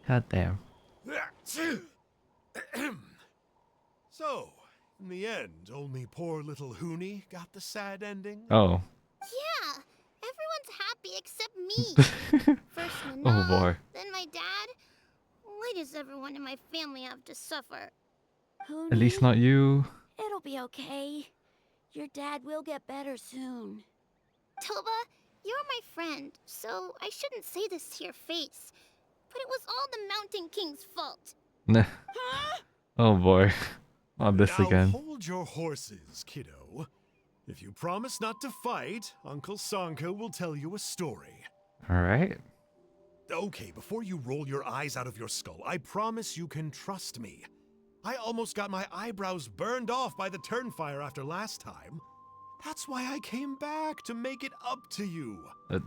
God damn. So, in the end, only poor little Hoonie got the sad ending? Oh. Yeah, everyone's happy except me. First Oh Nana, boy. then my dad. Why does everyone in my family have to suffer? At least not you. It'll be okay. Your dad will get better soon. Toba, you're my friend, so I shouldn't say this to your face. But it was all the Mountain King's fault. Nah. Oh boy. On this Now again. hold your horses, kiddo. If you promise not to fight, Uncle Sanka will tell you a story. Alright. Okay, before you roll your eyes out of your skull, I promise you can trust me. I almost got my eyebrows burned off by the Turnfire after last time. That's why I came back, to make it up to you.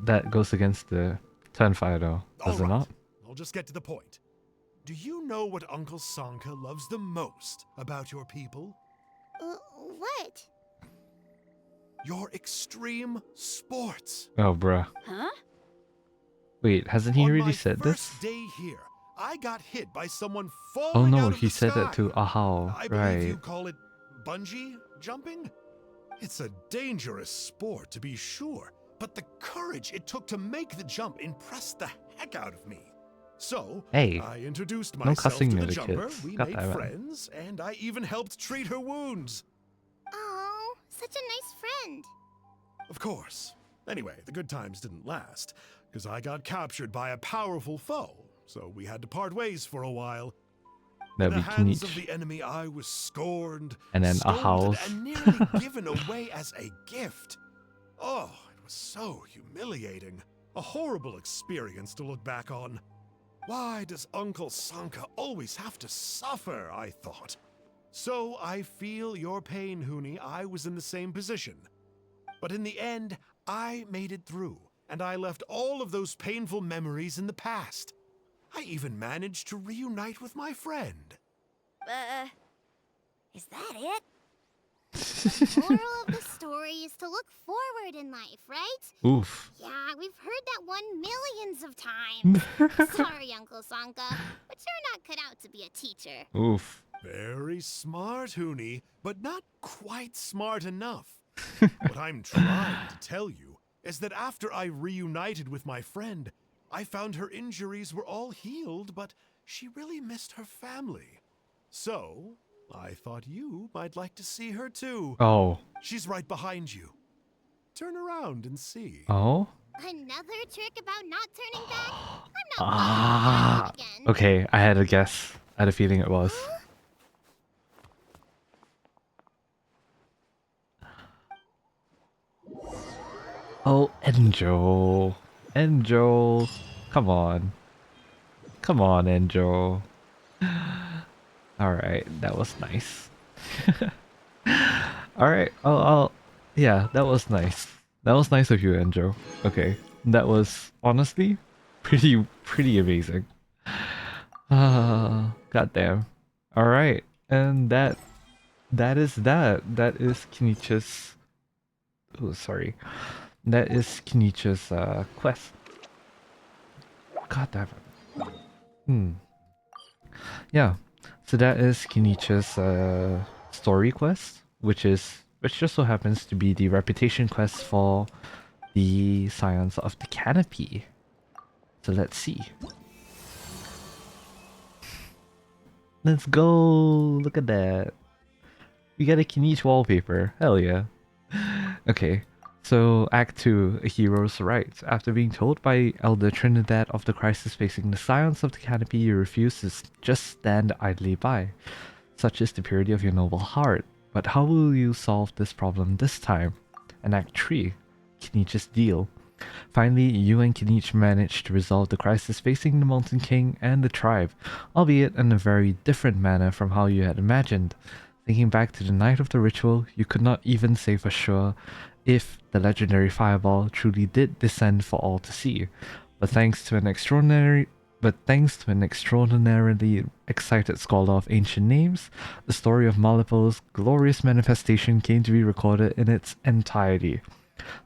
That goes against the Turnfire though, does it not? I'll just get to the point. Do you know what Uncle Sanka loves the most about your people? What? Your extreme sports. Oh, bruh. Huh? Wait, hasn't he On already my said this? first day here, I got hit by someone falling Oh no, out of he the said sky. that to Ahau, I believe you right. call it bungee jumping? It's a dangerous sport, to be sure, but the courage it took to make the jump impressed the heck out of me. So, Hey, I introduced no myself cussing to near the the jumper, kids. we God made damn it. friends, and I even helped treat her wounds. Oh, such a nice friend. Of course. Anyway, the good times didn't last, because I got captured by a powerful foe, so we had to part ways for a while. That'd In be the hands of Kinich. the enemy, I was scorned, And then scolded, Ahau's. and nearly given away as a gift. Oh, it was so humiliating. A horrible experience to look back on. Why does Uncle Sanka always have to suffer, I thought. So I feel your pain, Hoonie. I was in the same position. But in the end, I made it through, and I left all of those painful memories in the past. I even managed to reunite with my friend. Is that it? Moral of the story is to look forward in life, right? Oof. Yeah, we've heard that one millions of times. Sorry, Uncle Sanka, but you're not cut out to be a teacher. Oof. Very smart, Hoonie, but not quite smart enough. What I'm trying to tell you is that after I reunited with my friend, I found her injuries were all healed, but she really missed her family. So, I thought you might like to see her too. Oh. She's right behind you. Turn around and see. Oh? Another trick about not turning back? I'm not Ah. falling for that again. Okay, I had a guess. I had a feeling it was. Oh, Enjo. Enjo. Come on. Come on, Enjo. Alright, that was nice. Alright, yeah, that was nice. That was nice of you, Enjo. Okay. That was honestly pretty amazing. Goddamn. Alright, and that is that. That is Kinich's. Oh, sorry. That is Kinich's quest. God damn it. Yeah. So that is Kinich's story quest, which just so happens to be the reputation quest for the Scions of the Canopy. So let's see. Let's go! Look at that. We get a Kinich wallpaper. Hell yeah. Okay, so Act 2, A Hero's Right. After being told by Elder Trinidad of the crisis facing the Scions of the Canopy, you refuse to just stand idly by. Such is the purity of your noble heart. But how will you solve this problem this time? And Act 3, Kinich's Deal. Finally, you and Kinich managed to resolve the crisis facing the Mountain King and the tribe, albeit in a very different manner from how you had imagined. Thinking back to the night of the ritual, you could not even say for sure if the legendary fireball truly did descend for all to see. But thanks to an extraordinarily excited scholar of ancient names, the story of Malipo's glorious manifestation came to be recorded in its entirety.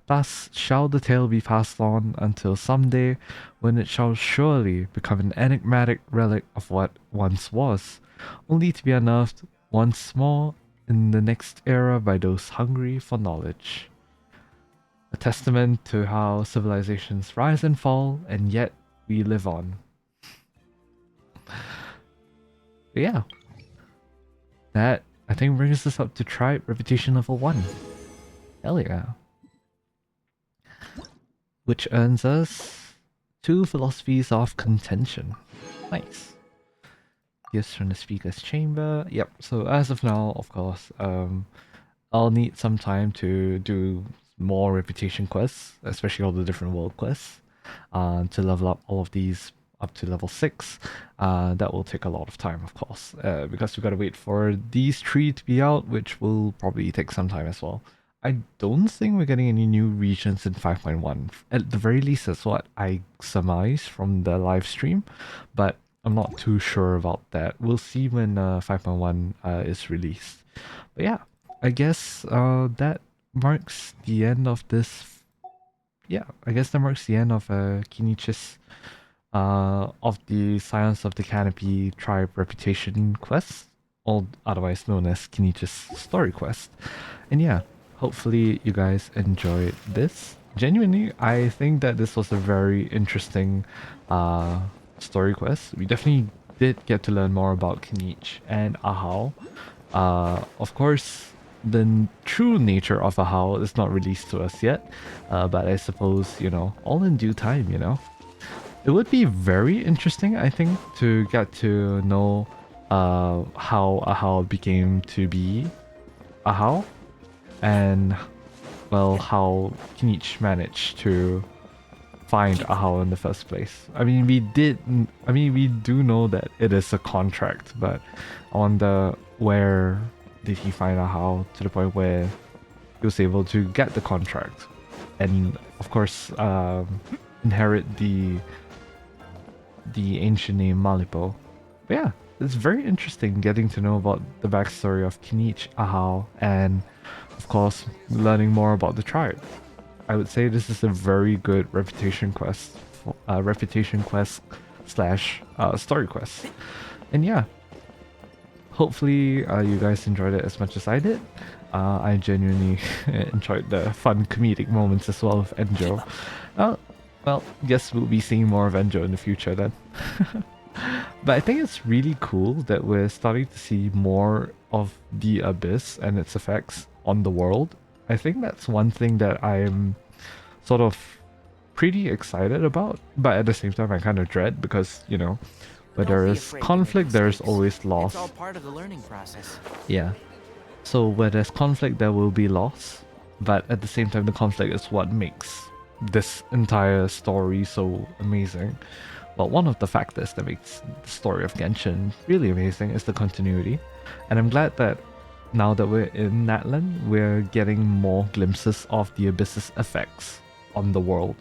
Thus shall the tale be passed on until someday when it shall surely become an enigmatic relic of what once was, only to be unearthed once more in the next era by those hungry for knowledge. A testament to how civilizations rise and fall, and yet we live on. But yeah, that I think brings us up to tribe reputation level 1. Hell yeah. Which earns us 2 philosophies of contention. Nice. Gifts from the speaker's chamber. Yep, so as of now, of course, I'll need some time to do more reputation quests, especially all the different world quests, to level up all of these up to level 6. That will take a lot of time, of course, because we gotta wait for these 3 to be out, which will probably take some time as well. I don't think we're getting any new regions in 5.1. At the very least, that's what I surmise from the live stream, but I'm not too sure about that. We'll see when 5.1 is released. But yeah, I guess that marks the end of this. Yeah, I guess that marks the end of Kinich's of the Scions of the Canopy tribe reputation quest, or otherwise known as Kinich's story quest. And yeah, hopefully you guys enjoyed this. Genuinely, I think that this was a very interesting story quest. We definitely did get to learn more about Kinich and Ahau. Of course, the true nature of Ahau is not released to us yet, but I suppose, you know, all in due time, you know. It would be very interesting, I think, to get to know how Ahau became to be Ahau, and well, how Kinich managed to find Ahau in the first place. I mean, we do know that it is a contract, but I wonder where did he find Ahau to the point where he was able to get the contract, and of course, inherit the ancient name Malipo. But yeah, it's very interesting getting to know about the backstory of Kinich, Ahau, and of course, learning more about the tribe. I would say this is a very good reputation quest slash story quest. And yeah, hopefully you guys enjoyed it as much as I did. I genuinely enjoyed the fun comedic moments as well with Enjo. Well, guess we'll be seeing more of Enjo in the future then. But I think it's really cool that we're starting to see more of the Abyss and its effects on the world. I think that's one thing that I'm sort of pretty excited about, but at the same time I kind of dread, because, you know, where there is conflict, there is always loss. It's all part of the learning process. Yeah. So where there's conflict, there will be loss, but at the same time, the conflict is what makes this entire story so amazing. But one of the factors that makes the story of Genshin really amazing is the continuity. And I'm glad that now that we're in Natlan, we're getting more glimpses of the Abyss's effects on the world.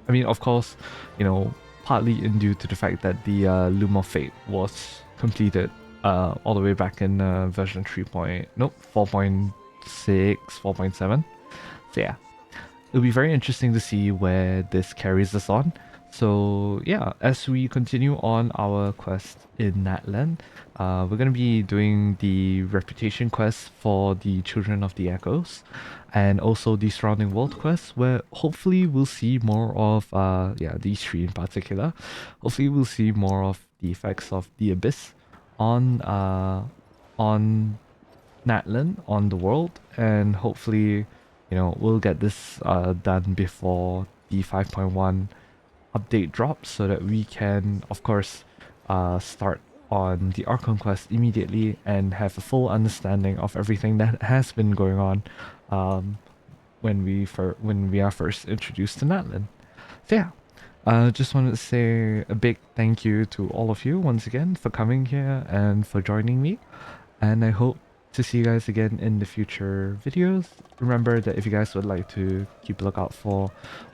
I mean, of course, you know, partly in due to the fact that the Loom of Fate was completed all the way back in version 4.6, 4.7. So yeah, it'll be very interesting to see where this carries us on. So yeah, as we continue on our quest in Natlan, we're going to be doing the reputation quest for the Children of the Echoes, and also the surrounding world quest, where hopefully we'll see more of, these 3 in particular. Hopefully we'll see more of the effects of the Abyss on Natlan, on the world, and hopefully, you know, we'll get this done before the 5.1 update drops so that we can, of course, start on the Archon quest immediately and have a full understanding of everything that has been going on when we are first introduced to Natlan. So yeah, just wanted to say a big thank you to all of you once again for coming here and for joining me, and I hope to see you guys again in the future videos. Remember that if you guys would like to keep a lookout for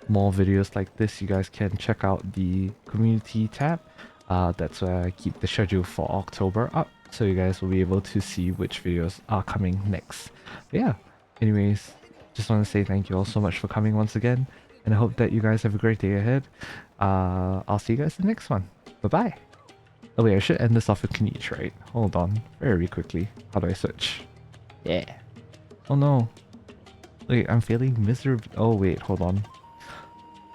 more videos like this, you guys can check out the community tab. That's where I keep the schedule for October up, so you guys will be able to see which videos are coming next. But yeah, anyways, just want to say thank you all so much for coming once again, and I hope that you guys have a great day ahead. I'll see you guys in the next one. Bye bye. Oh wait, I should end this off with Kinich, right? Hold on, very quickly. How do I switch? Yeah. Oh no. Wait, I'm failing miserably. Oh wait, hold on.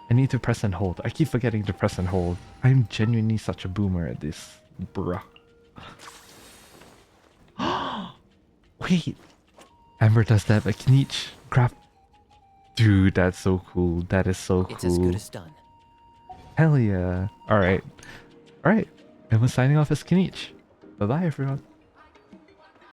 I need to press and hold. I keep forgetting to press and hold. I'm genuinely such a boomer at this. Bruh. Wait. Amber does that, but Kinich grab. Dude, that's so cool. That is so cool. It's as good as done. Hell yeah. Alright. Alright. And we're signing off as Kinich. Bye bye, everyone.